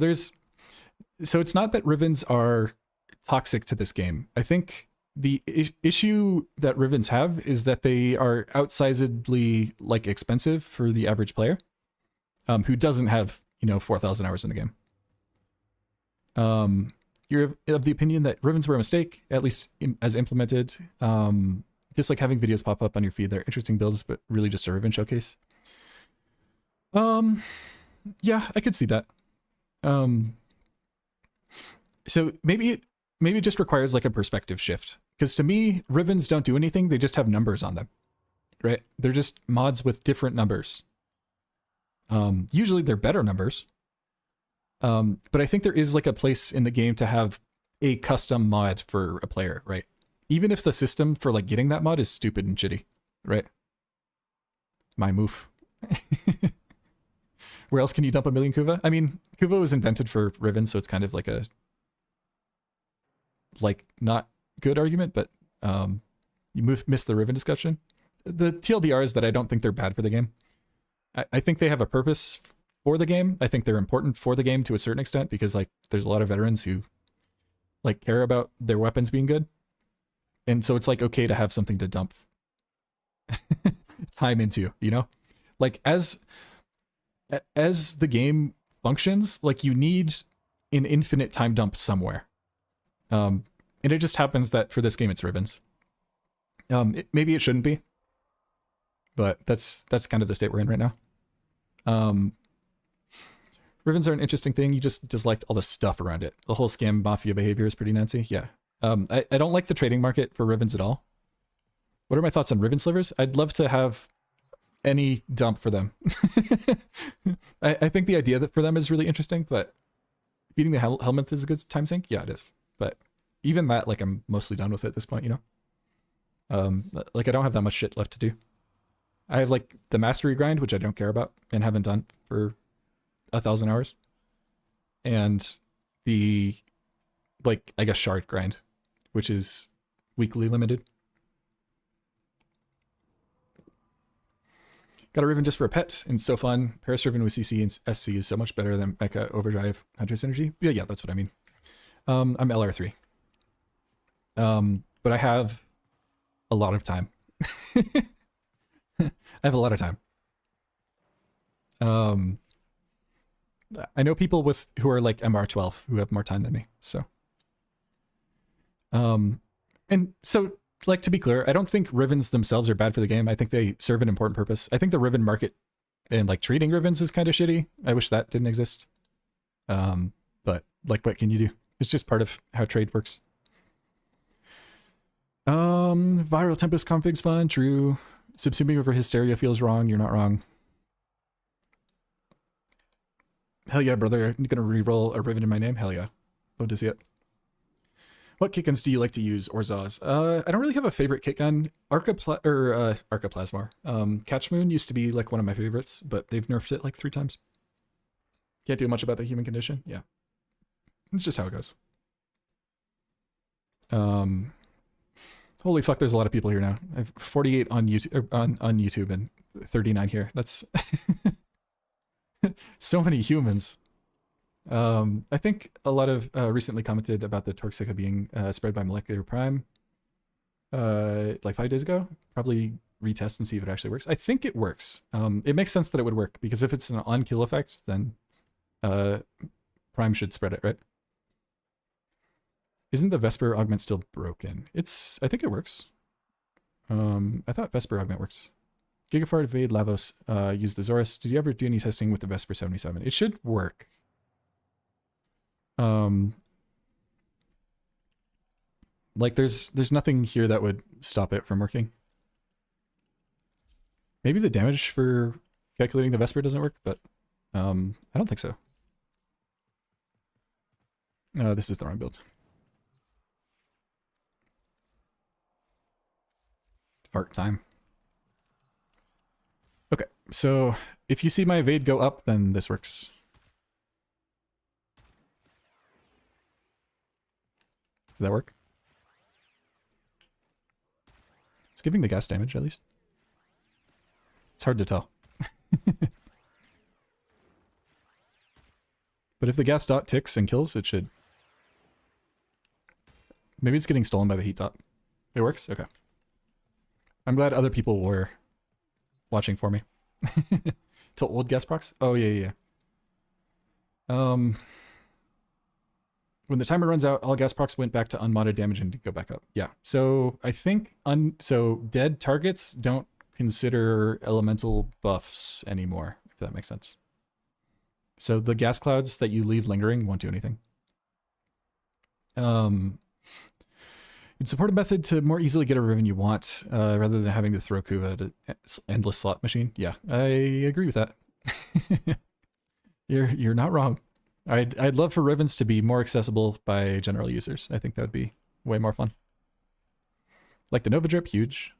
it's not that Rivens are toxic to this game. I think the issue that Rivens have is that they are outsizedly like expensive for the average player, who doesn't have 4,000 hours in the game. You're of the opinion that Rivens were a mistake, at least as implemented. Just like having videos pop up on your feed, they're interesting builds, but really just a Riven showcase. Yeah, I could see that. So maybe it just requires like a perspective shift. Because to me, Rivens don't do anything, they just have numbers on them. Right? They're just mods with different numbers. Usually they're better numbers. But I think there is like a place in the game to have a custom mod for a player, right? Even if the system for like getting that mod is stupid and shitty, right? My move. Where else can you dump a million Kuva? I mean, Kuva was invented for Riven, so it's kind of like a not good argument, but you missed the Riven discussion. The TLDR is that I don't think they're bad for the game. I think they have a purpose for the game. I think they're important for the game to a certain extent because like there's a lot of veterans who like care about their weapons being good. And so it's like okay to have something to dump time into, Like as the game functions, like you need an infinite time dump somewhere. And it just happens that for this game it's Rivens. Maybe it shouldn't be, but that's kind of the state we're in right now. Rivens are an interesting thing. You just disliked all the stuff around it. The whole scam mafia behavior is pretty Nancy. Yeah. I don't like the trading market for Rivens at all. What are my thoughts on Riven slivers? I'd love to have any dump for them. I think the idea that for them is really interesting, but beating the Helminth is a good time sink. Yeah, it is. But even that, like, I'm mostly done with it at this point, Like, I don't have that much shit left to do. I have, like, the mastery grind, which I don't care about and haven't done for 1,000 hours. And the, like, I guess shard grind, which is weekly limited. Got a Riven just for a pet, and it's so fun. Paris Riven with CC and SC is so much better than Mecha Overdrive Hunter Synergy. Yeah, that's what I mean. I'm LR3. But I have a lot of time. I have a lot of time. I know people who are like MR12 who have more time than me, so. And so, like, to be clear, I don't think Rivens themselves are bad for the game. I think they serve an important purpose. I think the Riven market and like trading Rivens is kind of shitty. I wish that didn't exist. But like, what can you do? It's just part of how trade works. Viral Tempest config's fun, true. Subsuming over Hysteria feels wrong. You're not wrong. Hell yeah, brother. I'm gonna re-roll a Riven in my name. Hell yeah. Love to see it. What kick guns do you like to use, or Zaws? I don't really have a favorite kick gun. Arca-Plasmar. Catch Moon used to be like one of my favorites, but they've nerfed it like 3 times. Can't do much about the human condition. Yeah, it's just how it goes. Holy fuck! There's a lot of people here now. I have 48 on YouTube on YouTube and 39 here. That's so many humans. I think a lot of recently commented about the Toxica being spread by Molecular Prime like 5 days ago. Probably retest and see if it actually works. I think it works. It makes sense that it would work, because if it's an on-kill effect, then Prime should spread it, right? Isn't the Vesper augment still broken? I think it works. I thought Vesper augment works. Gigafart, Evade, Lavos use the Zorus. Did you ever do any testing with the Vesper 77? It should work. Like there's nothing here that would stop it from working. Maybe the damage for calculating the Vesper doesn't work, but I don't think so. This is the wrong build. Fart time. Okay, so if you see my evade go up, then this works. Did that work? It's giving the gas damage, at least. It's hard to tell. But if the gas dot ticks and kills, it should. Maybe it's getting stolen by the heat dot. It works? Okay. I'm glad other people were watching for me. To old gas procs? Oh, yeah. When the timer runs out, all gas procs went back to unmodded damage and go back up. Yeah. So I think so dead targets don't consider elemental buffs anymore, if that makes sense. So the gas clouds that you leave lingering won't do anything. It's support a method to more easily get a ribbon you want, rather than having to throw Kuva at an endless slot machine. Yeah, I agree with that. You're not wrong. I'd love for ribbons to be more accessible by general users. I think that would be way more fun. Like the Nova Drip, huge.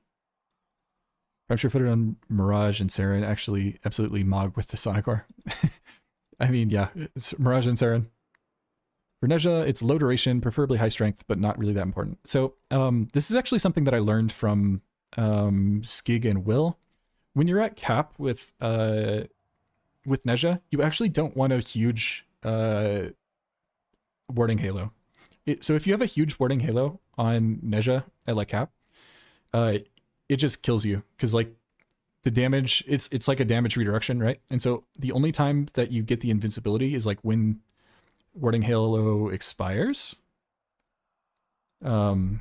I'm sure put it on Mirage and Saren, actually absolutely mog with the Sonic Core. I mean, yeah, it's Mirage and Saren. For Nezha, it's low duration, preferably high strength, but not really that important. So this is actually something that I learned from Skig and Will. When you're at cap with Nezha, you actually don't want a huge warding halo. So if you have a huge warding halo on Nezha at like cap, it just kills you, because like the damage, it's like a damage redirection, right? And so the only time that you get the invincibility is like when warding halo expires. And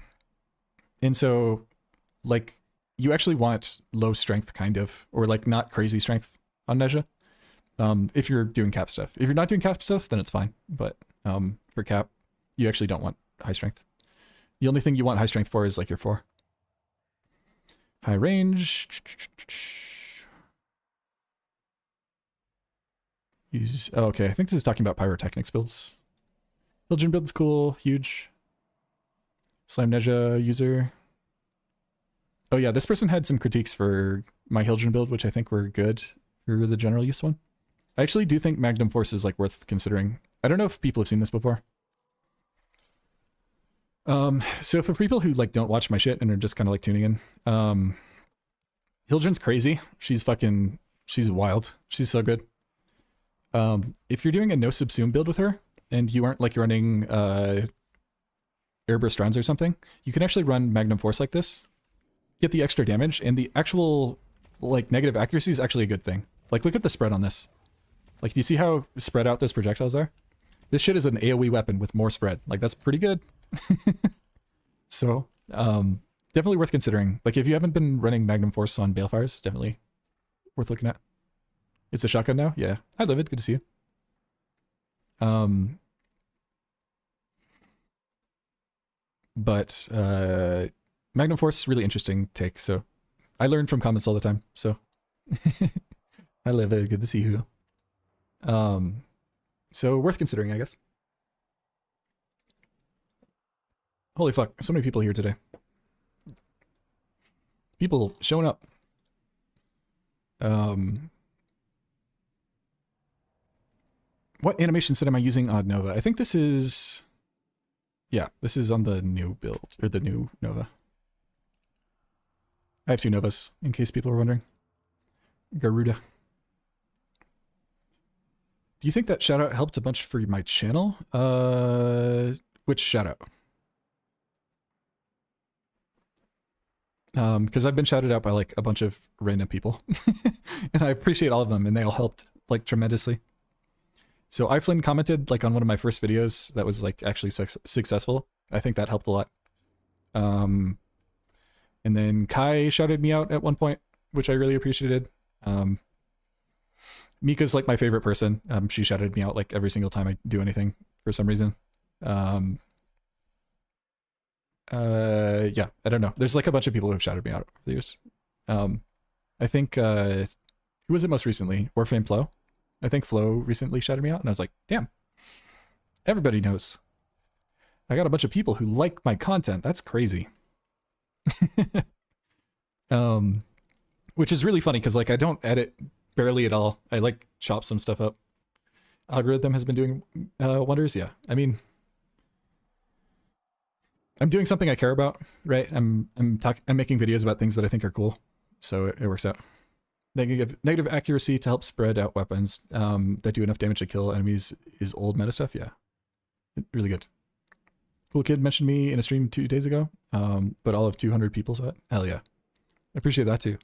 so like you actually want low strength, kind of, or like not crazy strength on Nezha. If you're doing cap stuff. If you're not doing cap stuff, then it's fine. But for cap, you actually don't want high strength. The only thing you want high strength for is like your 4. High range. Use. Oh, okay, I think this is talking about pyrotechnics builds. Hildren build's cool, huge. Slime Nezha user. Oh yeah, this person had some critiques for my Hildren build, which I think were good for the general use one. I actually do think Magnum Force is like worth considering. I don't know if people have seen this before. So for people who like don't watch my shit and are just kind of like tuning in, Hildren's crazy. She's wild. She's so good. If you're doing a no subsume build with her and you aren't like running Airburst runs or something, you can actually run Magnum Force like this, get the extra damage, and the actual like negative accuracy is actually a good thing. Like look at the spread on this. Like do you see how spread out those projectiles are? This shit is an AoE weapon with more spread. Like that's pretty good. So definitely worth considering. Like if you haven't been running Magnum Force on Balefires, definitely worth looking at. It's a shotgun now? Yeah. Hi, Livid. Good to see you. But Magnum Force, really interesting take. So I learn from comments all the time. So hi, Livid. Good to see you. So worth considering, I guess. Holy fuck, so many people here today. People showing up. What animation set am I using on Nova? I think this is... Yeah, this is on the new build, or the new Nova. I have two Novas, in case people are wondering. Garuda. Do you think that shoutout helped a bunch for my channel? Which shoutout? Because I've been shouted out by like a bunch of random people. And I appreciate all of them, and they all helped like tremendously. So iFlynn commented like on one of my first videos that was like actually successful. I think that helped a lot. And then Kai shouted me out at one point, which I really appreciated. Mika's like my favorite person. She shouted me out like every single time I do anything for some reason. Yeah, I don't know. There's like a bunch of people who have shouted me out over the years. I think, who was it most recently? Warframe Flo? I think Flo recently shouted me out, and I was like, damn. Everybody knows. I got a bunch of people who like my content. That's crazy. Which is really funny, because like I don't edit barely at all. I like chop some stuff up. Algorithm has been doing wonders. Yeah, I mean, I'm doing something I care about, right? I'm making videos about things that I think are cool, so it works out. Negative accuracy to help spread out weapons that do enough damage to kill enemies is old meta stuff. Yeah, really good. Cool Kid mentioned me in a stream 2 days ago, but all of 200 people saw it. Hell yeah, I appreciate that too.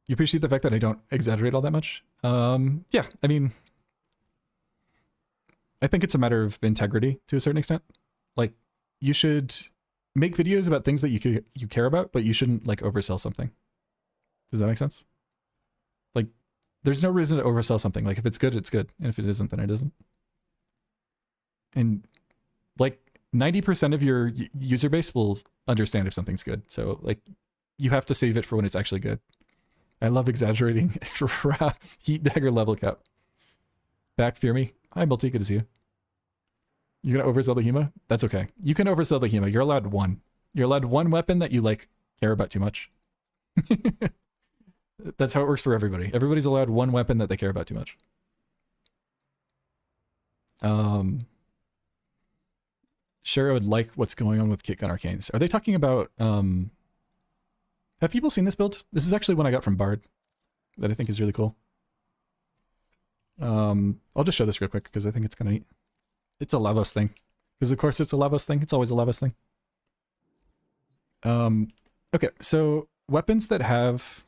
You appreciate the fact that I don't exaggerate all that much? Yeah, I mean, I think it's a matter of integrity to a certain extent. Like, you should make videos about things that you care about, but you shouldn't like oversell something. Does that make sense? Like, there's no reason to oversell something. Like, if it's good, it's good. And if it isn't, then it isn't. And like 90% of your user base will understand if something's good. So like, you have to save it for when it's actually good. I love exaggerating. Heat dagger level cap. Back, fear me. Hi, Multi, good to see you. You're gonna oversell the Hema? That's okay. You can oversell the Hema. You're allowed one. You're allowed one weapon that you like care about too much. That's how it works for everybody. Everybody's allowed one weapon that they care about too much. Sure, I would like what's going on with Kitgun Arcanes. Are they talking about have people seen this build? This is actually one I got from Bard that I think is really cool. I'll just show this real quick because I think it's kind of neat. It's a Lavos thing. Because of course it's a Lavos thing. It's always a Lavos thing. Okay, so weapons that have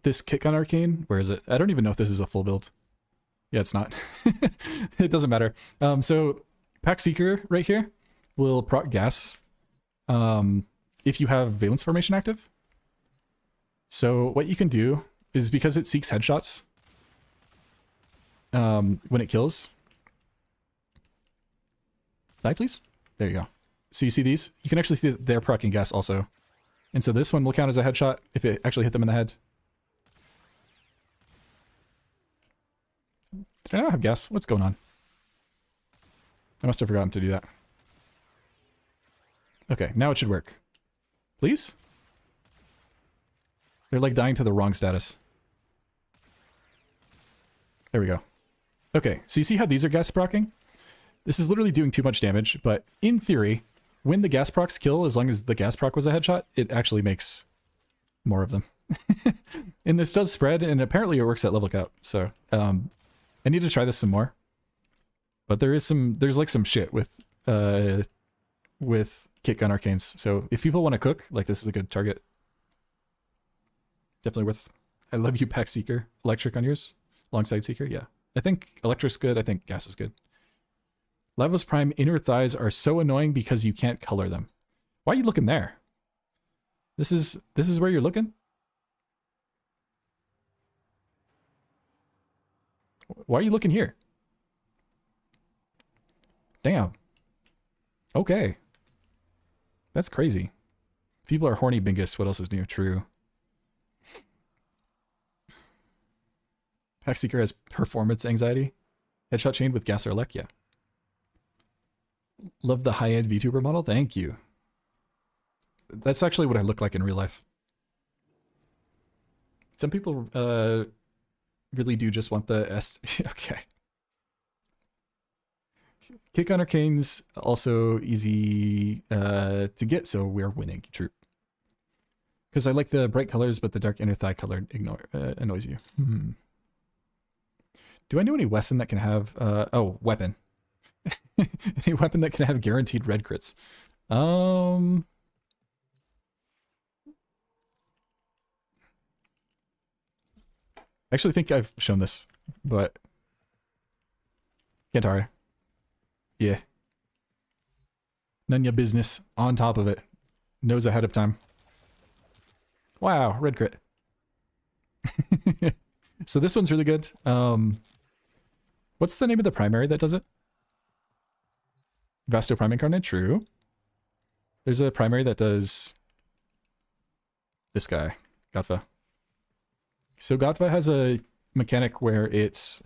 this Kitgun Arcane, where is it? I don't even know if this is a full build. Yeah, it's not. It doesn't matter. So Pack Seeker right here will proc gas if you have Valence Formation active. So what you can do is, because it seeks headshots when it kills. Die, please. There you go. So you see these? You can actually see that they're proccing gas also. And so this one will count as a headshot if it actually hit them in the head. Did I not have gas? What's going on? I must have forgotten to do that. Okay, now it should work. Please? They're like dying to the wrong status. There we go. Okay, so you see how these are gas proccing? This is literally doing too much damage, but in theory, when the gas procs kill, as long as the gas proc was a headshot, it actually makes more of them. And this does spread, and apparently it works at level cap, so I need to try this some more. But there's like some shit with Kitgun Arcanes. So if people want to cook, like, this is a good target. Definitely worth. I love you, Pack Seeker. Electric on yours? Alongside Seeker? Yeah. I think Electric's good. I think Gas is good. Lavos Prime inner thighs are so annoying because you can't color them. Why are you looking there? This is where you're looking? Why are you looking here? Damn. Okay. That's crazy. People are horny, Bingus. What else is new? True. Pack Seeker has performance anxiety. Headshot chain with gas or elect, yeah. Love the high-end VTuber model. Thank you. That's actually what I look like in real life. Some people really do just want the S. Okay. Kick on Arcane's also easy to get, so we're winning. True. Because I like the bright colors, but the dark inner thigh color annoys you. Hmm. Do I know any Wesson that can have... oh, weapon. Any weapon that can have guaranteed red crits? I actually think I've shown this, but... Kantari. Yeah. None ya business. On top of it. Knows ahead of time. Wow, red crit. So this one's really good. What's the name of the primary that does it? Vasto Prime Incarnate? True. There's a primary that does this guy, Gotva. So Gotva has a mechanic where it's,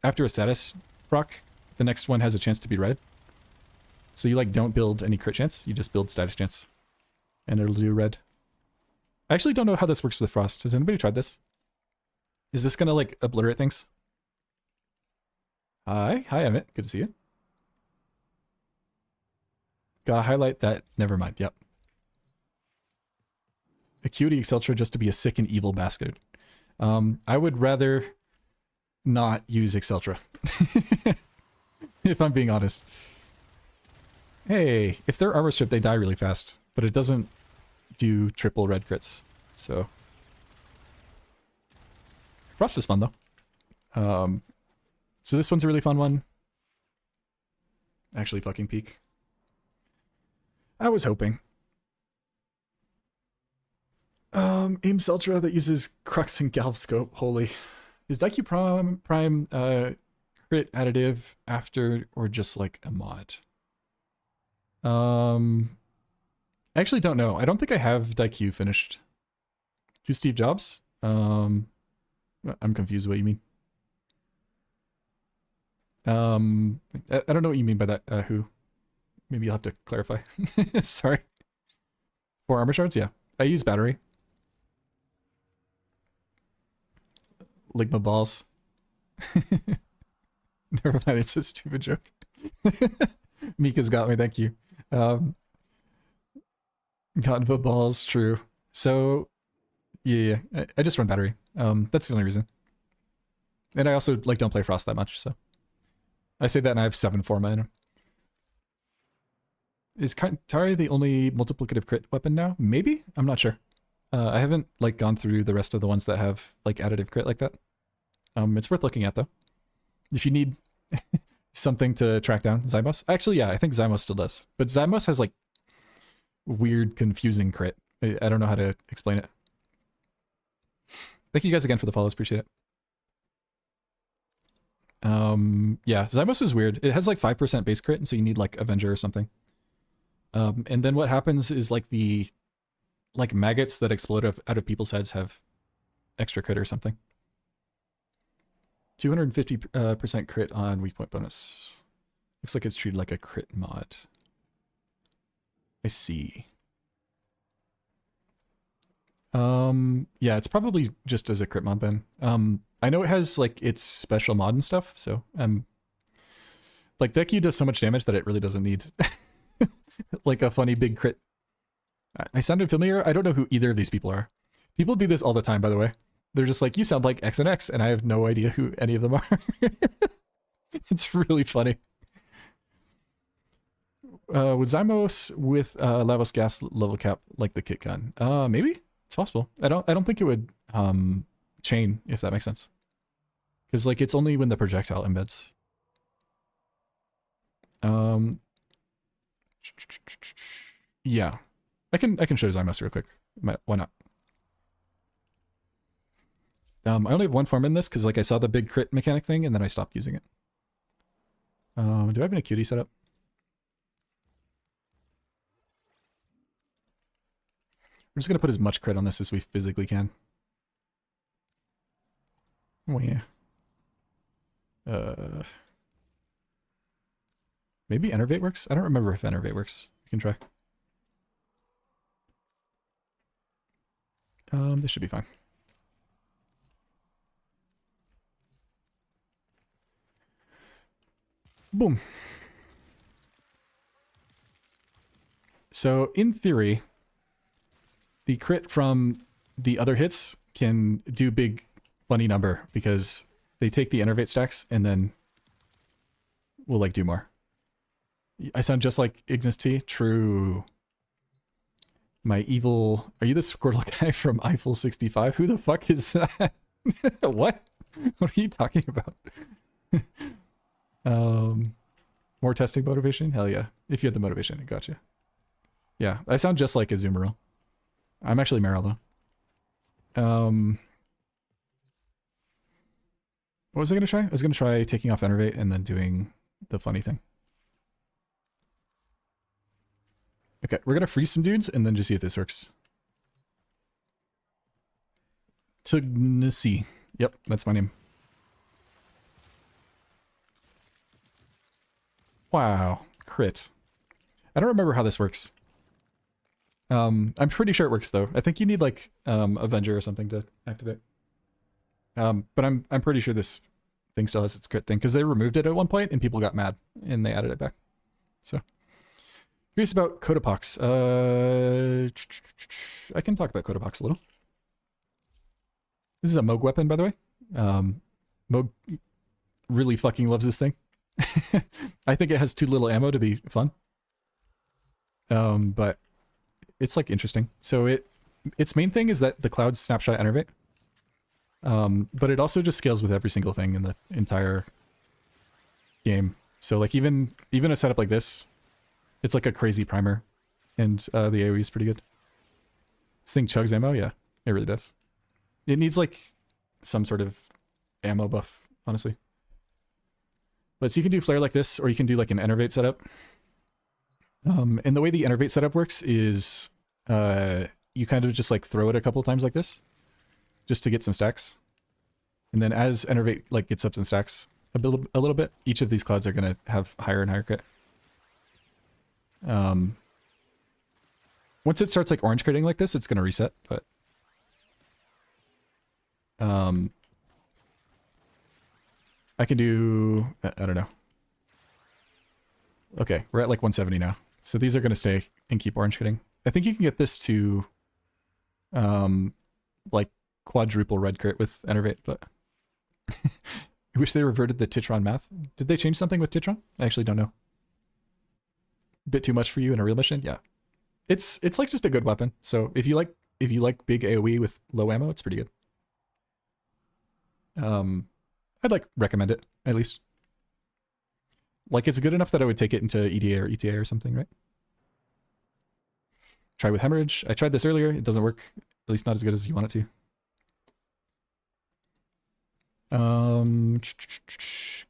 after a status proc, the next one has a chance to be red. So you like don't build any crit chance, you just build status chance. And it'll do red. I actually don't know how this works with Frost. Has anybody tried this? Is this gonna like obliterate things? Hi Emmett, good to see you. Gotta highlight that, never mind, yep. Acuity Exceltra just to be a sick and evil bastard. I would rather not use Exceltra. If I'm being honest. Hey, if they're armor strip, they die really fast, but it doesn't do triple red crits, so. Frost is fun though. So this one's a really fun one. Actually fucking peak. I was hoping. Aim Celtra that uses Crux and Galv Scope. Holy. Is Daiku Prime crit additive after or just like a mod? I actually don't know. I don't think I have Daiku finished. To Steve Jobs? I'm confused what you mean. I don't know what you mean by that, who? Maybe you'll have to clarify. Sorry. For armor shards, yeah. I use battery. Ligma balls. Never mind, it's a stupid joke. Mika's got me, thank you. Cotton balls, true. So, yeah, I just run battery. That's the only reason. And I also like don't play Frost that much, so. I say that and I have 7 Forma in him. Is Kantari the only multiplicative crit weapon now? Maybe? I'm not sure. I haven't like gone through the rest of the ones that have like additive crit like that. It's worth looking at though. If you need something to track down Zymos. Actually, yeah, I think Zymos still does. But Zymos has like weird, confusing crit. I don't know how to explain it. Thank you guys again for the follows. Appreciate it. Yeah, Zymos is weird. It has like 5% base crit, and so you need like Avenger or something. And then what happens is like the maggots that explode out of people's heads have extra crit or something. 250% crit on weak point bonus. Looks like it's treated like a crit mod. I see. Yeah, it's probably just as a crit mod then. I know it has like its special mod and stuff, so like Deku does so much damage that it really doesn't need like a funny big crit. I sounded familiar. I don't know who either of these people are. People do this all the time, by the way. They're just like, you sound like X and X, and I have no idea who any of them are. It's really funny. With Zymos with Lavos gas level cap like the kit gun. Maybe it's possible. I don't think it would chain, if that makes sense. Because like it's only when the projectile embeds. Yeah. I can show Zymos real quick. Why not? I only have 1 form in this because like I saw the big crit mechanic thing and then I stopped using it. Do I have an acuity set up? We're just gonna put as much crit on this as we physically can. Oh yeah. Maybe Enervate works? I don't remember if Enervate works. You can try. This should be fine. Boom. So in theory, the crit from the other hits can do big funny number because they take the Enervate stacks and then will like do more. I sound just like Ignis T? True. My evil... Are you the Squirtle guy from Eiffel 65? Who the fuck is that? What? What are you talking about? More testing motivation? Hell yeah. If you had the motivation, I gotcha. Yeah, I sound just like Azumarill. I'm actually Marill, though. What was I going to try? I was going to try taking off Enervate and then doing the funny thing. Okay, we're going to freeze some dudes and then just see if this works. Tugnisi. Yep, that's my name. Wow, crit. I don't remember how this works. I'm pretty sure it works though. I think you need like Avenger or something to activate. But I'm pretty sure this thing still has its crit thing because they removed it at one point and people got mad and they added it back. So curious about Cotopox. I can talk about Cotopox a little. This is a Moog weapon, by the way. Moog really fucking loves this thing. I think it has too little ammo to be fun. But it's like interesting. So its main thing is that the Cloud Snapshot Enervate. But it also just scales with every single thing in the entire game. So like even a setup like this, it's like a crazy primer, and the AoE is pretty good. This thing chugs ammo, yeah, it really does. It needs like some sort of ammo buff, honestly. But so you can do flare like this, or you can do like an Enervate setup. And the way the Enervate setup works is you kind of just like throw it a couple times like this, just to get some stacks. And then as Enervate like gets up some stacks a little bit, each of these clouds are going to have higher and higher crit. Once it starts like orange critting like this, it's going to reset, but I can do, I don't know. Okay, we're at like 170 now. So these are going to stay and keep orange critting. I think you can get this to like quadruple red crit with Enervate, but I wish they reverted the Titron math. Did they change something with Titron? I actually don't know. Bit too much for you in a real mission? Yeah. It's like just a good weapon. So if you like big AoE with low ammo, it's pretty good. I'd like recommend it, at least. Like it's good enough that I would take it into EDA or ETA or something, right? Try with Hemorrhage. I tried this earlier. It doesn't work. At least not as good as you want it to.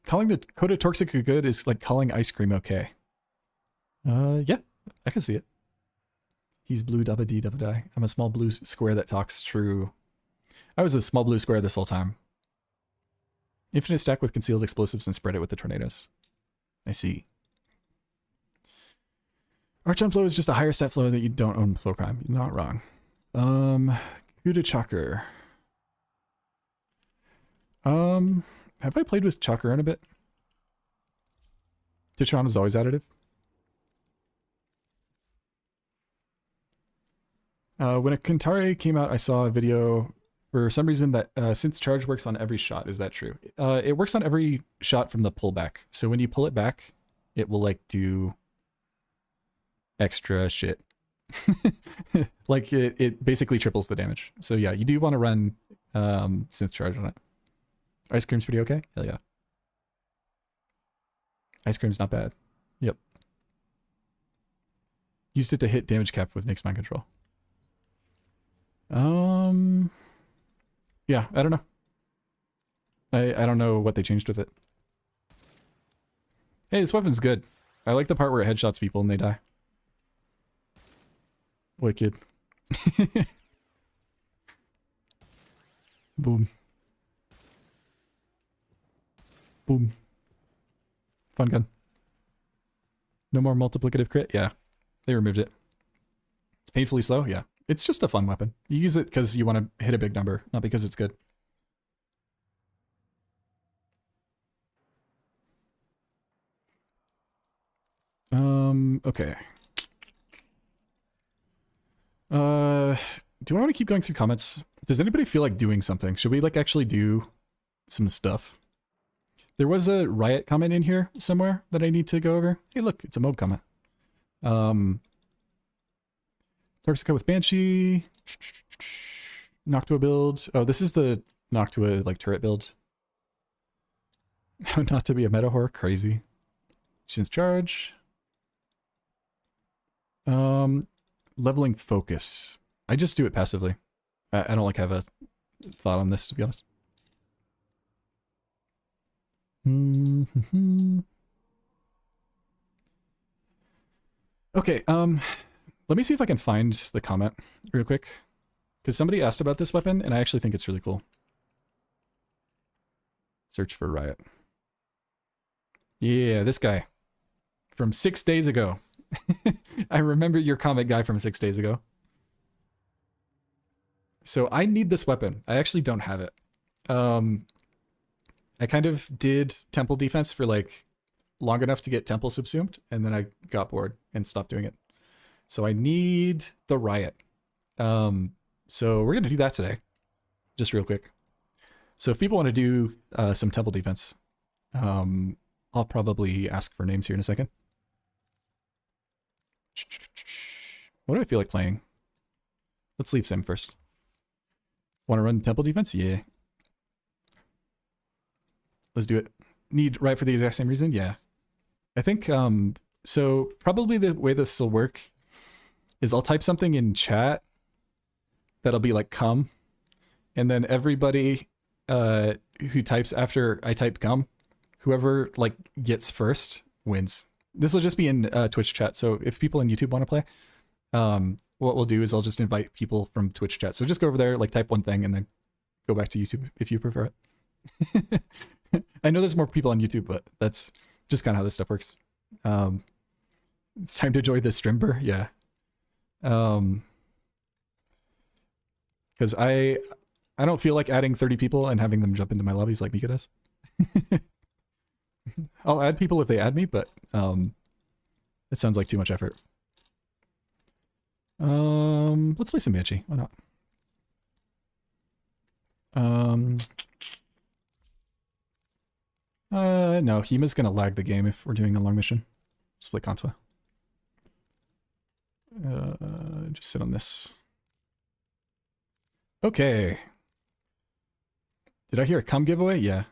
Calling the Coda Toxic good is like calling ice cream okay. Yeah, I can see it. He's blue dabba dee dabba die. I'm a small blue square that talks true. I was a small blue square this whole time. Infinite stack with concealed explosives and spread it with the tornadoes. I see. Arch on flow is just a higher stat flow that you don't own flow prime. You're not wrong. Kuda Chakra. Have I played with Chakra in a bit? Titron is always additive. When a Kantare came out, I saw a video for some reason that since charge works on every shot. Is that true? It works on every shot from the pullback. So when you pull it back, it will like do extra shit. Like it basically triples the damage. So yeah, you do want to run synth charge on it. Ice cream's pretty okay? Hell yeah. Ice cream's not bad. Yep. Used it to hit damage cap with Nyx Mind Control. Yeah, I don't know. I don't know what they changed with it. Hey, this weapon's good. I like the part where it headshots people and they die. Wicked. Boom. Boom. Fun gun. No more multiplicative crit? Yeah. They removed it. It's painfully slow? Yeah. It's just a fun weapon. You use it because you want to hit a big number, not because it's good. Okay. Do I want to keep going through comments? Does anybody feel like doing something? Should we like actually do some stuff? There was a riot comment in here somewhere that I need to go over. Hey, look, it's a mob comment. Toxica with Banshee. Noctua build. Oh, this is the Noctua like turret build. Not to be a meta whore, crazy. Shin's charge. Leveling focus. I just do it passively. I don't like have a thought on this, to be honest. Okay, let me see if I can find the comment real quick. Because somebody asked about this weapon, and I actually think it's really cool. Search for Riot. Yeah, this guy. From 6 days ago. I remember your comment guy from 6 days ago. So I need this weapon. I actually don't have it. I kind of did temple defense for like long enough to get temple subsumed, and then I got bored and stopped doing it. So I need the Riot. So we're gonna do that today, just real quick. So if people want to do some temple defense, I'll probably ask for names here in a second. What do I feel like playing? Let's leave Sim first. Want to run temple defense? Yeah. Let's do it. Need Riot for the exact same reason? Yeah. I think, so probably the way this will work is I'll type something in chat that'll be like come, and then everybody who types after I type come, whoever like gets first wins. This will just be in Twitch chat, so if people in YouTube want to play, what we'll do is I'll just invite people from Twitch chat. So just go over there, like type one thing, and then go back to YouTube if you prefer it. I know there's more people on YouTube, but that's just kind of how this stuff works. It's time to join the Strimber, yeah. Because I don't feel like adding 30 people and having them jump into my lobbies like Mika does. I'll add people if they add me, but it sounds like too much effort. Let's play some Banshee. Why not? No, Hima's gonna lag the game if we're doing a long mission. Just play Contua. Just sit on this. Okay. Did I hear a cum giveaway? Yeah.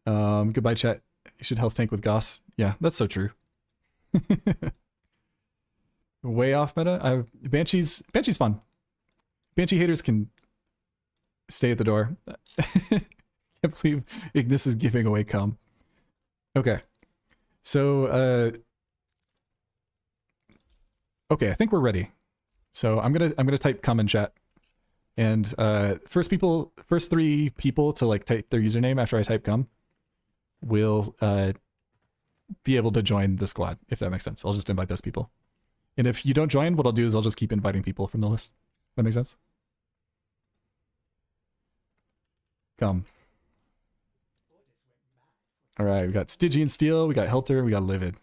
Goodbye chat. You should health tank with Goss. Yeah, that's so true. Way off meta. Banshee's fun. Banshee haters can stay at the door. Can't believe Ignis is giving away cum. Okay. So okay, I think we're ready. So I'm gonna type cum in chat. And first 3 people to like type their username after I type cum will be able to join the squad, if that makes sense. I'll just invite those people. And if you don't join, what I'll do is I'll just keep inviting people from the list. That makes sense? Come. All right, we got Stygian Steel, we got Helter, we got Livid.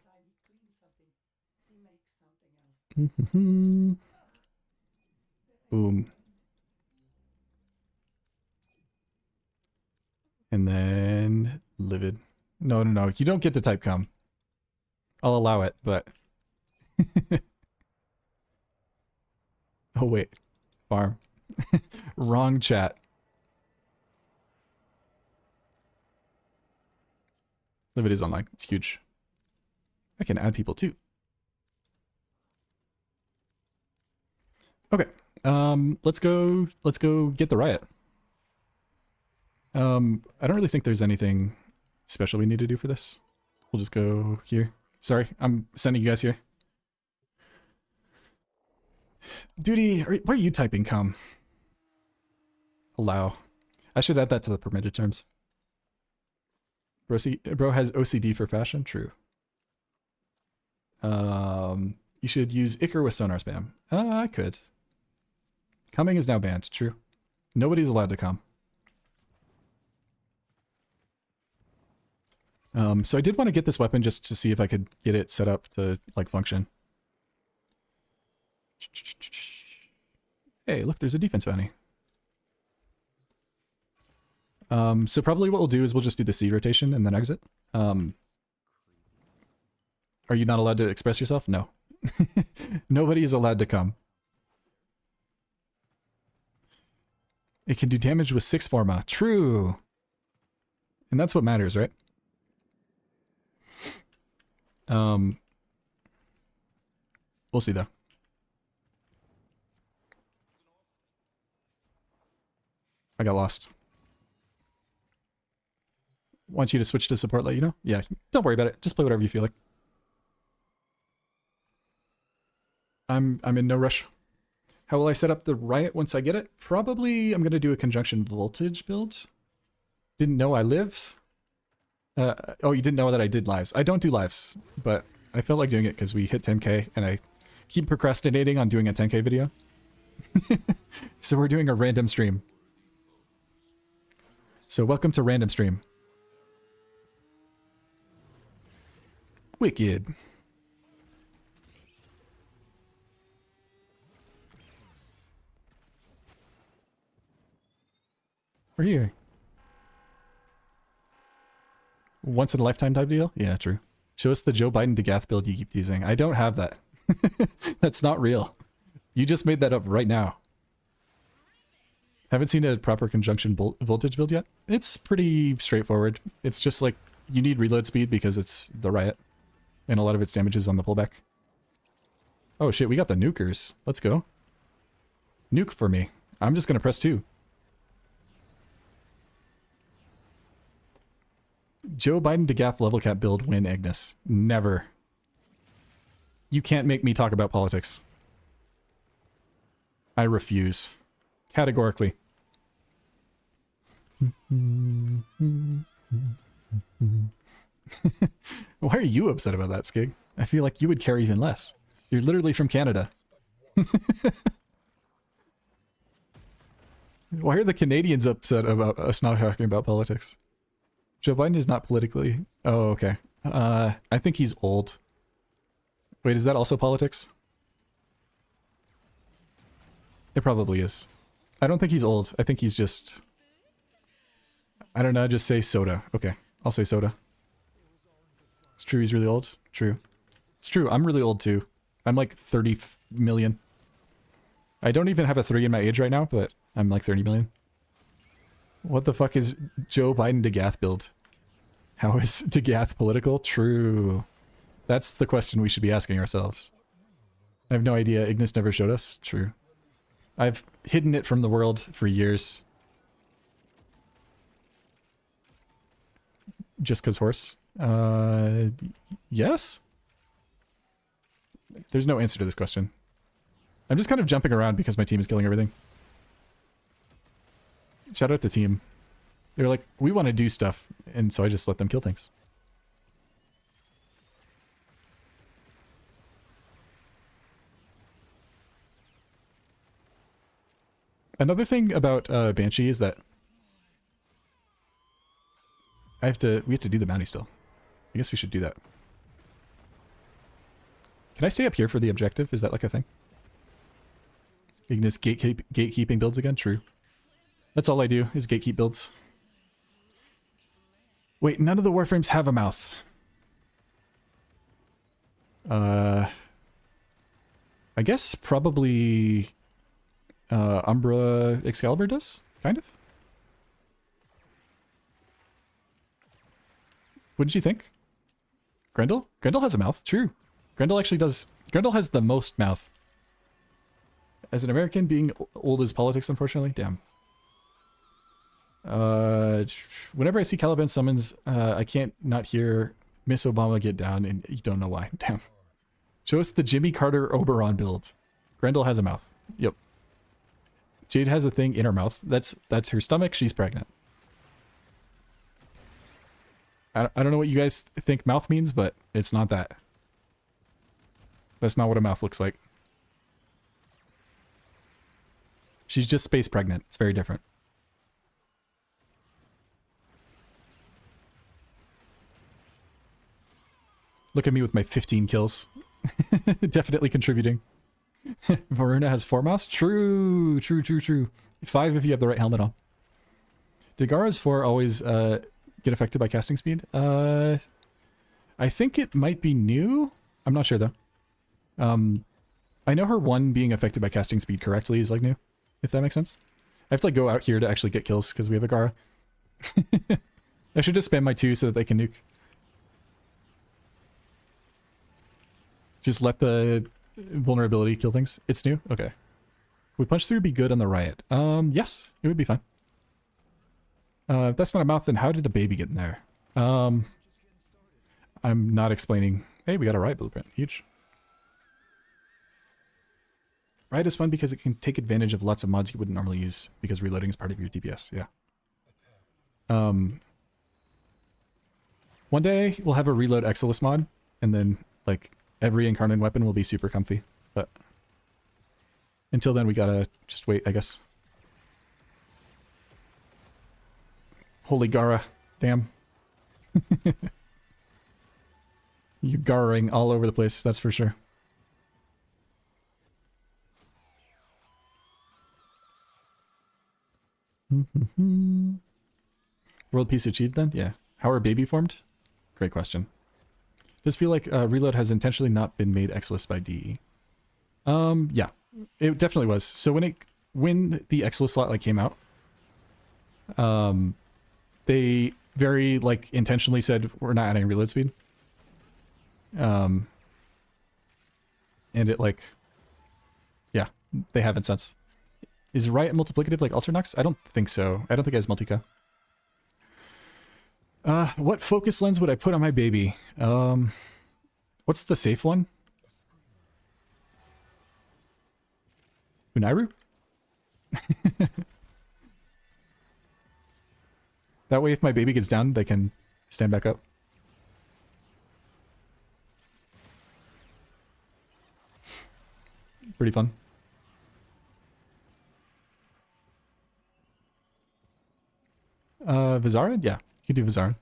Boom. And then Livid. No, you don't get to type come. I'll allow it, but... Oh, wait. Farm. Wrong chat. Livid is online. It's huge. I can add people too. Okay. Let's go get the Riot. I don't really think there's anything special we need to do for this. We'll just go here. Sorry, I'm sending you guys here. Duty, why are you typing come? Allow. I should add that to the permitted terms. Bro has OCD for fashion. True. You should use Icar with sonar spam. I could. Coming is now banned. True. Nobody's allowed to come. So I did want to get this weapon just to see if I could get it set up to like function. Hey, look, there's a defense bounty. So probably what we'll do is we'll just do the C rotation and then exit. Are you not allowed to express yourself? No. Nobody is allowed to come. It can do damage with 6 Forma. True. And that's what matters, right? We'll see though. I got lost. Want you to switch to support, let you know? Yeah, don't worry about it. Just play whatever you feel like. I'm in no rush. How will I set up the riot once I get it? Probably I'm gonna do a conjunction voltage build. Didn't know I lives. Oh, you didn't know that I did lives. I don't do lives, but I felt like doing it because we hit 10k and I keep procrastinating on doing a 10k video. So we're doing a random stream. So welcome to random stream. Wicked. We're here. Once in a lifetime type deal? Yeah, true. Show us the Joe Biden DeGath build you keep teasing. I don't have that. That's not real. You just made that up right now. Haven't seen a proper conjunction voltage build yet? It's pretty straightforward. It's just like you need reload speed because it's the riot. And a lot of its damage is on the pullback. Oh shit, we got the nukers. Let's go. Nuke for me. I'm just gonna press 2. Joe Biden DeGath level cap build win Ignis. Never. You can't make me talk about politics. I refuse. Categorically. Why are you upset about that, Skig? I feel like you would care even less. You're literally from Canada. Why are the Canadians upset about us not talking about politics? Joe Biden is not politically... Oh, okay. I think he's old. Wait, is that also politics? It probably is. I don't think he's old. I think he's just... I don't know, just say soda. Okay, I'll say soda. It's true he's really old? True. It's true, I'm really old too. I'm like 30 million. I don't even have a 3 in my age right now, but I'm like 30 million. What the fuck is Joe Biden DeGath build? How is DeGath political? True. That's the question we should be asking ourselves. I have no idea. Ignis never showed us. True. I've hidden it from the world for years. Just 'cause horse? Yes? There's no answer to this question. I'm just kind of jumping around because my team is killing everything. Shout out to team. They were like, we want to do stuff, and so I just let them kill things. Another thing about Banshee is that we have to do the bounty still. I guess we should do that. Can I stay up here for the objective? Is that like a thing? Ignis gatekeeping builds again? True. That's all I do, is gatekeep builds. Wait, none of the Warframes have a mouth. I guess probably Umbra Excalibur does? Kind of? What did you think? Grendel? Grendel has a mouth, true. Grendel actually does. Grendel has the most mouth. As an American, being old is politics, unfortunately. Damn. Whenever I see Caliban summons, I can't not hear Miss Obama get down, and you don't know why. Damn. Show us the Jimmy Carter Oberon build. Grendel has a mouth. Yep. Jade has a thing in her mouth. That's her stomach. She's pregnant. I don't know what you guys think mouth means, but it's not that. That's not what a mouth looks like. She's just space pregnant. It's very different. Look at me with my 15 kills. Definitely contributing. Varuna has 4 mouse? True, true, true, true. 5 if you have the right helmet on. Did Gara's 4 always get affected by casting speed? I think it might be new. I'm not sure though. I know her 1 being affected by casting speed correctly is like new, if that makes sense. I have to like go out here to actually get kills because we have a Gara. I should just spam my 2 so that they can nuke. Just let the vulnerability kill things. It's new? Okay. Would punch through be good on the riot? Yes, it would be fine. If that's not a mouth, then how did a baby get in there? I'm not explaining. Hey, we got a riot blueprint. Huge. Riot is fun because it can take advantage of lots of mods you wouldn't normally use because reloading is part of your DPS. Yeah. One day we'll have a reload Exilus mod, and then like every incarnate weapon will be super comfy. But until then, we gotta just wait, I guess. Holy Gara. Damn. You Gara-ing all over the place, that's for sure. World peace achieved then? Yeah. How are baby formed? Great question. Does feel like reload has intentionally not been made Exilus by DE. Yeah. It definitely was. So when the Exilus slot like came out, they very like intentionally said we're not adding reload speed. And it like, yeah, they haven't since. Is Riot multiplicative like Ultranox? I don't think so. I don't think it has multica. What focus lens would I put on my baby? What's the safe one? Unairu? That way if my baby gets down, they can stand back up. Pretty fun. Vizarin? Yeah, you can do Vizarin.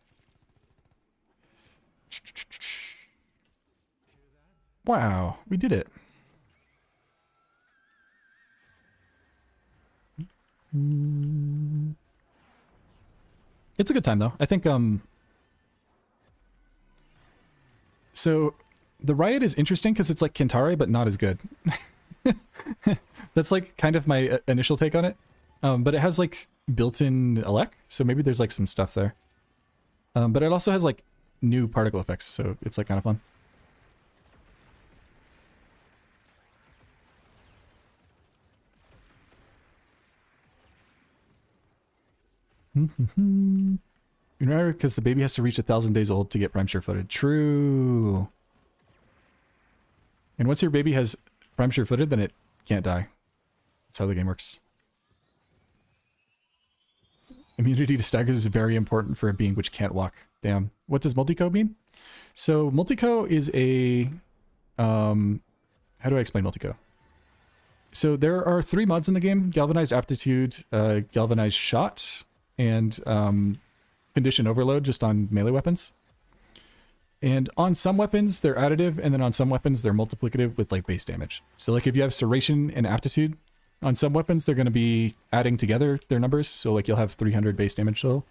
Wow, we did it. It's a good time though. I think so the Riot is interesting because it's like Kintare but not as good. That's like kind of my initial take on it. But it has like built-in elec, so maybe there's like some stuff there. But it also has like new particle effects, so it's like kind of fun. Because the baby has to reach 1,000 days old to get prime sure-footed. True. And once your baby has prime sure-footed, then it can't die. That's how the game works. Immunity to staggers is very important for a being which can't walk. Damn. What does multico mean? So multico is a... how do I explain multico? So there are 3 mods in the game. Galvanized Aptitude, Galvanized Shot, and Condition Overload just on melee weapons. And on some weapons, they're additive, and then on some weapons, they're multiplicative with like base damage. So like if you have Serration and Aptitude, on some weapons, they're going to be adding together their numbers. So like you'll have 300 base damage total.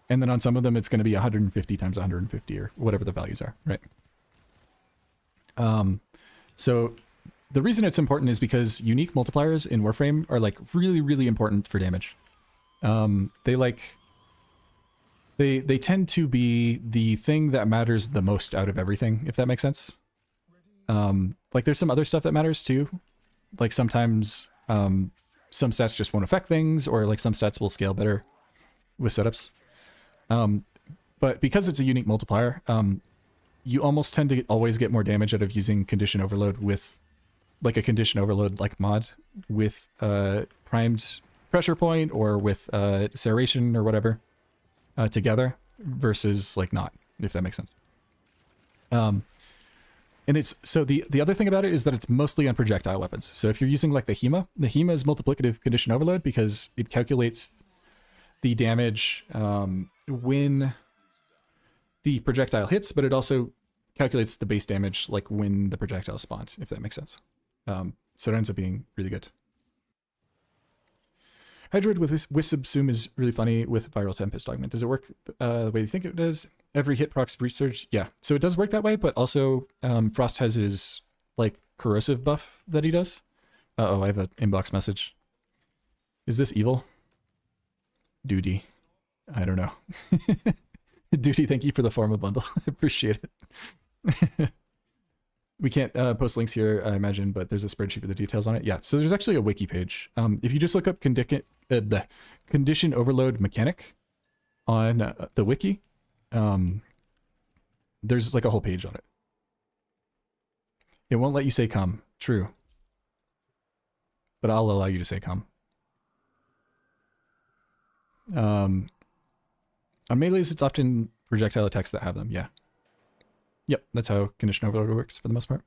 And then on some of them, it's going to be 150 times 150 or whatever the values are, right? So the reason it's important is because unique multipliers in Warframe are like really, really important for damage. They tend to be the thing that matters the most out of everything, if that makes sense. Like there's some other stuff that matters too. Like sometimes some stats just won't affect things, or like some stats will scale better with setups. But because it's a unique multiplier, you almost tend to always get more damage out of using Condition Overload with like a Condition Overload like mod with primed pressure point or with serration or whatever together. versus like not, if that makes sense. And it's so the other thing about it is that it's mostly on projectile weapons. So if you're using like the HEMA is multiplicative condition overload because it calculates the damage when the projectile hits, but it also calculates the base damage like when the projectile spawned, if that makes sense. So it ends up being really good. Hydroid with Subsume is really funny with Viral Tempest Augment. Does it work the way you think it does? Every hit procs Breach Surge? Yeah. So it does work that way, but also Frost has his like corrosive buff that he does. Uh-oh, I have an inbox message. Is this evil? Duty. I don't know. Duty, thank you for the Forma bundle. I appreciate it. We can't post links here, I imagine, but there's a spreadsheet with the details on it. Yeah, so there's actually a wiki page. If you just look up condition overload mechanic on the wiki, there's like a whole page on it. It won't let you say come. True. But I'll allow you to say come. On melees, it's often projectile attacks that have them, yeah. Yep, that's how condition overload works for the most part.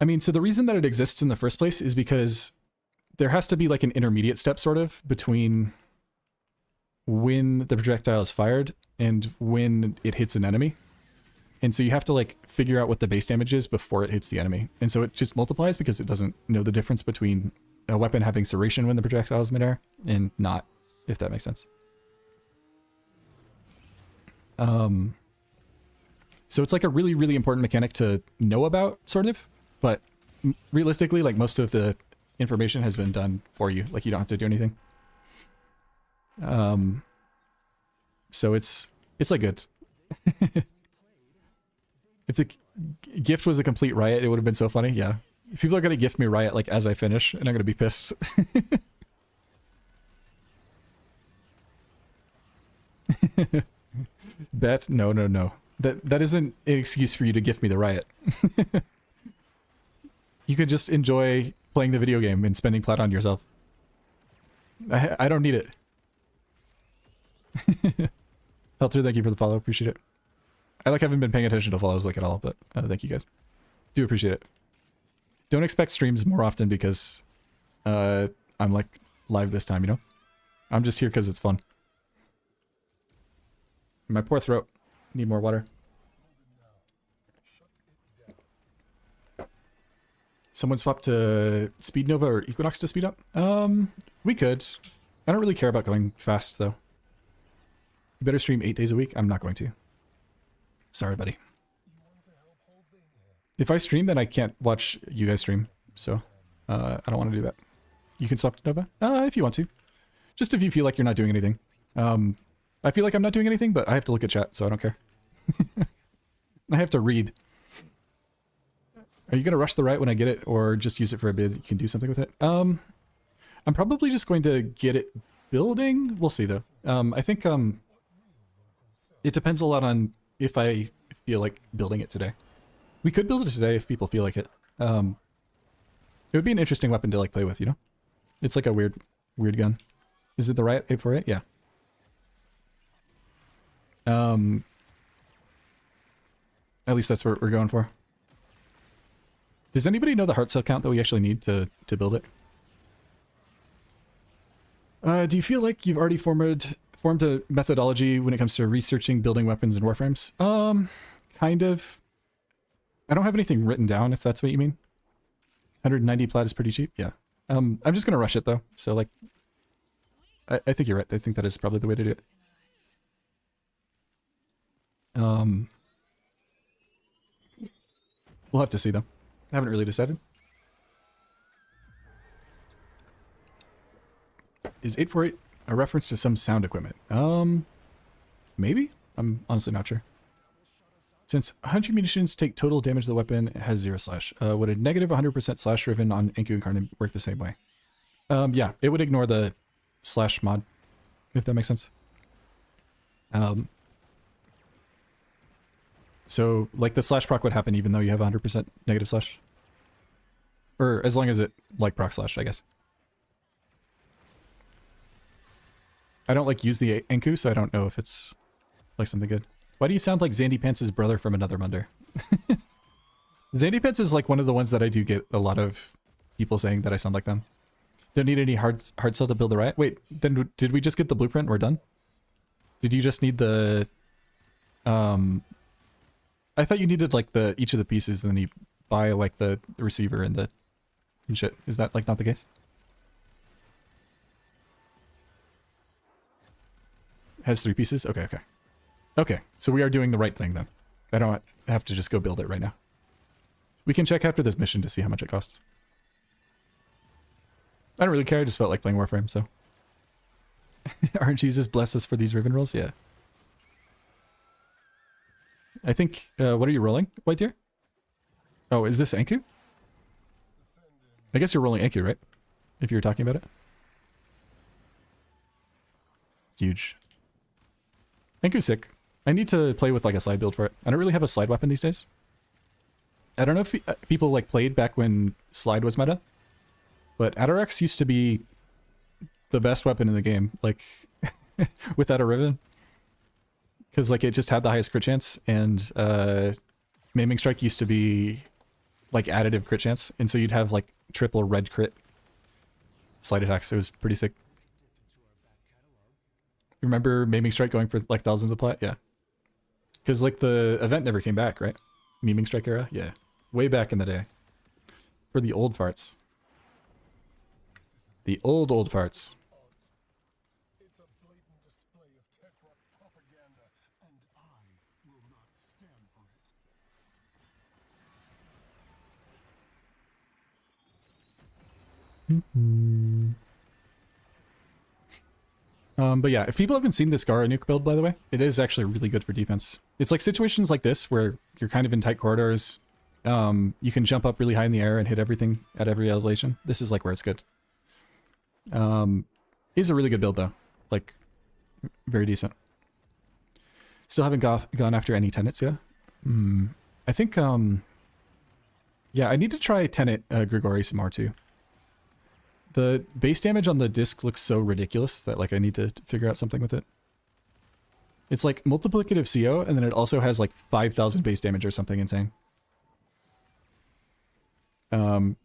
I mean, so the reason that it exists in the first place is because there has to be like an intermediate step sort of between when the projectile is fired and when it hits an enemy. And so you have to like figure out what the base damage is before it hits the enemy. And so it just multiplies because it doesn't know the difference between a weapon having serration when the projectile is midair and not, if that makes sense. So it's like a really, really important mechanic to know about, sort of. But realistically, like most of the information has been done for you. Like you don't have to do anything. So it's like good. If the gift was a complete riot, it would have been so funny. Yeah. If people are going to gift me riot like as I finish, and I'm going to be pissed. Bet? No, no, no. That isn't an excuse for you to gift me the riot. You could just enjoy playing the video game and spending plat on yourself. I don't need it. Helter, thank you for the follow. Appreciate it. I like haven't been paying attention to follows like at all, but thank you guys. Do appreciate it. Don't expect streams more often because I'm like live this time, you know? I'm just here because it's fun. My poor throat. Need more water. Someone swapped to Speed Nova or Equinox to speed up? We could. I don't really care about going fast, though. You better stream 8 days a week? I'm not going to. Sorry, buddy. If I stream, then I can't watch you guys stream. So, I don't want to do that. You can swap to Nova? If you want to. Just if you feel like you're not doing anything. I feel like I'm not doing anything, but I have to look at chat, so I don't care. I have to read. Are you going to rush the right when I get it, or just use it for a bid? You can do something with it. I'm probably just going to get it building. We'll see, though. I think it depends a lot on if I feel like building it today. We could build it today if people feel like it. It would be an interesting weapon to like play with, you know? It's like a weird gun. Is it the Riot 848? Yeah. At least that's what we're going for. Does anybody know the heart cell count that we actually need to build it? Do you feel like you've already formed a methodology when it comes to researching building weapons and warframes? Kind of. I don't have anything written down, if that's what you mean. 190 plat is pretty cheap, yeah. I'm just gonna rush it though, so like, I think you're right. I think that is probably the way to do it. We'll have to see though. I haven't really decided. Is 848 a reference to some sound equipment? Maybe? I'm honestly not sure. Since 100 munitions take total damage to the weapon, it has 0 slash. Would a negative 100% slash driven on Enku Incarnate work the same way? Yeah, it would ignore the slash mod, if that makes sense. So, like, the slash proc would happen even though you have 100% negative slash. Or as long as it, like, proc slash, I guess. I don't, like, use the Enku, so I don't know if it's like something good. Why do you sound like Zandy Pants' brother from Another Munder? Zandy Pants is like one of the ones that I do get a lot of people saying that I sound like them. Don't need any hard cell to build the riot. Wait, then did we just get the blueprint? We're done? Did you just need the... I thought you needed like each of the pieces and then you buy like the receiver and shit. Is that like not the case? Has 3 pieces? Okay, okay. Okay, so we are doing the right thing then. I don't have to just go build it right now. We can check after this mission to see how much it costs. I don't really care, I just felt like playing Warframe, so. RNGesus bless us for these Riven rolls? Yeah. I think, what are you rolling, White Deer? Oh, is this Anku? I guess you're rolling Anku, right? If you're talking about it. Huge. Anku's sick. I need to play with like a slide build for it. I don't really have a slide weapon these days. I don't know if people like played back when slide was meta, but Atarax used to be the best weapon in the game, like without a Riven. Because like it just had the highest crit chance, and Maiming Strike used to be like additive crit chance, and so you'd have like triple red crit slide attacks. It was pretty sick. Remember Maiming Strike going for like thousands of plat? Yeah. Because like the event never came back, right? Maiming Strike era? Yeah. Way back in the day. For the old farts. The old farts. It's a blatant display of Techrock propaganda, and I will not stand for it. But yeah, if people haven't seen this Gara nuke build, by the way, it is actually really good for defense. It's like situations like this where you're kind of in tight corridors. You can jump up really high in the air and hit everything at every elevation. This is like where it's good. Is a really good build though. Like, very decent. Still haven't gone after any tenets yet. I think, yeah, I need to try Tenet Grigori some more too. The base damage on the disc looks so ridiculous that like I need to figure out something with it. It's like multiplicative CO, and then it also has like 5,000 base damage or something insane.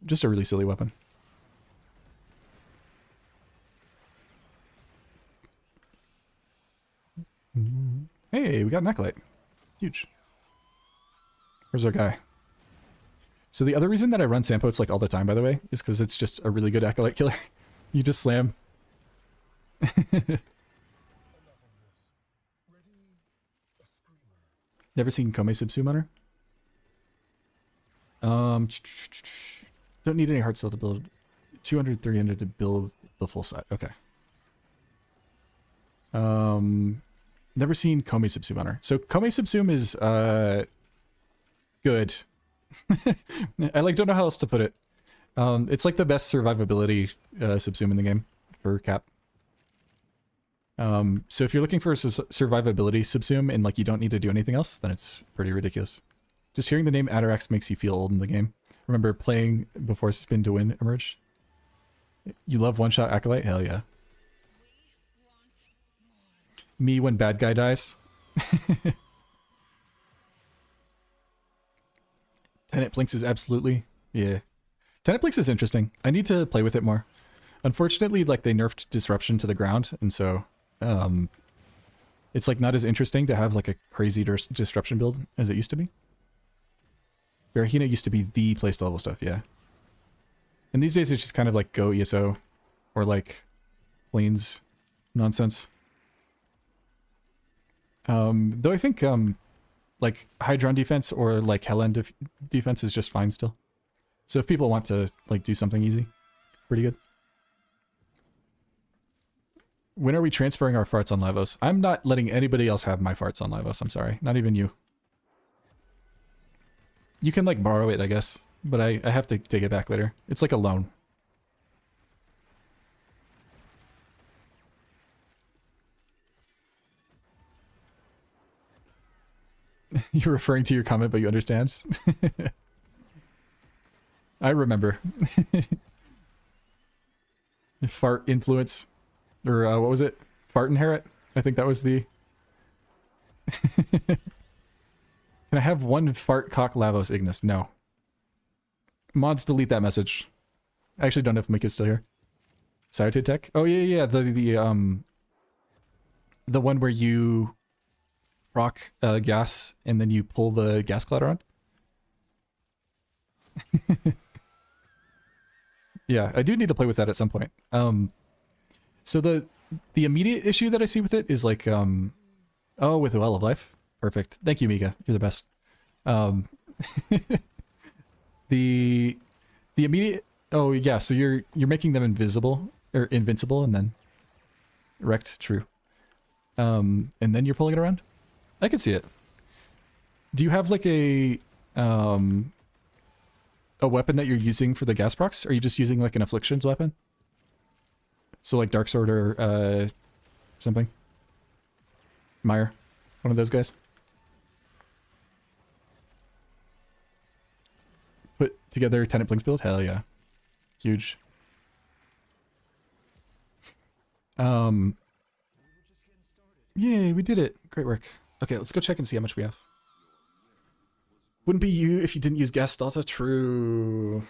Just a really silly weapon. Hey, we got an Acolyte. Huge. Where's our guy? So the other reason that I run Sampotes like all the time, by the way, is because it's just a really good Acolyte killer. You just slam. Never seen Kome Subsu Hunter? Don't need any hard cell to build. 200, 300 to build the full set. Okay. Never seen Kome Subsum Hunter. So Kome Subsum is good. I like don't know how else to put it. It's like the best survivability Subsum in the game for Cap. So if you're looking for a survivability Subsum and like you don't need to do anything else, then it's pretty ridiculous. Just hearing the name Atarax makes you feel old in the game. Remember playing before Spin to Win emerged? You love one-shot Acolyte? Hell yeah. Me when bad guy dies. Tenet Blinks is absolutely... Yeah. Tenet Blinks is interesting. I need to play with it more. Unfortunately, like, they nerfed Disruption to the ground, and so... it's, like, not as interesting to have, like, a crazy Disruption build as it used to be. Barahina used to be the place to level stuff, yeah. And these days it's just kind of like go ESO or like lanes nonsense. Though I think like Hydron defense or like Helen defense is just fine still. So if people want to like do something easy, pretty good. When are we transferring our farts on Lavos? I'm not letting anybody else have my farts on Lavos, I'm sorry. Not even you. You can like borrow it, I guess. But I have to take it back later. It's like a loan. You're referring to your comment, but you understand? I remember. Fart influence. Or what was it? Fart inherit? I think that was the Can I have one fart cock Lavos Ignis? No. Mods, delete that message. I actually don't know if Mika's still here. Cytotid Tech? Oh yeah, yeah, the one where you proc gas and then you pull the gas cloud around. Yeah, I do need to play with that at some point. So the immediate issue that I see with it is like oh, with Well of Life. Perfect. Thank you, Mika. You're the best. The immediate, oh yeah, so you're making them invisible or invincible and then wrecked, true. And then you're pulling it around? I can see it. Do you have like a weapon that you're using for the gas procs? Or are you just using like an afflictions weapon? So like Dark Sword or something? Meyer, one of those guys. Put together Tenant Blinks build? Hell yeah. Huge. Yay, we did it. Great work. Okay, let's go check and see how much we have. Wouldn't be you if you didn't use gas delta. True.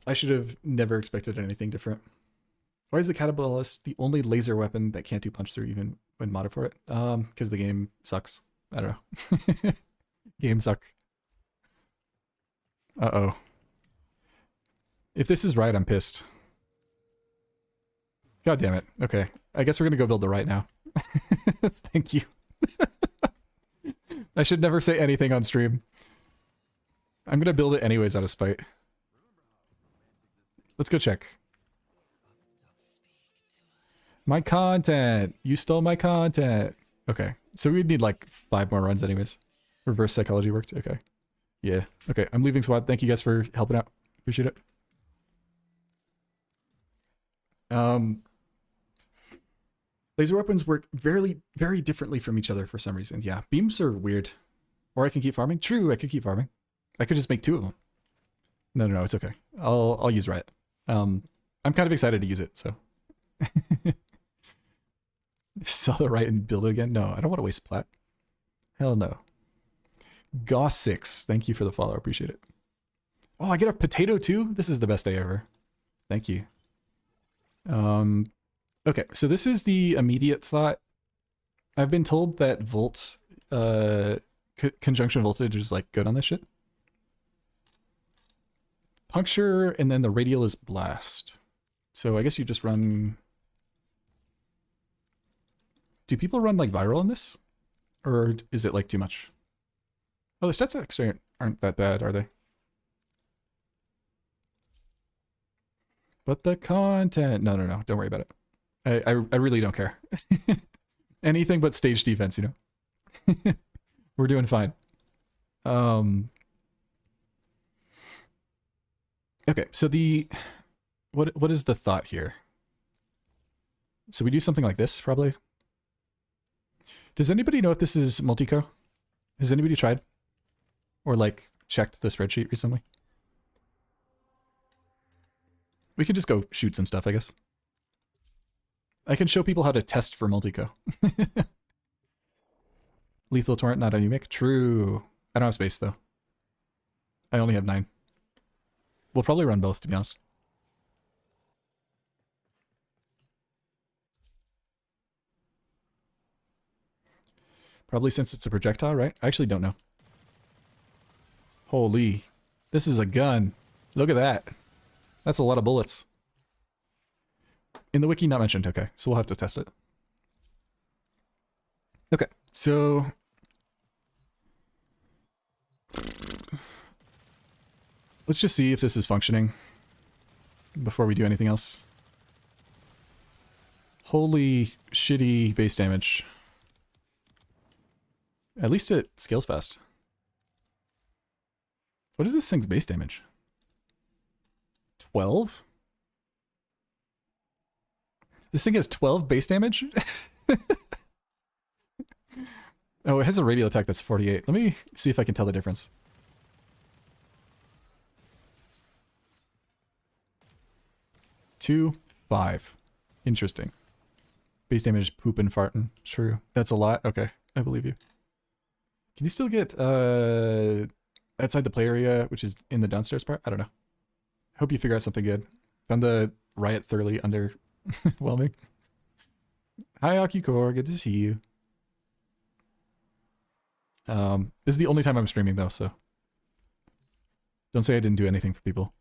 I should have never expected anything different. Why is the Catabalist the only laser weapon that can't do punch through even when modded for it? Because the game sucks. I don't know. Game suck. Uh-oh. If this is right, I'm pissed. God damn it. Okay. I guess we're gonna go build the right now. Thank you. I should never say anything on stream. I'm gonna build it anyways out of spite. Let's go check. My content! You stole my content! Okay. So we'd need like 5 more runs anyways. Reverse psychology worked? Okay. Yeah. Okay, I'm leaving squad. Thank you guys for helping out. Appreciate it. Laser weapons work very differently from each other for some reason. Yeah, beams are weird. Or I can keep farming. True, I could keep farming. I could just make 2 of them. No, it's okay. I'll use Riot. I'm kind of excited to use it, so. Sell the Riot and build it again? No, I don't want to waste plat. Hell no. Goss6, thank you for the follow. Appreciate it. Oh, I get a potato too? This is the best day ever. Thank you. Okay, so this is the immediate thought. I've been told that Volt, conjunction voltage is like good on this shit. Puncture, and then the radial is blast. So I guess you just run... Do people run like viral in this? Or is it like too much? Oh, the stats actually aren't that bad, are they? But the content... No, don't worry about it. I really don't care. Anything but stage defense, you know? We're doing fine. Okay, so what is the thought here? So we do something like this, probably. Does anybody know if this is multico? Has anybody tried? Or like checked the spreadsheet recently? We could just go shoot some stuff, I guess. I can show people how to test for multico. Lethal Torrent, not anemic. True. I don't have space, though. I only have 9. We'll probably run both, to be honest. Probably since it's a projectile, right? I actually don't know. Holy. This is a gun. Look at that. That's a lot of bullets. In the wiki, not mentioned. Okay, so we'll have to test it. Okay, so... Let's just see if this is functioning before we do anything else. Holy shitty base damage. At least it scales fast. What is this thing's base damage? 12? This thing has 12 base damage? Oh, it has a radial attack that's 48. Let me see if I can tell the difference. Two, 5. Interesting. Base damage, poopin' fartin'. True. That's a lot? Okay, I believe you. Can you still get outside the play area, which is in the downstairs part? I don't know. Hope you figure out something good. Found the riot thoroughly underwhelming. Hi, Akikor. Good to see you. This is the only time I'm streaming though, so don't say I didn't do anything for people.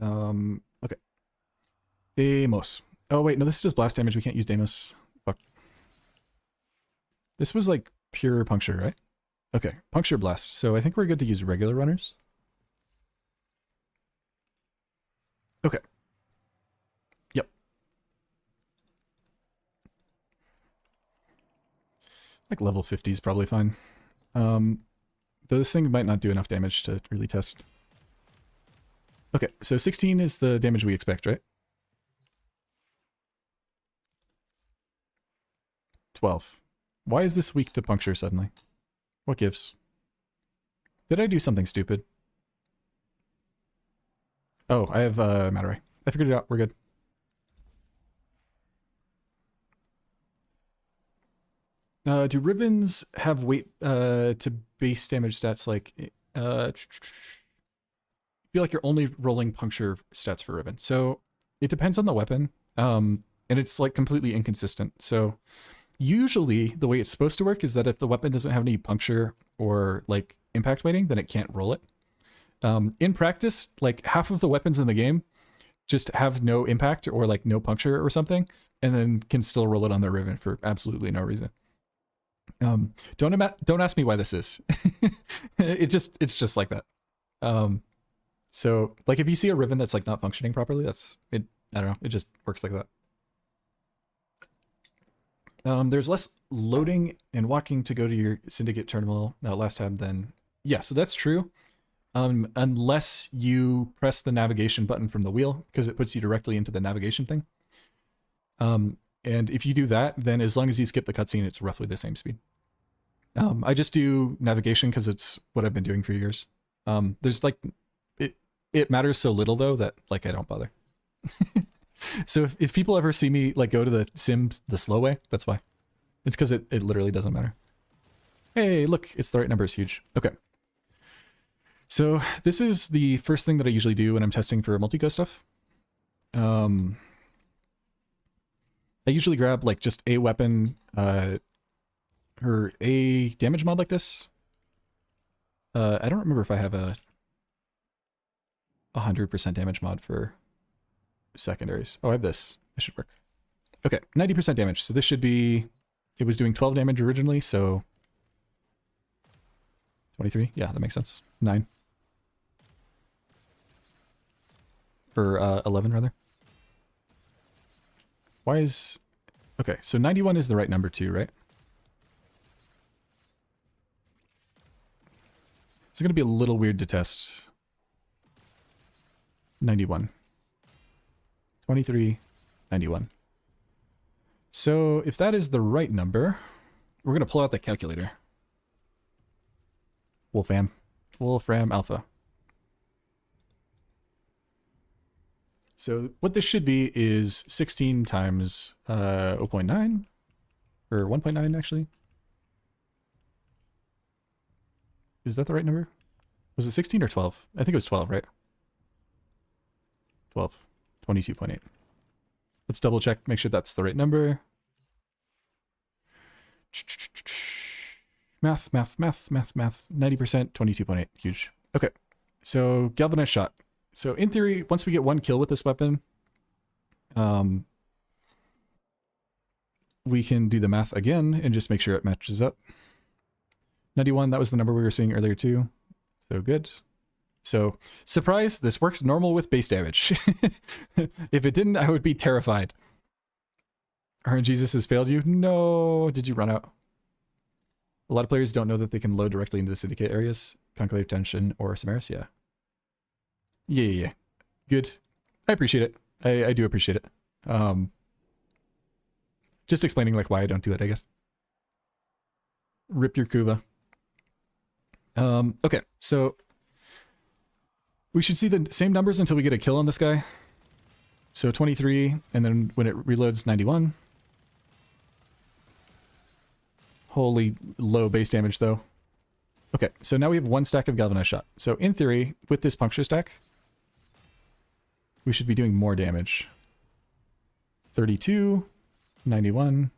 Okay. Deimos. Oh wait, no, this is just blast damage. We can't use Deimos. Fuck. This was like pure puncture, right? Okay, puncture blast. So I think we're good to use regular runners. Okay. Yep. Like level 50 is probably fine. This thing might not do enough damage to really test. Okay, so 16 is the damage we expect, right? 12. Why is this weak to puncture suddenly? What gives? Did I do something stupid? Oh, I have Matter Ray. I figured it out. We're good. Do ribbons have weight to base damage stats like... I feel like you're only rolling puncture stats for ribbon. So it depends on the weapon. And it's like completely inconsistent. So usually the way it's supposed to work is that if the weapon doesn't have any puncture or like impact weighting, then it can't roll it. In practice, like half of the weapons in the game just have no impact or like no puncture or something, and then can still roll it on their ribbon for absolutely no reason. Don't ask me why this is. It's just like that. So like if you see a ribbon that's like not functioning properly, that's it. I don't know. It just works like that. There's less loading and walking to go to your syndicate terminal last tab than... Yeah, so that's true. Unless you press the navigation button from the wheel, because it puts you directly into the navigation thing. And if you do that, then as long as you skip the cutscene, it's roughly the same speed. I just do navigation because it's what I've been doing for years. There's like... It matters so little, though, that like I don't bother. So if people ever see me like go to the sim the slow way, that's why. It's because it literally doesn't matter. Hey, look, it's the right number is huge. Okay. So this is the first thing that I usually do when I'm testing for multi-go stuff. I usually grab like just a weapon or a damage mod like this. I don't remember if I have a 100% damage mod for secondaries. Oh, I have this. This should work. Okay, 90% damage. So this should be... It was doing 12 damage originally, so... 23? Yeah, that makes sense. 9. Or 11, rather. Why is... Okay, so 91 is the right number too, right? It's going to be a little weird to test. 91. 23, 91. So if that is the right number, we're going to pull out the calculator. Wolfram. Wolfram Alpha. So what this should be is 16 times 0.9, or 1.9 actually. Is that the right number? Was it 16 or 12? I think it was 12, right? 12. 22.8. Let's double check, make sure that's the right number. Math. 90%, 22.8. Huge. Okay. So galvanized shot. So in theory, once we get one kill with this weapon, we can do the math again and just make sure it matches up. 91, that was the number we were seeing earlier too. So good. So, surprise, this works normal with base damage. If it didn't, I would be terrified. RNGesus has failed you? No, did you run out? A lot of players don't know that they can load directly into the syndicate areas. Conclave Tension or Samaris, yeah. Yeah. Good. I appreciate it. I do appreciate it. Just explaining like why I don't do it, I guess. Rip your Kuva. Okay, so... We should see the same numbers until we get a kill on this guy. So 23, and then when it reloads, 91. Holy low base damage, though. Okay, so now we have 1 stack of galvanized shot. So in theory, with this puncture stack, we should be doing more damage. 32, 91.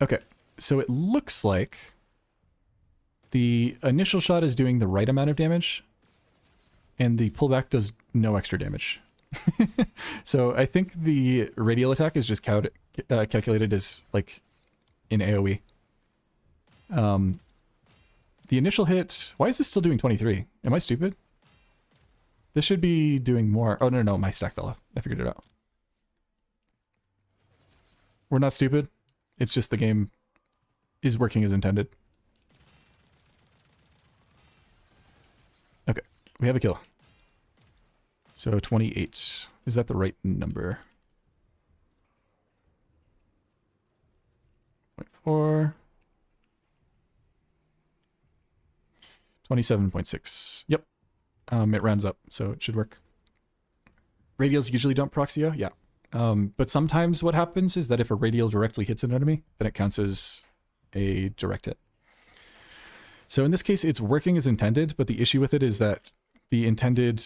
Okay, so it looks like the initial shot is doing the right amount of damage, and the pullback does no extra damage. So I think the radial attack is just calculated as like in AoE. The initial hit, why is this still doing 23? Am I stupid? This should be doing more. Oh, no, my stack fell off. I figured it out. We're not stupid. It's just the game is working as intended. Okay, we have a kill. So 28. Is that the right number? 0.4. 27.6. Yep. It rounds up, so it should work. Radials usually don't proxio, yeah. But sometimes what happens is that if a radial directly hits an enemy, then it counts as a direct hit. So in this case, it's working as intended, but the issue with it is that the intended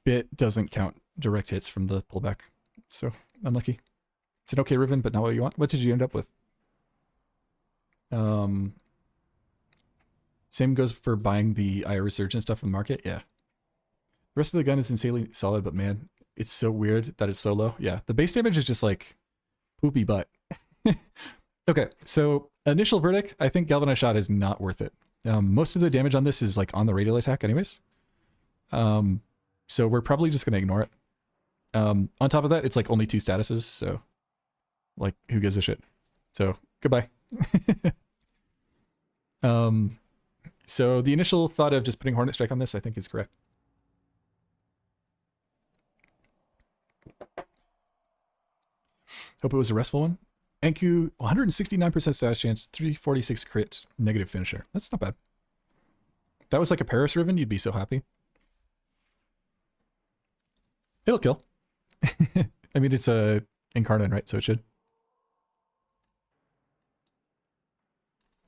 bit doesn't count direct hits from the pullback. So unlucky. It's an okay Riven, but not what you want. What did you end up with? Same goes for buying the IR Resurgent stuff from the market. Yeah. The rest of the gun is insanely solid, but man, it's so weird that it's so low. Yeah, the base damage is just like poopy butt. Okay, so initial verdict, I think Galvanized Shot is not worth it. Most of the damage on this is like on the radial attack anyways. So we're probably just going to ignore it. On top of that, it's like only 2 statuses, so like who gives a shit? So goodbye. So the initial thought of just putting Hornet Strike on this, I think is correct. Hope it was a restful one. Enku, 169% status chance, 346 crit, negative finisher. That's not bad. If that was like a Paris Riven, you'd be so happy. It'll kill. I mean, it's a Incarnate, right? So it should.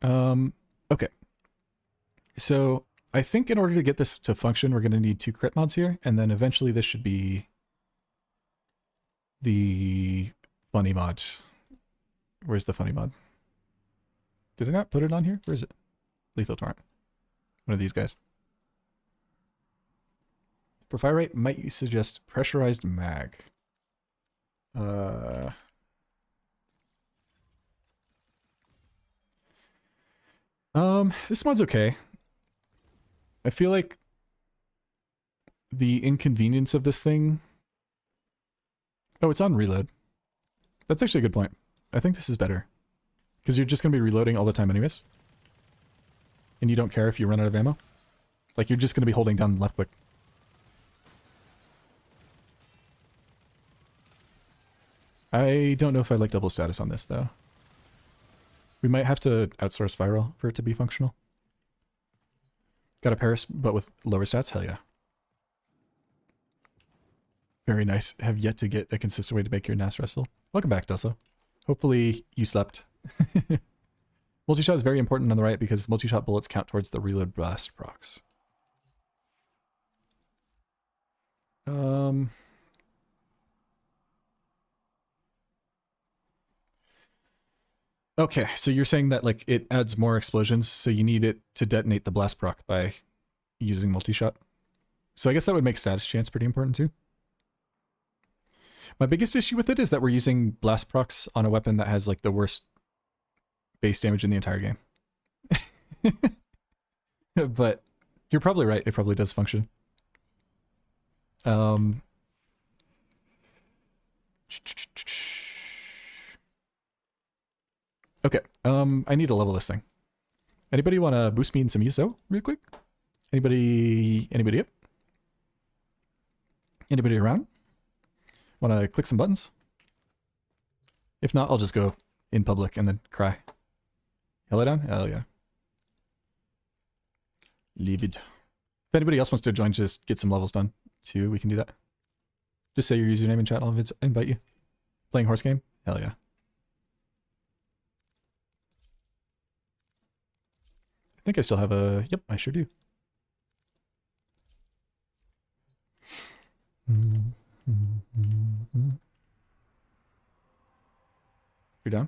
Okay. So I think in order to get this to function, we're going to need 2 crit mods here, and then eventually this should be the funny mod. Where's the funny mod? Did I not put it on here? Where is it? Lethal Torrent. One of these guys. For fire rate, might you suggest pressurized mag? This mod's okay. I feel like the inconvenience of this thing... Oh, it's on reload. That's actually a good point. I think this is better. Because you're just going to be reloading all the time anyways. And you don't care if you run out of ammo. Like, you're just going to be holding down left click. I don't know if I like double status on this, though. We might have to outsource Viral for it to be functional. Got a Paris, but with lower stats? Hell yeah. Very nice. Have yet to get a consistent way to make your NAS restful. Welcome back, Dusso. Hopefully you slept. Multi-shot is very important on the right because multi-shot bullets count towards the reload blast procs. Okay, so you're saying that like it adds more explosions, so you need it to detonate the blast proc by using multi-shot. So I guess that would make status chance pretty important too. My biggest issue with it is that we're using blast procs on a weapon that has like the worst base damage in the entire game. But you're probably right, it probably does function. Okay, I need to level this thing. Anybody want to boost me in some ESO real quick? Anybody up? Anybody around? Want to click some buttons? If not, I'll just go in public and then cry. Hello down? Hell yeah. Leave it. If anybody else wants to join, just get some levels done too, we can do that. Just say your username in chat, I'll invite you. Playing horse game? Hell yeah. think I still have a... Yep, I sure do. You're down?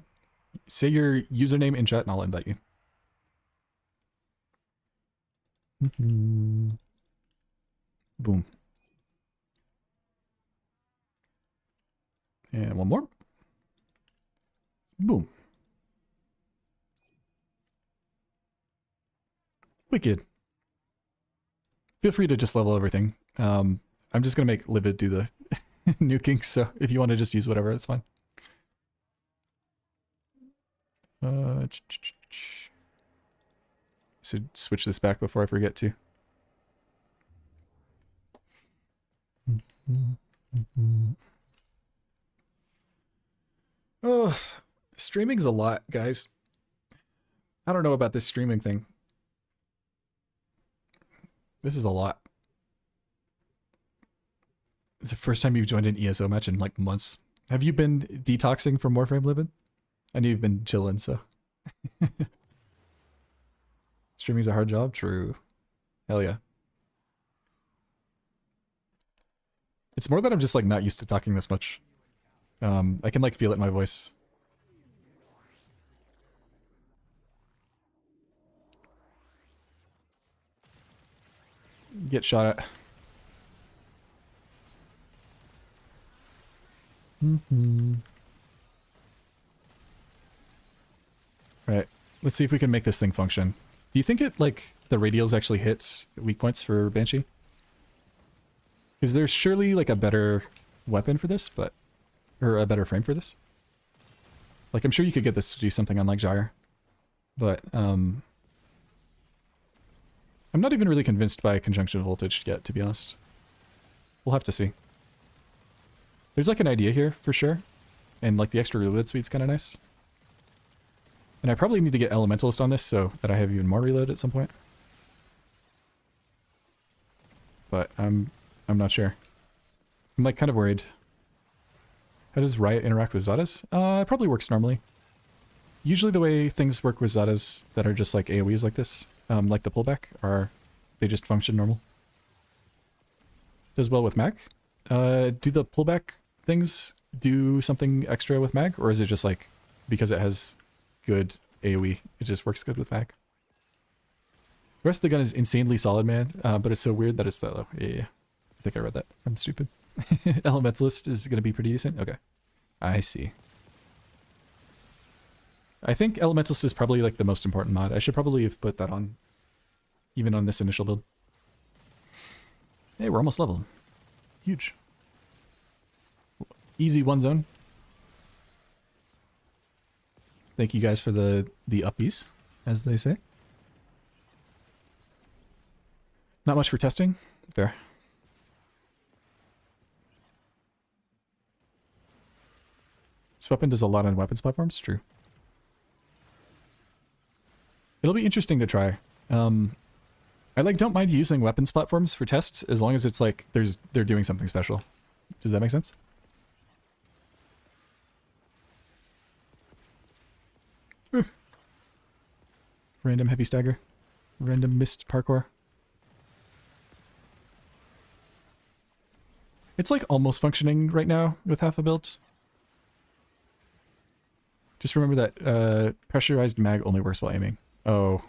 Say your username in chat and I'll invite you. Boom. And one more. Boom. Wicked. Feel free to just level everything. I'm just going to make Livid do the nuking, so if you want to just use whatever, that's fine. Should switch this back before I forget to. Oh, streaming's a lot, guys. I don't know about this streaming thing. This is a lot. It's the first time you've joined an ESO match in like months. Have you been detoxing from Warframe, Livid? I knew you've been chilling, so. Streaming's a hard job? True. Hell yeah. It's more that I'm just like not used to talking this much. I can like feel it in my voice. Get shot at. Right. Let's see if we can make this thing function. Do you think it, like, the radials actually hit weak points for Banshee? Is there surely, like, a better weapon for this, but... Or a better frame for this? Like, I'm sure you could get this to do something unlike Gyre. But, I'm not even really convinced by conjunction voltage yet, to be honest. We'll have to see. There's, like, an idea here, for sure. And, like, the extra reload speed's kind of nice. And I probably need to get Elementalist on this so that I have even more reload at some point. But I'm not sure. I'm like kind of worried. How does Riot interact with Zadas? It probably works normally. Usually the way things work with Zadas that are just like AoEs like this, like the pullback, are they just function normal. Does well with Mag. Do the pullback things do something extra with Mag, or is it just like because it has good AoE, it just works good with Mag? The rest of the gun is insanely solid, man, but it's so weird that it's that low. Yeah. I think I read that. I'm stupid. Elementalist is going to be pretty decent? Okay. I see. I think Elementalist is probably like the most important mod. I should probably have put that on, even on this initial build. Hey, we're almost level. Huge. Easy one zone. Thank you guys for the uppies, as they say. Not much for testing. Fair. This weapon does a lot on weapons platforms. True. It'll be interesting to try. I like don't mind using weapons platforms for tests as long as it's like they're doing something special. Does that make sense? Random heavy stagger. Random missed parkour. It's like almost functioning right now with half a build. Just remember that pressurized mag only works while aiming. Oh.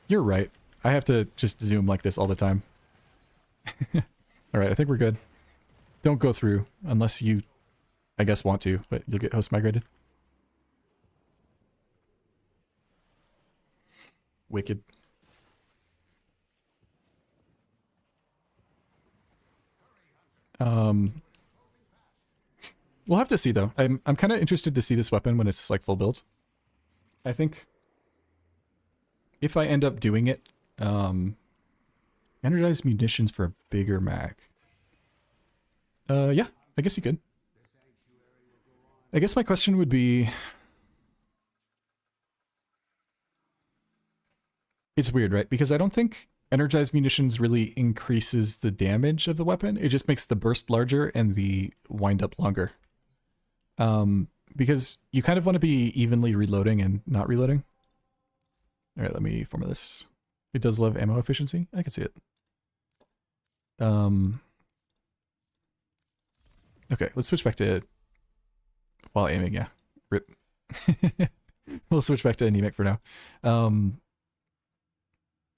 You're right. I have to just zoom like this all the time. Alright, I think we're good. Don't go through unless you, I guess, want to, but you'll get host migrated. Wicked. We'll have to see though. I'm kind of interested to see this weapon when it's like full build. I think if I end up doing it, energized munitions for a bigger mag. Yeah, I guess you could. I guess my question would be, it's weird, right? Because I don't think energized munitions really increases the damage of the weapon. It just makes the burst larger and the wind up longer. Because you kind of want to be evenly reloading and not reloading. All right, let me format this. It does love ammo efficiency. I can see it. Okay, let's switch back to while aiming. Yeah, rip. We'll switch back to anemic for now. And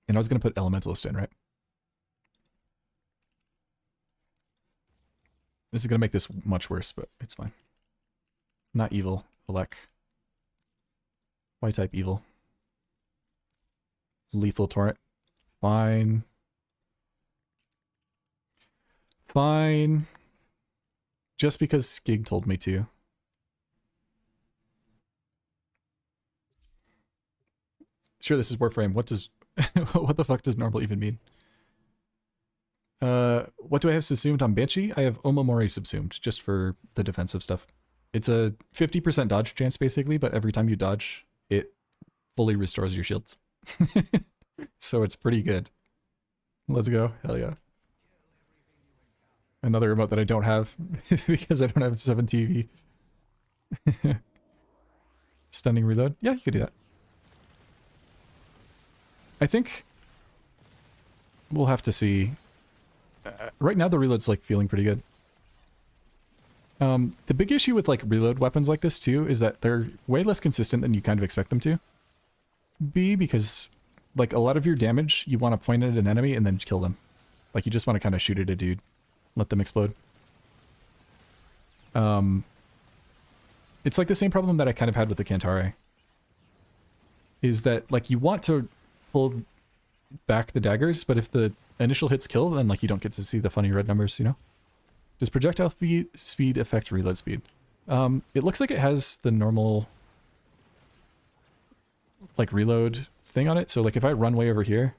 I was gonna put elementalist in, right? This is gonna make this much worse, but it's fine. Not evil, Alek. Y-type evil. Lethal torrent. Fine. Fine. Just because Skig told me to. Sure, this is Warframe. What does what the fuck does normal even mean? What do I have subsumed on Banshee? I have Omamori subsumed, just for the defensive stuff. It's a 50% dodge chance, basically, but every time you dodge, it fully restores your shields. So it's pretty good. Let's go. Hell yeah. Another remote that I don't have, because I don't have 7 TV. Stunning reload? Yeah, you could do that. I think we'll have to see. Right now the reload's like feeling pretty good. The big issue with like reload weapons like this too is that they're way less consistent than you kind of expect them to be, because like a lot of your damage you want to point at an enemy and then kill them. Like you just want to kind of shoot at a dude, let them explode. It's like the same problem that I kind of had with the Kantare. Is that like you want to pull back the daggers, but if the initial hits kill, then like you don't get to see the funny red numbers, you know? Does projectile speed affect reload speed? It looks like it has the normal like reload thing on it. So like if I run way over here,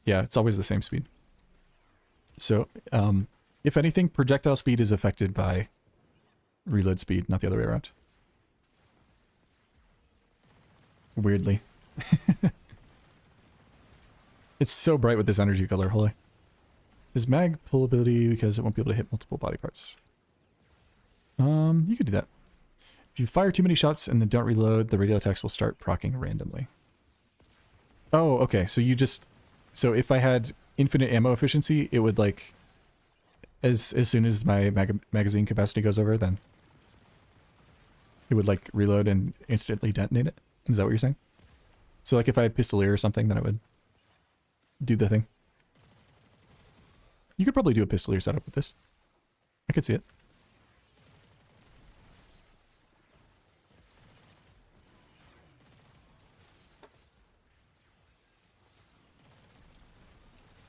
yeah, it's always the same speed. So if anything, projectile speed is affected by reload speed, not the other way around. Weirdly. It's so bright with this energy color, holy. Is mag pull ability because it won't be able to hit multiple body parts? You could do that. If you fire too many shots and then don't reload, the radio attacks will start proccing randomly. Oh, okay. So you just... So if I had infinite ammo efficiency, it would like... As soon as my magazine capacity goes over, then... It would like reload and instantly detonate it? Is that what you're saying? So like if I had Pistolier or something, then it would do the thing. You could probably do a Pistolier setup with this. I could see it.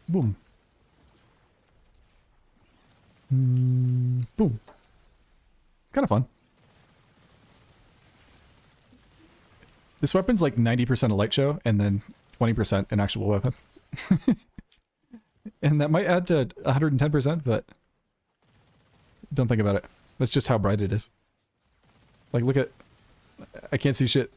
Boom. Boom. It's kind of fun. This weapon's like 90% a light show and then 20% an actual weapon. And that might add to 110%, but don't think about it. That's just how bright it is. Like, look at... I can't see shit.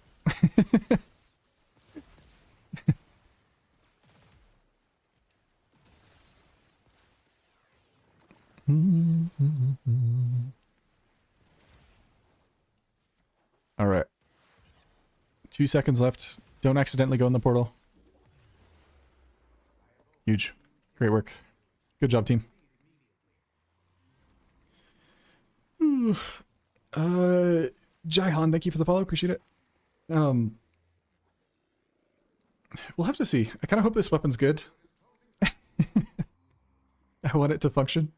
All right. 2 seconds left. Don't accidentally go in the portal. Huge. Great work. Good job, team. Jaihan, thank you for the follow. Appreciate it. We'll have to see. I kind of hope this weapon's good. I want it to function.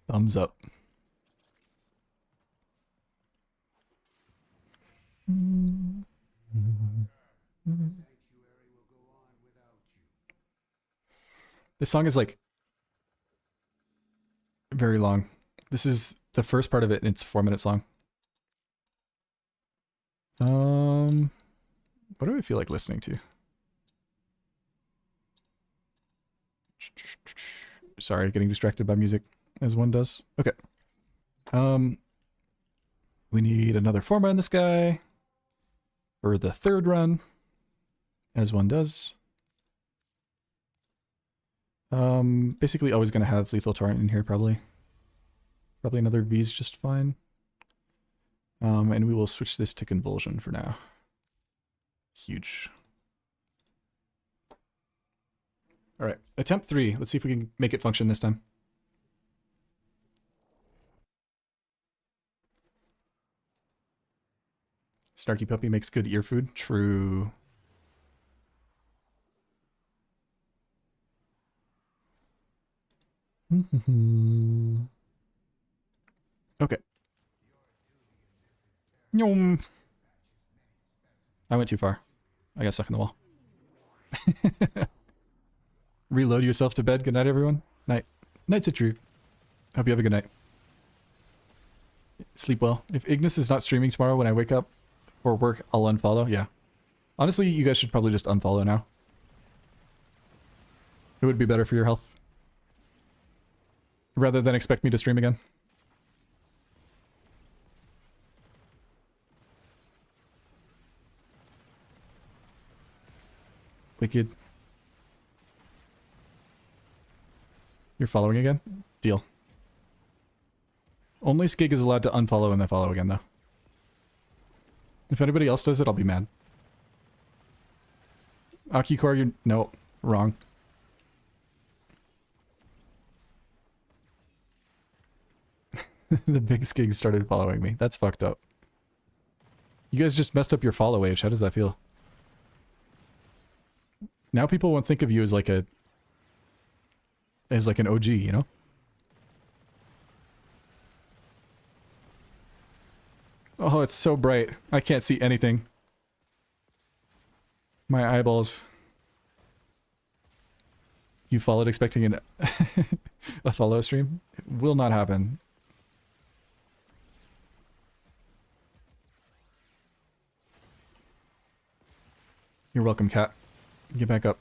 Thumbs up. This song is like very long. This is the first part of it and it's 4 minutes long. What do I feel like listening to? Sorry, getting distracted by music as one does. Okay. We need another forma in this guy for the third run, as one does. Basically always going to have lethal torrent in here, probably. Probably another V's just fine. And we will switch this to convulsion for now. Huge. All right, attempt 3. Let's see if we can make it function this time. Snarky Puppy makes good ear food. True. Okay. Yum. I went too far. I got stuck in the wall. Reload yourself to bed. Good night, everyone. Night. Night's a true. Hope you have a good night. Sleep well. If Ignis is not streaming tomorrow when I wake up for work, I'll unfollow. Yeah. Honestly, you guys should probably just unfollow now. It would be better for your health. Rather than expect me to stream again. Wicked. You're following again? Deal. Only Skig is allowed to unfollow and then follow again, though. If anybody else does it, I'll be mad. Akikor, you're... No, wrong. The big Skig started following me. That's fucked up. You guys just messed up your follow age. How does that feel? Now people won't think of you as like a... as like an OG, you know? Oh, it's so bright. I can't see anything. My eyeballs. You followed expecting an a follow stream? It will not happen. You're welcome, cat. Get back up.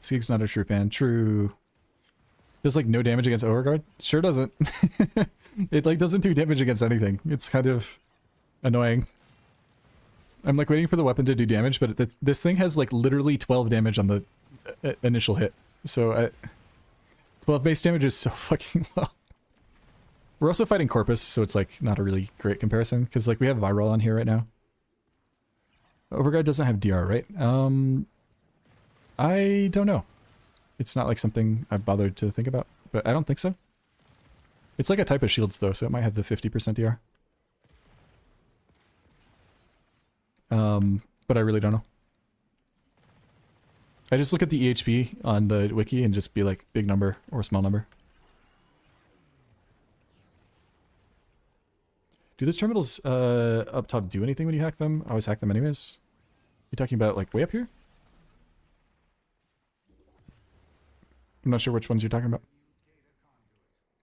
Skig's not a true fan. True. Does like no damage against Overguard? Sure doesn't. It like doesn't do damage against anything. It's kind of annoying. I'm like waiting for the weapon to do damage, but this thing has like literally 12 damage on the initial hit. So 12 base damage is so fucking low. We're also fighting Corpus, so it's like not a really great comparison because like we have Viral on here right now. Overguard doesn't have DR, right? I don't know. It's not like something I've bothered to think about, but I don't think so. It's like a type of shields though, so it might have the 50% DR. But I really don't know. I just look at the EHP on the wiki and just be like big number or small number. Do those terminals up top do anything when you hack them? I always hack them anyways. You talking about like way up here? I'm not sure which ones you're talking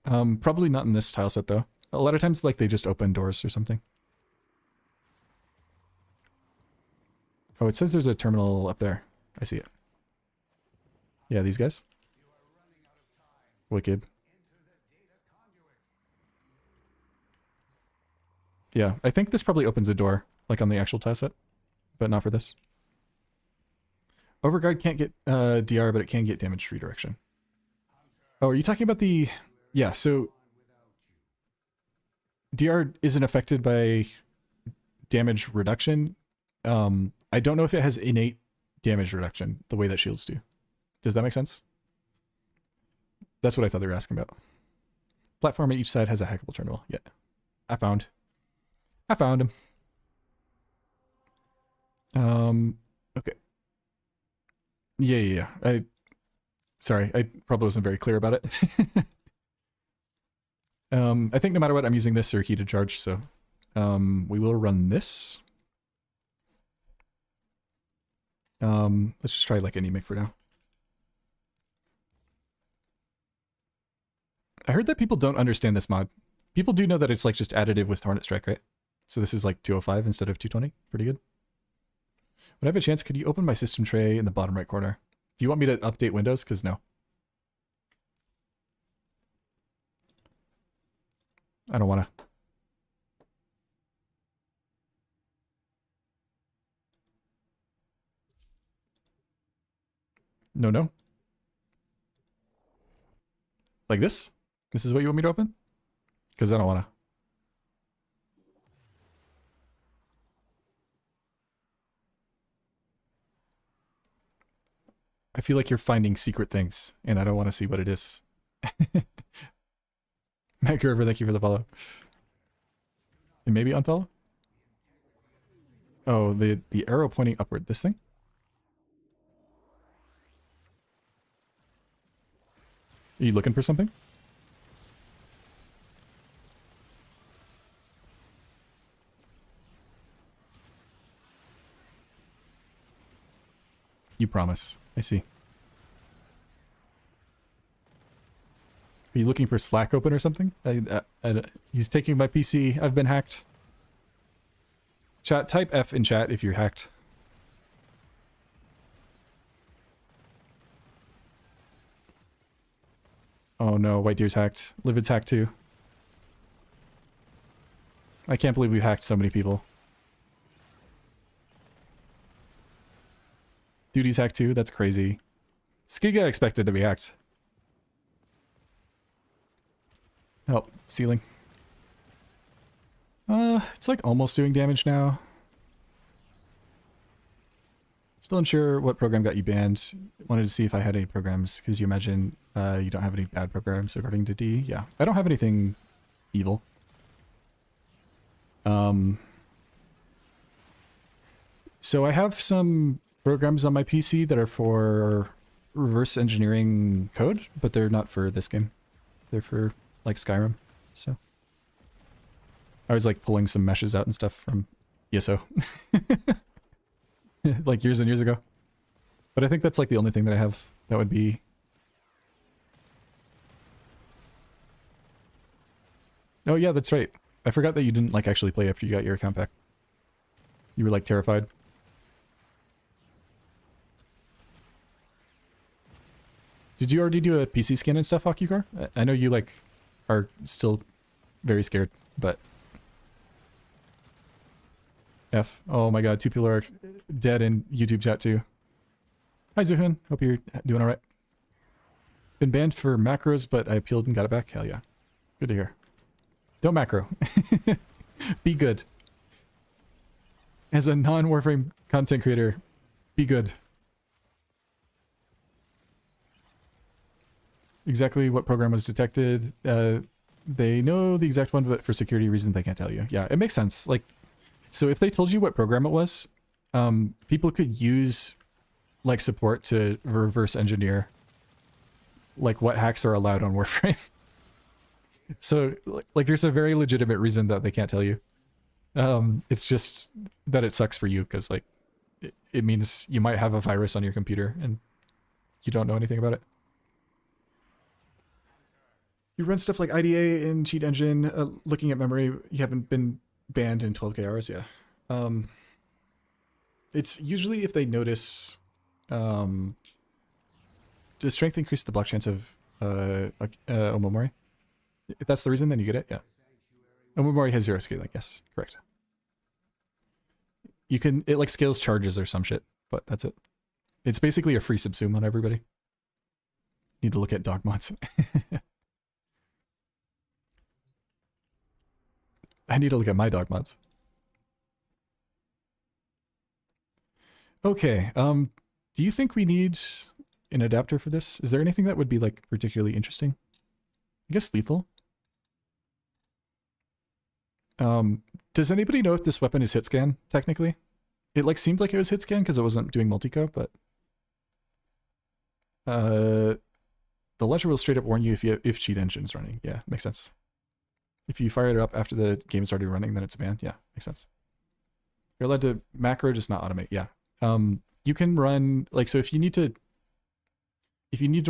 about. Probably not in this tile set though. A lot of times like they just open doors or something. Oh, it says there's a terminal up there. I see it. Yeah, these guys. Wicked. Yeah, I think this probably opens a door, like on the actual tile set, but not for this. Overguard can't get DR, but it can get damage redirection. Oh, are you talking about the... Yeah, so... DR isn't affected by damage reduction. I don't know if it has innate damage reduction, the way that shields do. Does that make sense? That's what I thought they were asking about. Platform at each side has a hackable terminal. Yeah. I found him. Okay. Yeah. Sorry, I probably wasn't very clear about it. I think no matter what, I'm using this or heated charge, so we will run this. Let's just try like anemic for now. I heard that people don't understand this mod. People do know that it's like just additive with Hornet Strike, right? So this is like 205 instead of 220. Pretty good. When I have a chance, could you open my system tray in the bottom right corner? Do you want me to update Windows? Because no. I don't want to. No. Like this? This is what you want me to open? Because I don't want to. I feel like you're finding secret things, and I don't want to see what it is. Matt Gerber, thank you for the follow. And maybe unfollow? Oh, the arrow pointing upward. This thing? Are you looking for something? You promise. I see. Are you looking for Slack open or something? He's taking my PC. I've been hacked. Chat, type F in chat if you're hacked. Oh no, White Deer's hacked. Livid's hacked too. I can't believe we hacked so many people. Duty's hacked too? That's crazy. Skiga expected to be hacked. Oh, ceiling. It's like almost doing damage now. Still unsure what program got you banned. Wanted to see if I had any programs, because you imagine you don't have any bad programs according to D. Yeah, I don't have anything evil. So I have some programs on my PC that are for reverse engineering code, but they're not for this game. They're for like Skyrim. So I was like pulling some meshes out and stuff from ESO. Like years and years ago. But I think that's like the only thing that I have that would be... Oh yeah, that's right. I forgot that you didn't like actually play after you got your account back. You were like terrified. Did you already do a PC scan and stuff, Akikor? I know you like are still very scared, but... F. Oh my god, 2 people are dead in YouTube chat too. Hi Zuhun, hope you're doing alright. Been banned for macros, but I appealed and got it back. Hell yeah. Good to hear. Don't macro. Be good. As a non-Warframe content creator, be good. Exactly what program was detected. They know the exact one, but for security reasons they can't tell you. Yeah, it makes sense. Like, so if they told you what program it was, people could use like support to reverse engineer like what hacks are allowed on Warframe. So like there's a very legitimate reason that they can't tell you. It's just that it sucks for you because like it means you might have a virus on your computer and you don't know anything about it. You run stuff like IDA in Cheat Engine, looking at memory. You haven't been banned in 12k hours, yeah. It's usually if they notice. Does strength increase the block chance of Omomori? If that's the reason, then you get it, yeah. Omomori has 0 scaling, yes, correct. You can, it like scales charges or some shit, but that's it. It's basically a free subsume on everybody. Need to look at dog mods. I need to look at my dog mods. Okay, do you think we need an adapter for this? Is there anything that would be like particularly interesting? I guess lethal. Does anybody know if this weapon is hit scan, technically? It like seemed like it was hit scan because it wasn't doing multi-co, but the launcher will straight up warn you if cheat engine's running. Yeah, makes sense. If you fire it up after the game started running, then it's banned. Yeah, makes sense. You're allowed to macro, just not automate. Yeah. You can run like, so if you need to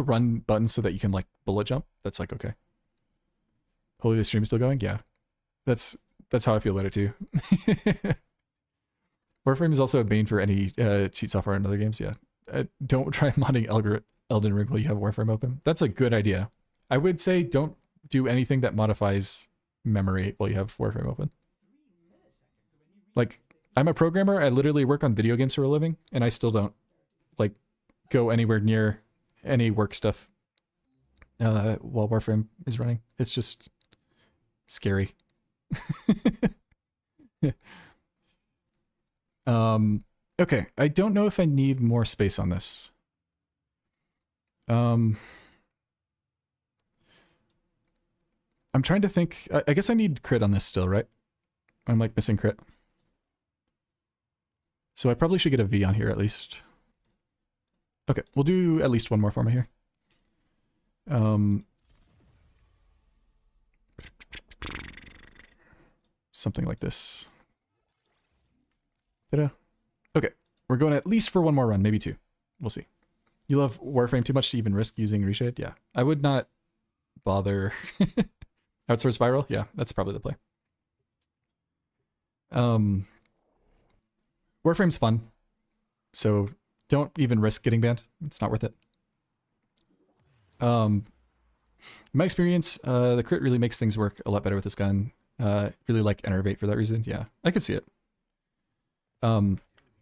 run buttons so that you can like bullet jump, that's like okay. Hopefully the stream's still going. Yeah, that's how I feel about it too. Warframe is also a bane for any cheat software in other games. Yeah, don't try modding Elden Ring while you have Warframe open. That's a good idea. I would say don't do anything that modifies memory while you have Warframe open. Like, I'm a programmer. I literally work on video games for a living, and I still don't like go anywhere near any work stuff while Warframe is running. It's just scary. Okay, I don't know if I need more space on this. I'm trying to think. I guess I need crit on this still, right? I'm like missing crit. So I probably should get a V on here at least. Okay, we'll do at least one more forma here. Something like this. Ta-da. Okay, we're going at least for one more run, maybe two. We'll see. You love Warframe too much to even risk using Reshade? Yeah, I would not bother. Outsource Viral? Yeah, that's probably the play. Warframe's fun, so don't even risk getting banned. It's not worth it. In my experience, the crit really makes things work a lot better with this gun. Really like Enervate for that reason. Yeah, I could see it.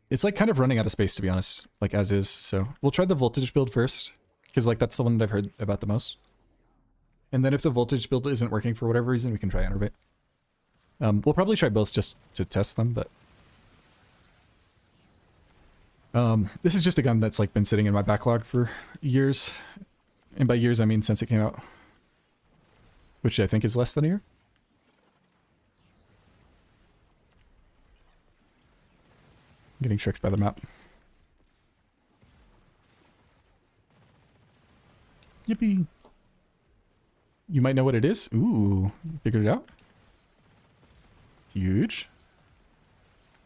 It's like kind of running out of space, to be honest, like as is. So we'll try the voltage build first, because like that's the one that I've heard about the most. And then if the voltage build isn't working for whatever reason, we can try Enervate. We'll probably try both just to test them, but this is just a gun that's like been sitting in my backlog for years. And by years, I mean since it came out, which I think is less than a year. Getting tricked by the map. Yippee. You might know what it is. Ooh, figured it out. Huge.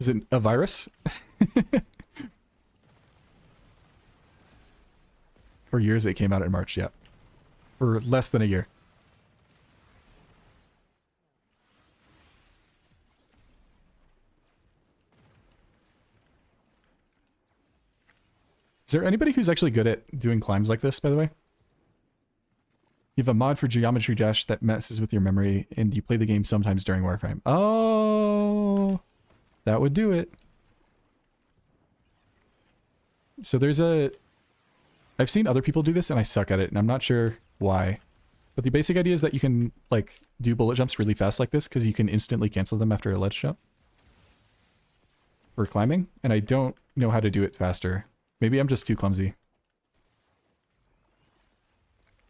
Is it a virus? For years, it came out in March, yeah. For less than a year. Is there anybody who's actually good at doing climbs like this, by the way? You have a mod for Geometry Dash that messes with your memory, and you play the game sometimes during Warframe. Oh, that would do it. So there's a... I've seen other people do this, and I suck at it, and I'm not sure why. But the basic idea is that you can, like, do bullet jumps really fast like this, because you can instantly cancel them after a ledge jump. For climbing, and I don't know how to do it faster. Maybe I'm just too clumsy.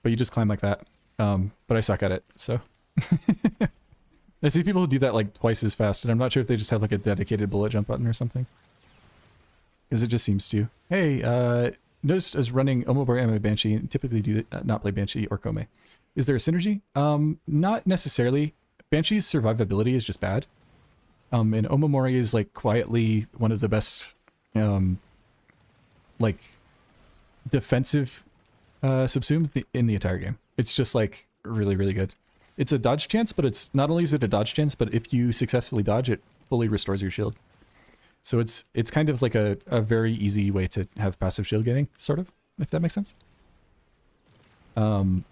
But you just climb like that. But I suck at it, so. I see people who do that like twice as fast, and I'm not sure if they just have like a dedicated bullet jump button or something. Because it just seems to. Hey, noticed as running Omobori and Banshee, typically do not play Banshee or Kome. Is there a synergy? Not necessarily. Banshee's survivability is just bad. And Omomori is like quietly one of the best like defensive subsumes in the entire game. It's just like really, really good. It's a dodge chance, but it's not only is it a dodge chance, but if you successfully dodge, it fully restores your shield. So it's kind of like a very easy way to have passive shield getting, sort of, if that makes sense. So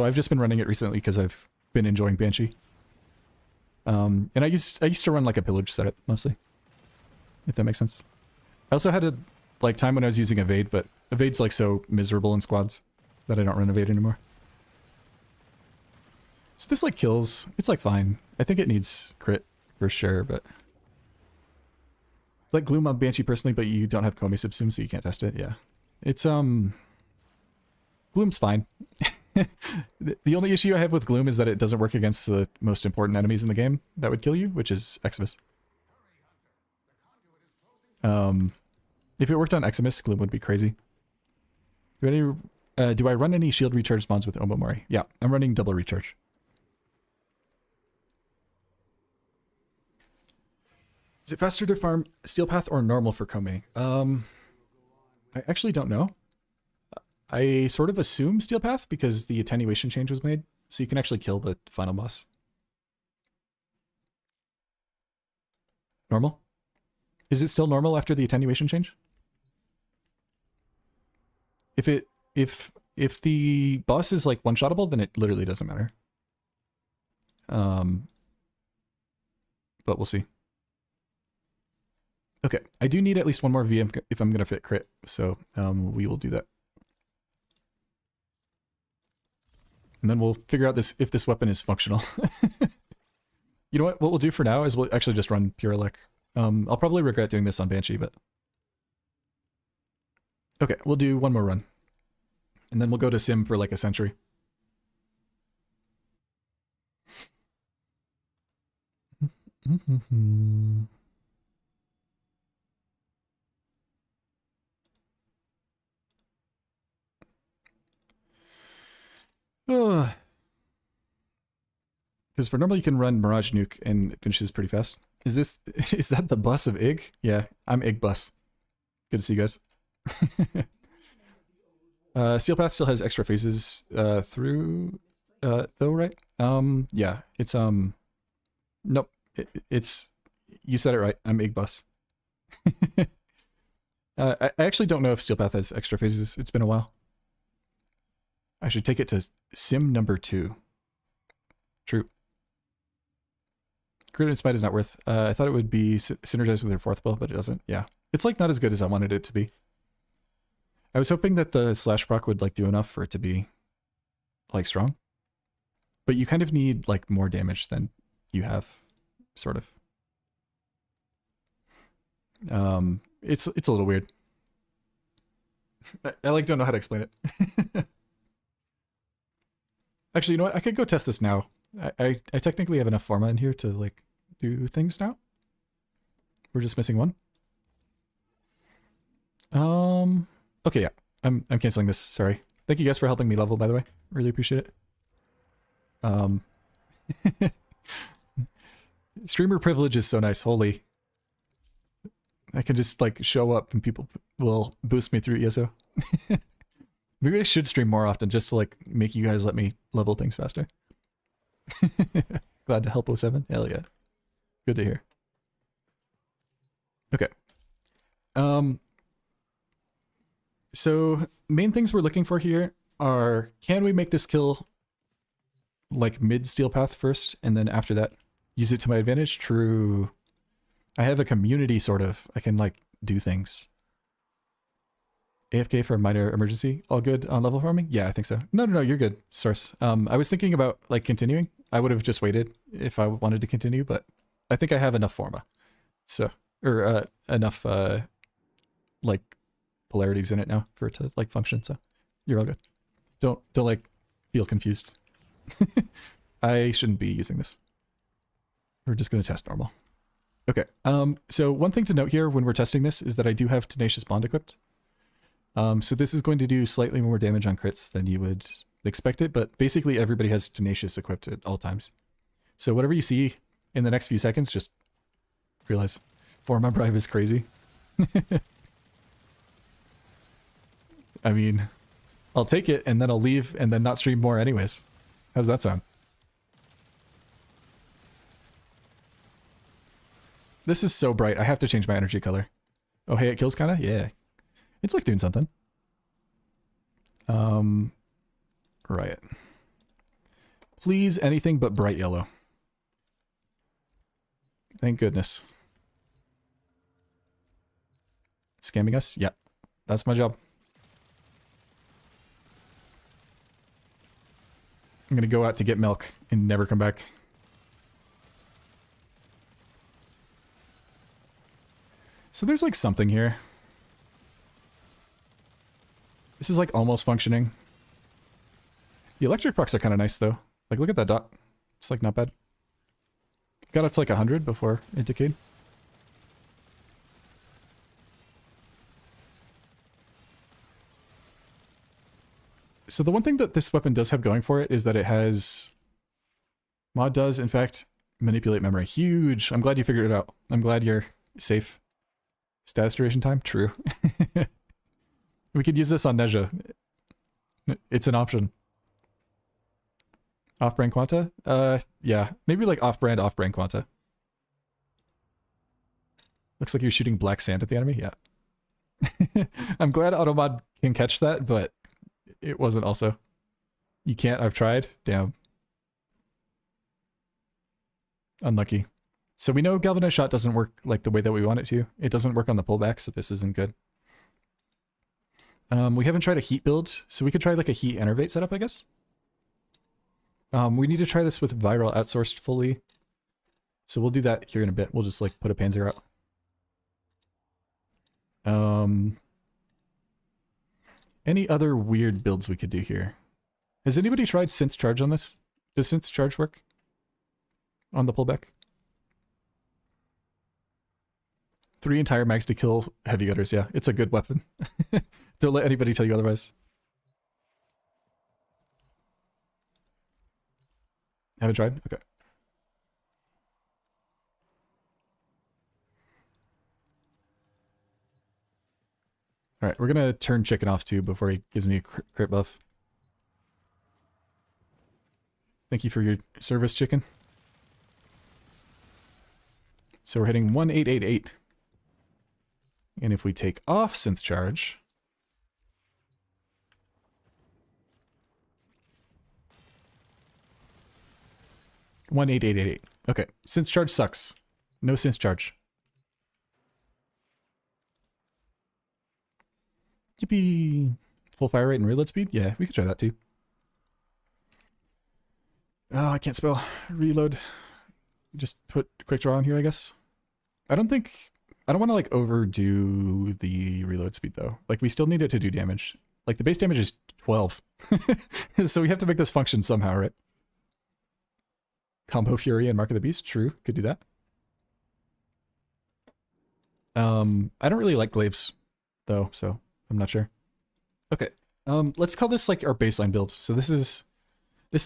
I've just been running it recently because I've been enjoying Banshee. And I used to run like a pillage setup mostly, if that makes sense. I also had a like time when I was using Evade, but Evade's like so miserable in squads that I don't run Evade anymore. So this like kills, it's like fine. I think it needs crit for sure, but like Gloom on Banshee personally, but you don't have Kome subsume, so you can't test it. Yeah, it's Gloom's fine. The only issue I have with Gloom is that it doesn't work against the most important enemies in the game that would kill you, which is Eximus. If it worked on Eximus, Gloom would be crazy. Do I run any shield recharge mods with Omomori? Yeah, I'm running double recharge. Is it faster to farm Steel Path or normal for Kome? I actually don't know. I sort of assume Steel Path because the attenuation change was made, so you can actually kill the final boss. Normal? Is it still normal after the attenuation change? If the boss is like one-shottable, then it literally doesn't matter. But we'll see. Okay, I do need at least one more VM if I'm gonna fit crit, so we will do that. And then we'll figure out this if this weapon is functional. You know what? What we'll do for now is we'll actually just run pure elec. I'll probably regret doing this on Banshee, but... Okay, we'll do one more run. And then we'll go to Sim for like a century. Because for normal you can run Mirage Nuke and it finishes pretty fast. Is that the bus of Ig? Yeah, I'm Ig bus. Good to see you guys. Steel Path still has extra phases through though, right? Yeah, it's nope. It's you said it right. I'm Ig bus. I actually don't know if Steel Path has extra phases. It's been a while. I should take it to Sim number 2. True. Grid and Smite is not worth. I thought it would be synergized with your fourth build, but it doesn't. Yeah. It's like not as good as I wanted it to be. I was hoping that the slash proc would like do enough for it to be like strong. But you kind of need like more damage than you have, sort of. It's a little weird. I like don't know how to explain it. Actually, you know what? I could go test this now. I technically have enough Forma in here to like do things now. We're just missing one. Okay, yeah. I'm canceling this. Sorry. Thank you guys for helping me level, by the way. Really appreciate it. Streamer privilege is so nice. Holy. I can just like show up and people will boost me through ESO. Maybe I should stream more often just to like make you guys let me level things faster. Glad to help 07. Hell yeah. Good to hear. Okay. So main things we're looking for here are, can we make this kill like mid Steel Path first, and then after that use it to my advantage? True. I have a community sort of. I can like do things. AFK for a minor emergency. All good on level farming? Yeah, I think so. No, you're good, Source. I was thinking about like continuing. I would have just waited if I wanted to continue, but I think I have enough Forma. So, or enough like polarities in it now for it to like function, so you're all good. Don't like feel confused. I shouldn't be using this. We're just gonna test normal. Okay, so one thing to note here when we're testing this is that I do have Tenacious Bond equipped. So this is going to do slightly more damage on crits than you would expect it, but basically everybody has Tenacious equipped at all times. So whatever you see in the next few seconds, just realize Forma Bribe is crazy. I mean, I'll take it and then I'll leave and then not stream more anyways. How's that sound? This is so bright. I have to change my energy color. Oh, hey, it kills kinda? Yeah. It's like doing something. Riot. Please, anything but bright yellow. Thank goodness. Scamming us? Yep. That's my job. I'm gonna go out to get milk and never come back. So there's like something here. This is like almost functioning. The electric procs are kind of nice though. Like look at that dot. It's like not bad. Got up to like 100 before it decayed. So the one thing that this weapon does have going for it is that it has... Mod does, in fact, manipulate memory. Huge! I'm glad you figured it out. I'm glad you're safe. Status duration time? True. We could use this on Nezha. It's an option. Off-brand Quanta? Yeah. Maybe like off-brand Quanta. Looks like you're shooting black sand at the enemy? Yeah. I'm glad Automod can catch that, but it wasn't also. You can't? I've tried? Damn. Unlucky. So we know Galvanized Shot doesn't work like the way that we want it to. It doesn't work on the pullback, so this isn't good. We haven't tried a heat build, so we could try like a heat enervate setup, I guess. We need to try this with viral outsourced fully. So we'll do that here in a bit. We'll just like put a Panzer out. Any other weird builds we could do here? Has anybody tried Synth Charge on this? Does Synth Charge work? On the pullback? 3 entire mags to kill heavy gutters, yeah. It's a good weapon. Don't let anybody tell you otherwise. Haven't tried? Okay. Alright, we're gonna turn Chicken off too before he gives me a crit buff. Thank you for your service, Chicken. So we're hitting 1888. And if we take off Synth Charge... $18888. Okay, Synth Charge sucks. No Synth Charge. Yippee! Full fire rate and reload speed? Yeah, we could try that too. Oh, I can't spell. Reload. Just put quick draw on here, I guess. I don't want to like overdo the reload speed though. Like we still need it to do damage. Like the base damage is 12. So we have to make this function somehow, right? Combo Fury and Mark of the Beast, true, could do that. I don't really like glaives though, so I'm not sure. Okay. Let's call this like our baseline build. So this is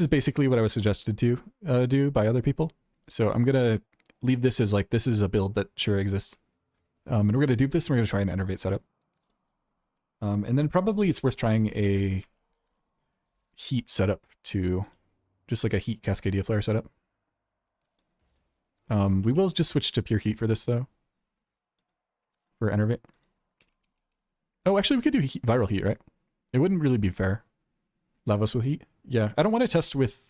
basically what I was suggested to do by other people. So I'm gonna leave this as like this is a build that sure exists. And we're gonna dupe this and we're gonna try an Enervate setup. And then probably it's worth trying a heat setup too. Just like a heat Cascadia Flare setup. We will just switch to pure heat for this though. For Enervate. Oh, actually we could do viral heat, right? It wouldn't really be fair. Lavos with heat. Yeah, I don't want to test with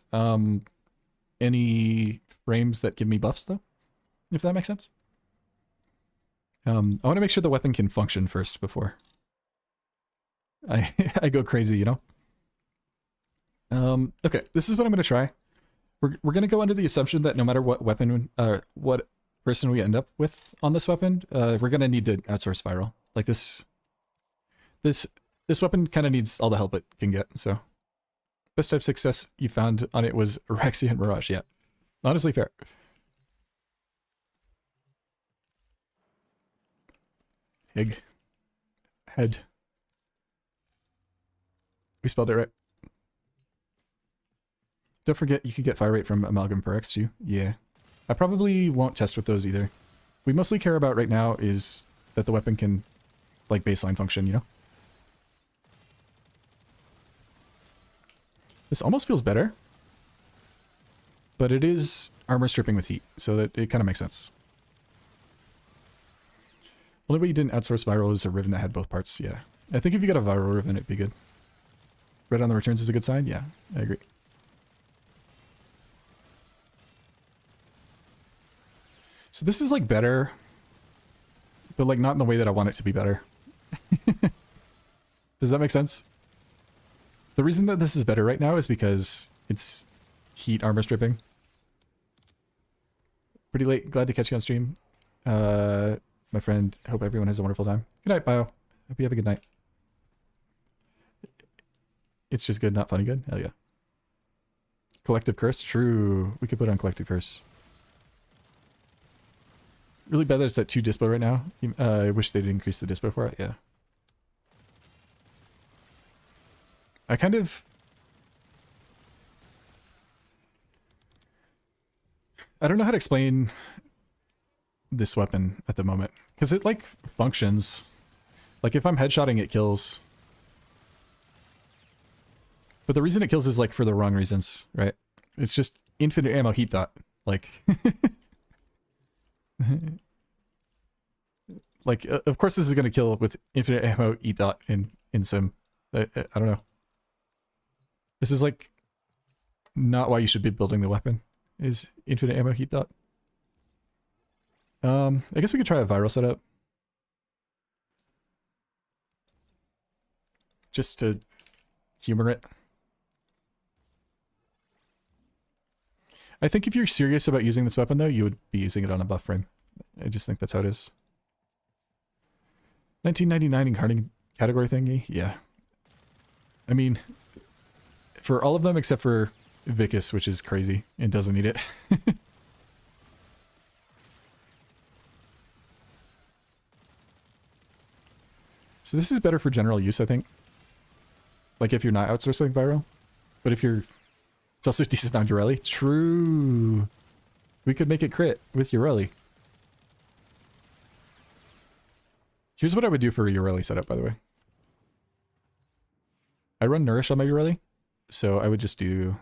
any frames that give me buffs though. If that makes sense. I want to make sure the weapon can function first before I go crazy, you know? Okay, this is what I'm going to try. We're going to go under the assumption that no matter what weapon, what person we end up with on this weapon, we're going to need to outsource viral. Like this weapon kind of needs all the help it can get, so. Best type success you found on it was Araxia and Mirage, yeah. Honestly fair. Hig. Head. We spelled it right. Don't forget you can get fire rate from Amalgam for X2. Yeah. I probably won't test with those either. We mostly care about right now is that the weapon can, like, baseline function, you know? This almost feels better. But it is armor stripping with heat, so that it kind of makes sense. Only way you didn't outsource viral is a Riven that had both parts, yeah. I think if you got a viral Riven, it'd be good. Red on the returns is a good sign? Yeah, I agree. So this is like better, but like not in the way that I want it to be better. Does that make sense? The reason that this is better right now is because it's heat armor stripping. Pretty late, glad to catch you on stream. My friend, hope everyone has a wonderful time. Good night, Bio. Hope you have a good night. It's just good, not funny good? Hell yeah. Collective Curse? True. We could put on Collective Curse. Really bad that it's at 2 dispo right now. I wish they'd increase the dispo for it, yeah. I kind of... I don't know how to explain this weapon at the moment. Because it, like, functions. Like, if I'm headshotting, it kills. But the reason it kills is, like, for the wrong reasons, right? It's just infinite ammo heat dot. Like... like, of course this is going to kill with infinite ammo heat dot in Sim. I don't know. This is, like, not why you should be building the weapon. Is infinite ammo heat dot. I guess we could try a viral setup. Just to humor it. I think if you're serious about using this weapon, though, you would be using it on a buff frame. I just think that's how it is. 1999 incarning category thingy? Yeah. I mean, for all of them except for Vicus, which is crazy and doesn't need it. So this is better for general use, I think. Like if you're not outsourcing viral. But if you're... It's also decent on Ureli. True. We could make it crit with Ureli. Here's what I would do for a Ureli setup, by the way. I run Nourish on my Ureli, so I would just do...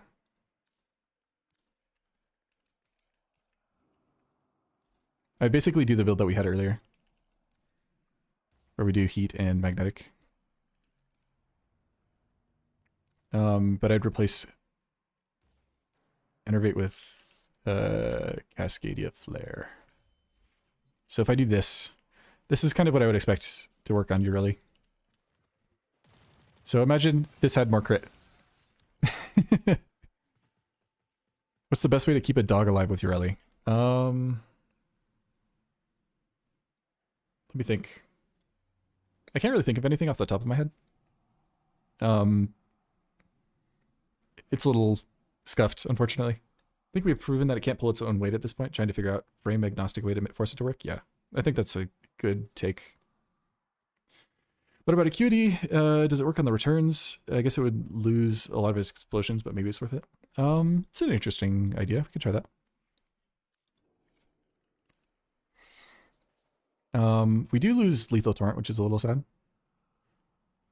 I basically do the build that we had earlier. Where we do Heat and Magnetic. But I'd replace Enervate with Cascadia Flare. So if I do this, this is kind of what I would expect to work on Ureli. So imagine this had more crit. What's the best way to keep a dog alive with Ureli? Let me think. I can't really think of anything off the top of my head. It's a little scuffed, unfortunately. I think we've proven that it can't pull its own weight at this point, trying to figure out frame agnostic way to force it to work. Yeah, I think that's a good take. What about Acuity? Does it work on the returns? I guess it would lose a lot of its explosions, but maybe it's worth it. It's an interesting idea. We could try that. We do lose Lethal Torrent, which is a little sad.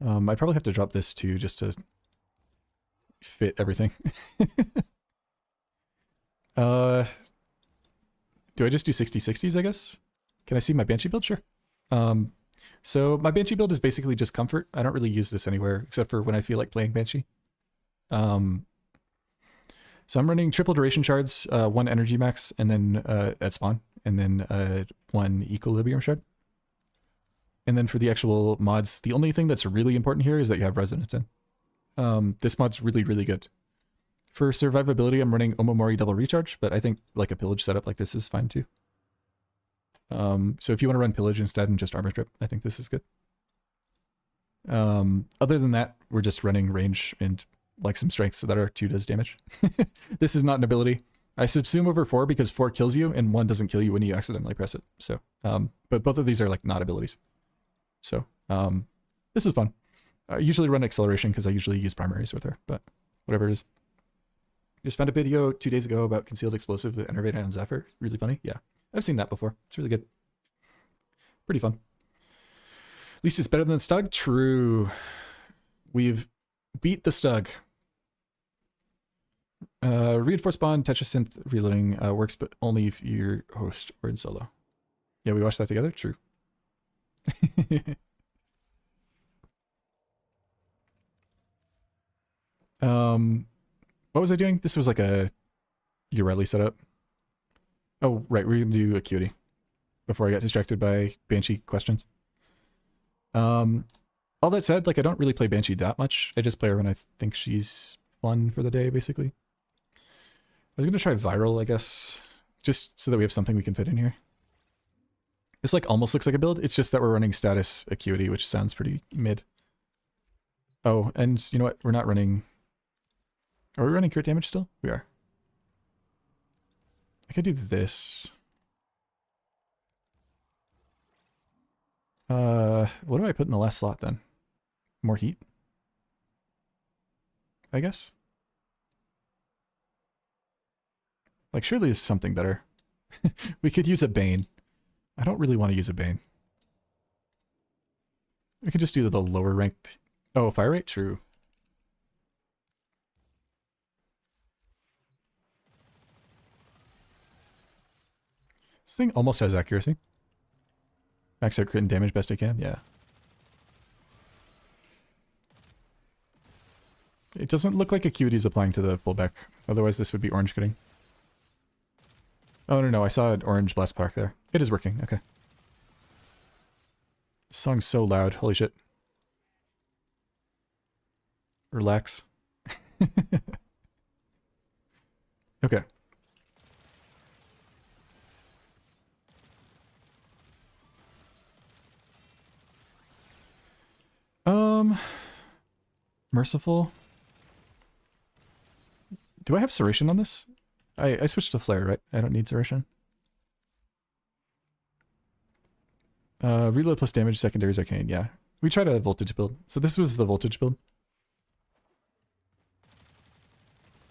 I'd probably have to drop this too, just to fit everything. Do I just do 60/60s, I guess? Can I see my Banshee build? Sure. So my Banshee build is basically just comfort. I don't really use this anywhere except for when I feel like playing Banshee. So I'm running triple duration shards, 1 energy max, and then at spawn, and then 1 equilibrium shard. And then for the actual mods, the only thing that's really important here is that you have resonance in. This mod's really, really good. For survivability, I'm running Omomori double recharge, but I think like a pillage setup like this is fine too. So if you want to run pillage instead and just armor strip, I think this is good. Other than that, we're just running range and like some strengths that are 2 does damage. This is not an ability. I subsume over 4 because 4 kills you and 1 doesn't kill you when you accidentally press it. So, but both of these are like not abilities. So, this is fun. I usually run acceleration because I usually use primaries with her, but whatever it is. Just found a video 2 days ago about concealed explosive with Enervate and Zephyr. Really funny. Yeah, I've seen that before. It's really good. Pretty fun. At least it's better than Stug. True. We've beat the Stug. Reinforced Bond, Tetrasynth reloading works, but only if you're host or in solo. Yeah, we watched that together. True. What was I doing? This was like a Ureli setup. Oh, right, we're gonna do Acuity before I got distracted by Banshee questions. All that said, like I don't really play Banshee that much. I just play her when I think she's fun for the day, basically. I was gonna try Viral, I guess, just so that we have something we can fit in here. This like almost looks like a build. It's just that we're running status Acuity, which sounds pretty mid. Oh, and you know what? We're not running... Are we running crit damage still? We are. I could do this. What do I put in the last slot then? More heat? I guess? Like, surely there's something better. We could use a Bane. I don't really want to use a Bane. We could just do the lower ranked... Oh, fire rate? True. This thing almost has accuracy. Max out crit and damage best I can, yeah. It doesn't look like Acuity is applying to the pullback. Otherwise this would be orange cutting. Oh no, I saw an orange blast spark there. It is working, okay. This song's so loud, holy shit. Relax. Okay. Merciful. Do I have Serration on this? I switched to Flare, right? I don't need Serration. Reload plus damage, secondaries arcane, yeah. We tried a voltage build. So this was the voltage build.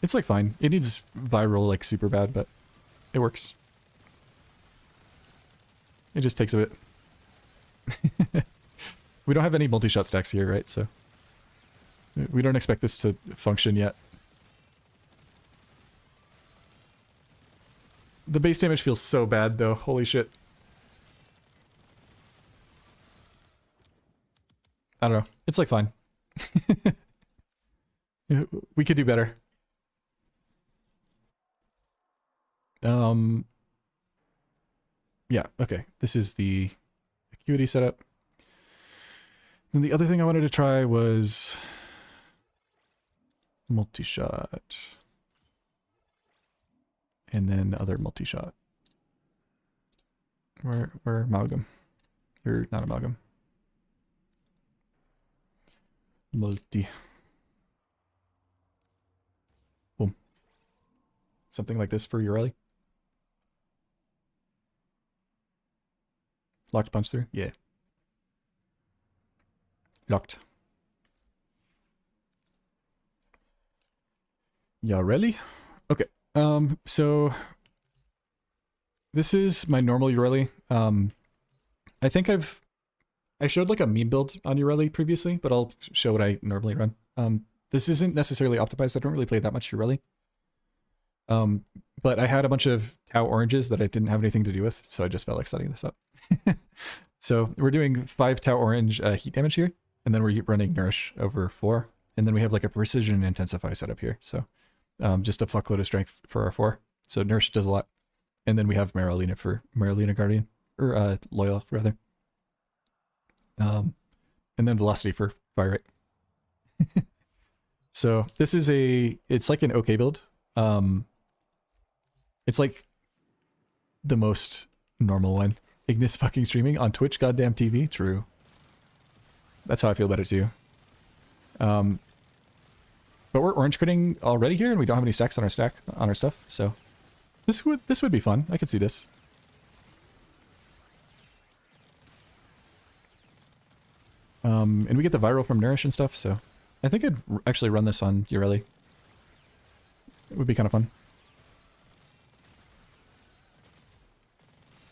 It's like fine. It needs viral like super bad, but it works. It just takes a bit. We don't have any multi-shot stacks here, right? So we don't expect this to function yet. The base damage feels so bad though. Holy shit. I don't know. It's like fine. We could do better. Yeah, okay. This is the acuity setup. And the other thing I wanted to try was multi-shot. And then other multi-shot. Where amalgam? Or not amalgam. Multi. Boom. Something like this for Ureli. Locked punch through? Yeah. Locked. Ureli? Okay. So this is my normal Ureli. I think I showed like a meme build on Ureli previously, but I'll show what I normally run. This isn't necessarily optimized. I don't really play that much Ureli. But I had a bunch of Tau oranges that I didn't have anything to do with, so I just felt like setting this up. So we're doing 5 Tau orange heat damage here, and then we're running Nourish over 4, and then we have like a precision intensify setup here. So just a fuckload of strength for our 4. So Nourish does a lot. And then we have Marolina for Marolina Guardian, or Loyal rather. And then Velocity for Fire Rate. So this is it's like an okay build. It's like the most normal one. Ignis fucking streaming on Twitch goddamn TV. True. That's how I feel about it too. But we're orange critting already here, and we don't have any stacks on our stuff. So this would be fun. I could see this. And we get the viral from Nourish and stuff. So I think I'd actually run this on Ureli. It would be kind of fun.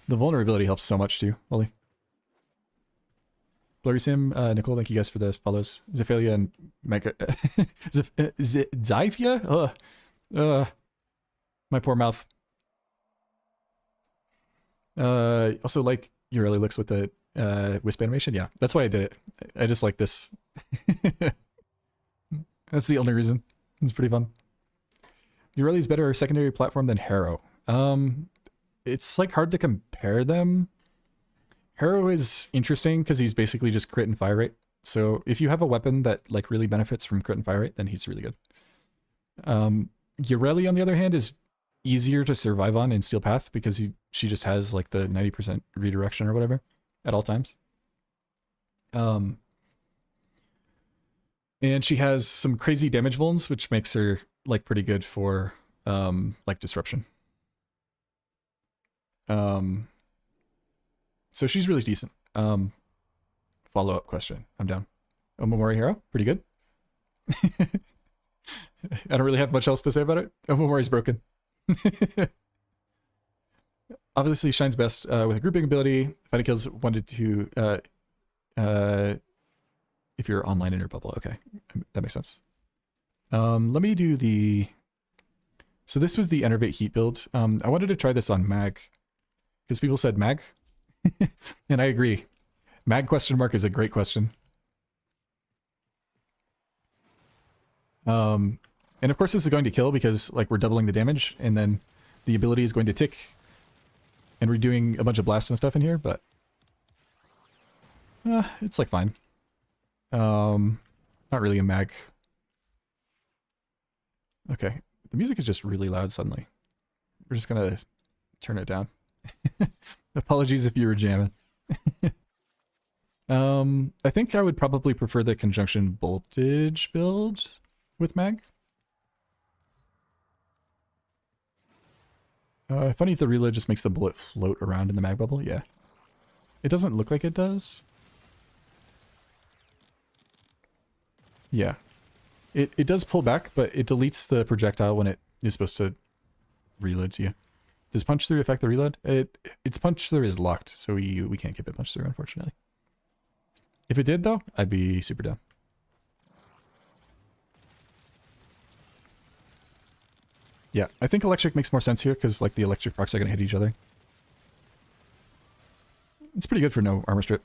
The vulnerability helps so much too, Holy. Blurry Sim, Nicole, thank you guys for the follows. Zephalia and Mega... Zyphia? My poor mouth. Also like Ureli looks with the wisp animation. Yeah, that's why I did it. I just like this. That's the only reason. It's pretty fun. Ureli's better secondary platform than Harrow. It's like hard to compare them. Harrow is interesting because he's basically just crit and fire rate. So if you have a weapon that like really benefits from crit and fire rate, then he's really good. Ureli, on the other hand, is easier to survive on in Steel Path because she just has like the 90% redirection or whatever at all times. And she has some crazy damage vulns, which makes her like pretty good for like disruption. So she's really decent. Follow-up question. I'm down. Omamori Hero, pretty good. I don't really have much else to say about it. Omamori's broken. Obviously shines best with a grouping ability. Fighting kills 1 to 2 if you're online in your bubble. Okay, that makes sense. Let me do the... So this was the Enervate Heat build. I wanted to try this on Mag, because people said Mag, and I agree. Mag question mark is a great question. And of course this is going to kill because like we're doubling the damage, and then the ability is going to tick, and we're doing a bunch of blasts and stuff in here, but it's like fine. Not really a Mag. Okay, the music is just really loud suddenly. We're just gonna turn it down. Apologies if you were jamming. I think I would probably prefer the conjunction voltage build with mag. Funny if the reload just makes the bullet float around in the mag bubble. Yeah. It doesn't look like it does. Yeah. It does pull back, but it deletes the projectile when it is supposed to reload to you. Does punch through affect the reload? Its punch through is locked, so we can't give it punch through, unfortunately. If it did, though, I'd be super down. Yeah, I think electric makes more sense here, because like the electric procs are going to hit each other. It's pretty good for no armor strip.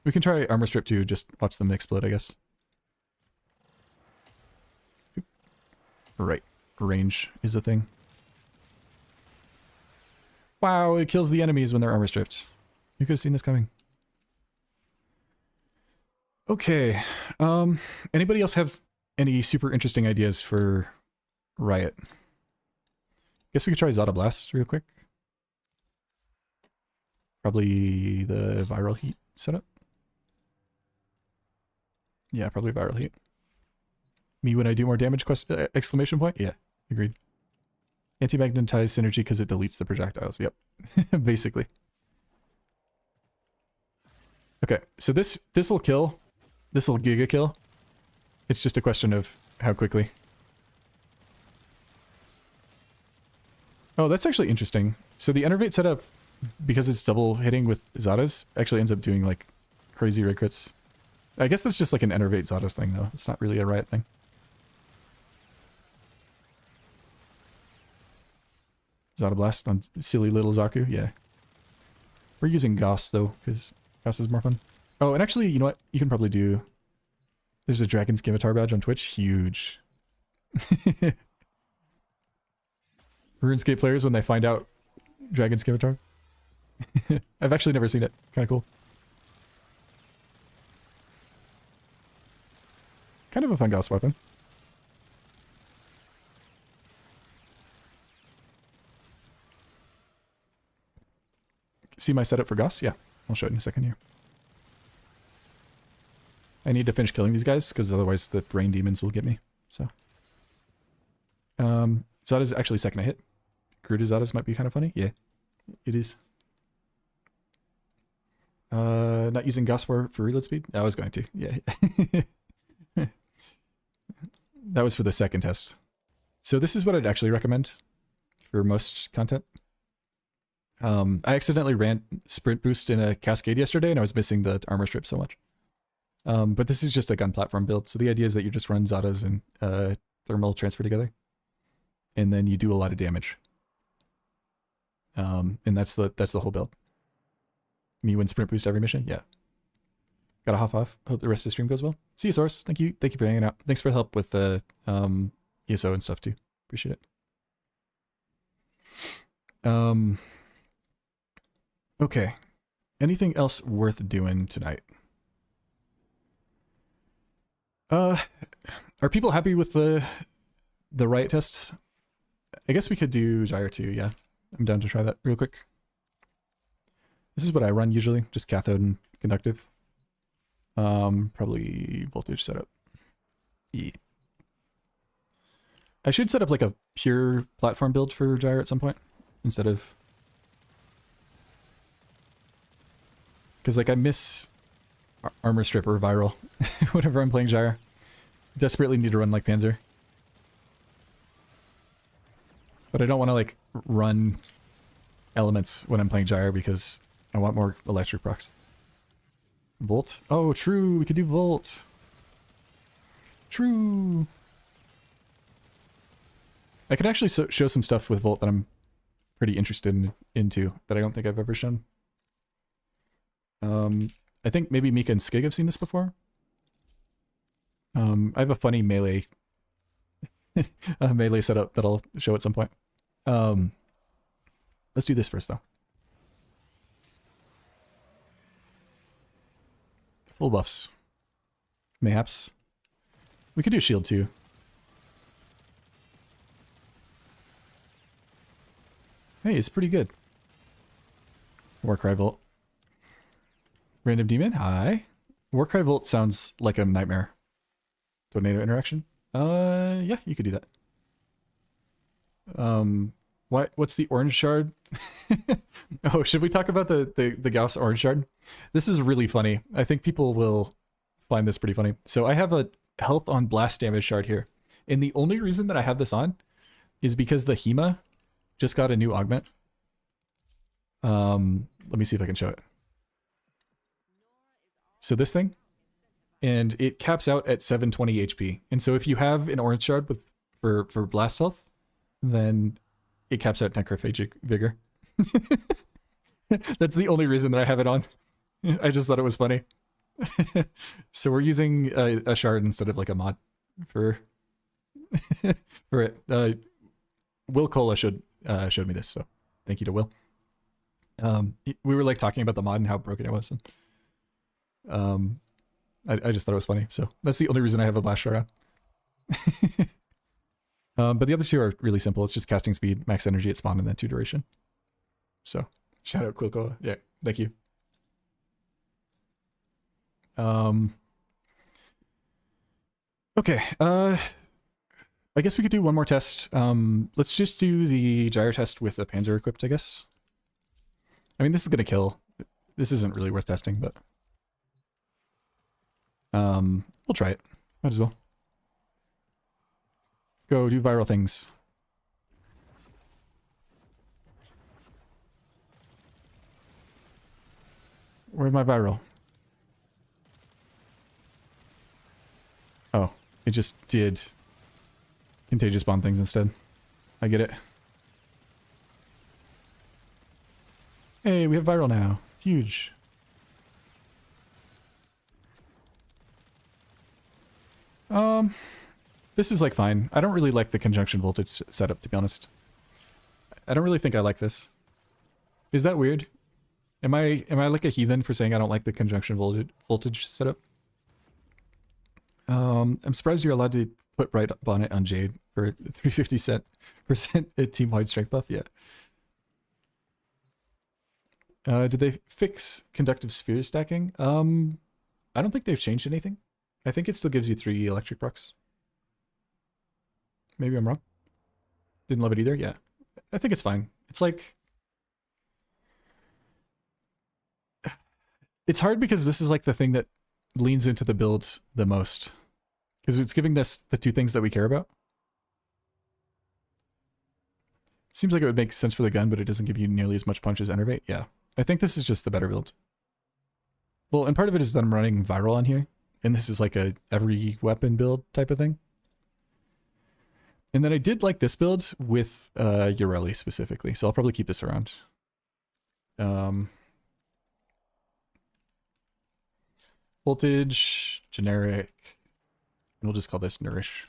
We can try armor strip too, just watch them explode, I guess. Right. Range is a thing. Wow, it kills the enemies when they're armor stripped. You could have seen this coming. Okay. Anybody else have any super interesting ideas for Riot? Guess we could try Zada Blast real quick. Probably the viral heat setup. Yeah, probably viral heat. Me when I do more damage, exclamation point? Yeah, agreed. Anti-magnetized synergy because it deletes the projectiles. Yep, basically. Okay, so this'll kill. This'll giga kill. It's just a question of how quickly. Oh, that's actually interesting. So the Enervate setup, because it's double hitting with Zadas, actually ends up doing like crazy red crits. I guess that's just like an Enervate Zadas thing though. It's not really a Riot thing. Zada Blast on silly little Zaku, yeah. We're using Goss though, because Goss is more fun. Oh, and actually, you know what? You can probably do... There's a Dragon Scimitar badge on Twitch. Huge. RuneScape players, when they find out Dragon Scimitar. I've actually never seen it. Kind of cool. Kind of a fun Goss weapon. See my setup for Goss? Yeah, I'll show it in a second here. I need to finish killing these guys, because otherwise the brain demons will get me, so. Zada's actually second I hit. Garuda Zada's might be kind of funny. Yeah, it is. Not using Goss for reload speed? I was going to, yeah. That was for the second test. So this is what I'd actually recommend for most content. I accidentally ran sprint boost in a cascade yesterday and I was missing the armor strip so much. But this is just a gun platform build. So the idea is that you just run Zadas and thermal transfer together. And then you do a lot of damage. And that's the whole build. Me win sprint boost every mission? Yeah. Gotta hop off. Hope the rest of the stream goes well. See you, Source. Thank you for hanging out. Thanks for the help with the ESO and stuff too. Appreciate it. Okay. Anything else worth doing tonight? Are people happy with the Riot tests? I guess we could do Gyre too, yeah. I'm down to try that real quick. This is what I run usually, just cathode and conductive. Probably voltage setup. Yeah. I should set up like a pure platform build for Gyre at some point, instead of... Because like I miss armor strip or viral whenever I'm playing Gyre. Desperately need to run like Panzer. But I don't want to like run elements when I'm playing Gyre because I want more electric procs. Volt? Oh, true. We could do Volt. True. I could actually show some stuff with Volt that I'm pretty interested into that I don't think I've ever shown. I think maybe Mika and Skig have seen this before. I have a funny melee melee setup that I'll show at some point. Let's do this first though. Full buffs. Mayhaps. We could do shield too. Hey, it's pretty good. Warcry Volt. Random Demon, hi. Warcry Volt sounds like a nightmare. Tornado interaction? Yeah, you could do that. What's the orange shard? Oh, should we talk about the Gauss orange shard? This is really funny. I think people will find this pretty funny. So I have a health on blast damage shard here. And the only reason that I have this on is because the HEMA just got a new augment. Let me see if I can show it. So this thing, and it caps out at 720 HP. And so if you have an orange shard with for blast health, then it caps out necrophagic vigor. That's the only reason that I have it on. I just thought it was funny. So we're using a shard instead of like a mod for for it. Will Cola showed me this, so thank you to Will. We were like talking about the mod and how broken it was, and I just thought it was funny. So that's the only reason I have a blast shard on. But the other two are really simple. It's just casting speed, max energy at spawn, and then 2 duration. So shout out Quilcoa. Yeah, thank you. Okay. I guess we could do one more test. Let's just do the gyro test with the Panzer equipped, I guess. I mean, this is gonna kill. This isn't really worth testing, but we'll try it. Might as well. Go do viral things. Where's my viral? Oh, it just did contagious bomb things instead. I get it. Hey, we have viral now. Huge. This is like fine. I don't really like the conjunction voltage setup, to be honest. I don't really think I like this. Is that weird? Am I like a heathen for saying I don't like the conjunction voltage setup? I'm surprised you're allowed to put Bright Bonnet on Jade for 350% team-wide strength buff. Yeah. Did they fix conductive sphere stacking? I don't think they've changed anything. I think it still gives you 3 electric procs. Maybe I'm wrong. Didn't love it either. Yeah, I think it's fine. It's like, it's hard because this is like the thing that leans into the build the most, because it's giving us the 2 things that we care about. Seems like it would make sense for the gun, but it doesn't give you nearly as much punch as Enervate. Yeah, I think this is just the better build. Well, and part of it is that I'm running viral on here, and this is like a every weapon build type of thing. And then I did like this build with Ureli specifically, so I'll probably keep this around. Voltage, generic, and we'll just call this Nourish.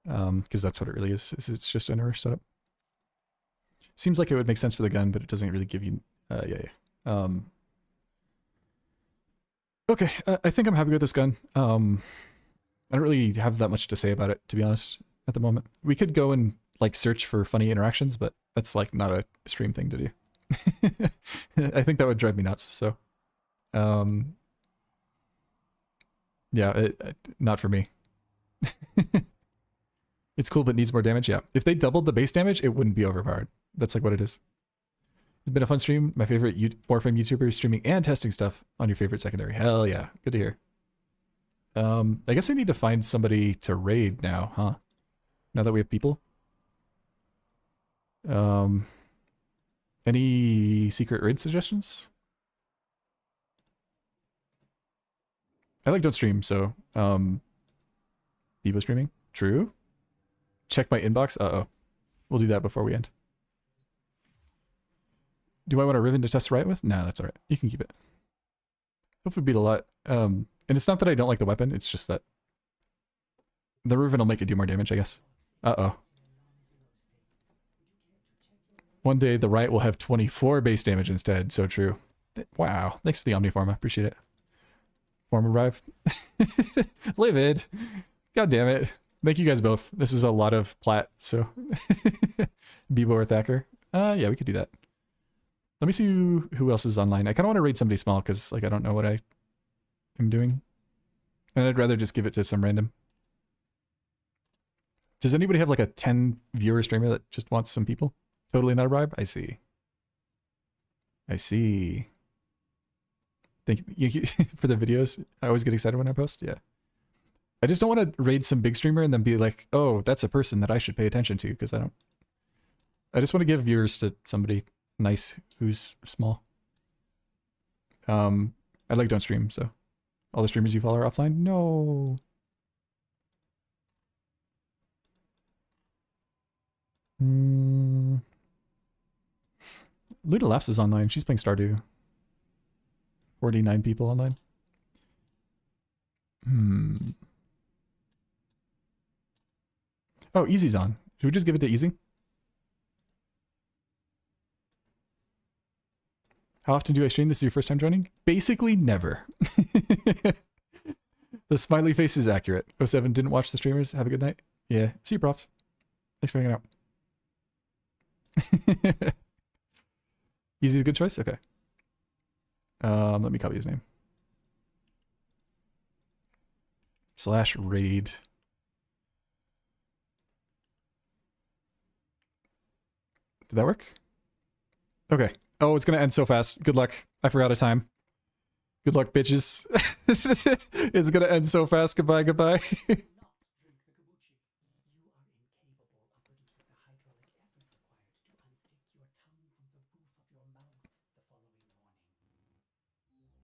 Because that's what it really is. It's just a Nourish setup. Seems like it would make sense for the gun, but it doesn't really give you... Okay, I think I'm happy with this gun. I don't really have that much to say about it, to be honest, at the moment. We could go and like search for funny interactions, but that's like not a stream thing to do. I think that would drive me nuts, so... yeah, not for me. It's cool, but needs more damage. Yeah, if they doubled the base damage, it wouldn't be overpowered. That's like what it is. It's been a fun stream. My favorite Warframe YouTuber streaming and testing stuff on your favorite secondary. Hell yeah, good to hear. I guess I need to find somebody to raid now, huh? Now that we have people. Any secret raid suggestions? I like don't stream, so Bebo streaming. True. Check my inbox. Uh-oh. We'll do that before we end. Do I want a Riven to test Riot with? No, that's alright. You can keep it. Hopefully beat a lot. And it's not that I don't like the weapon, it's just that the Riven will make it do more damage, I guess. Uh-oh. One day the Riot will have 24 base damage instead. So true. Wow. Thanks for the Omniforma. Appreciate it. Form arrive. Livid. God damn it. Thank you guys both. This is a lot of plat, so Bebo or Thacker. Yeah, we could do that. Let me see who else is online. I kind of want to raid somebody small because like I don't know what I am doing. And I'd rather just give it to some random. Does anybody have like a 10 viewer streamer that just wants some people? Totally not a bribe? I see. I see. Thank you for the videos. I always get excited when I post. Yeah. I just don't want to raid some big streamer and then be like, oh, that's a person that I should pay attention to, because I don't. I just want to give viewers to somebody nice who's small. I like don't stream, so all the streamers you follow are offline? No. Luna Laughs is online. She's playing Stardew. 49 people online. Oh, Easy's on. Should we just give it to Easy? How often do I stream? This is your first time joining? Basically, never. The smiley face is accurate. 07 didn't watch the streamers. Have a good night. Yeah. See you, Prof. Thanks for hanging out. Easy's a good choice? Okay. Let me copy his name. /raid. Did that work? Okay. Oh, it's gonna end so fast. Good luck. I forgot a time. Good luck, bitches. It's gonna end so fast. Goodbye, goodbye.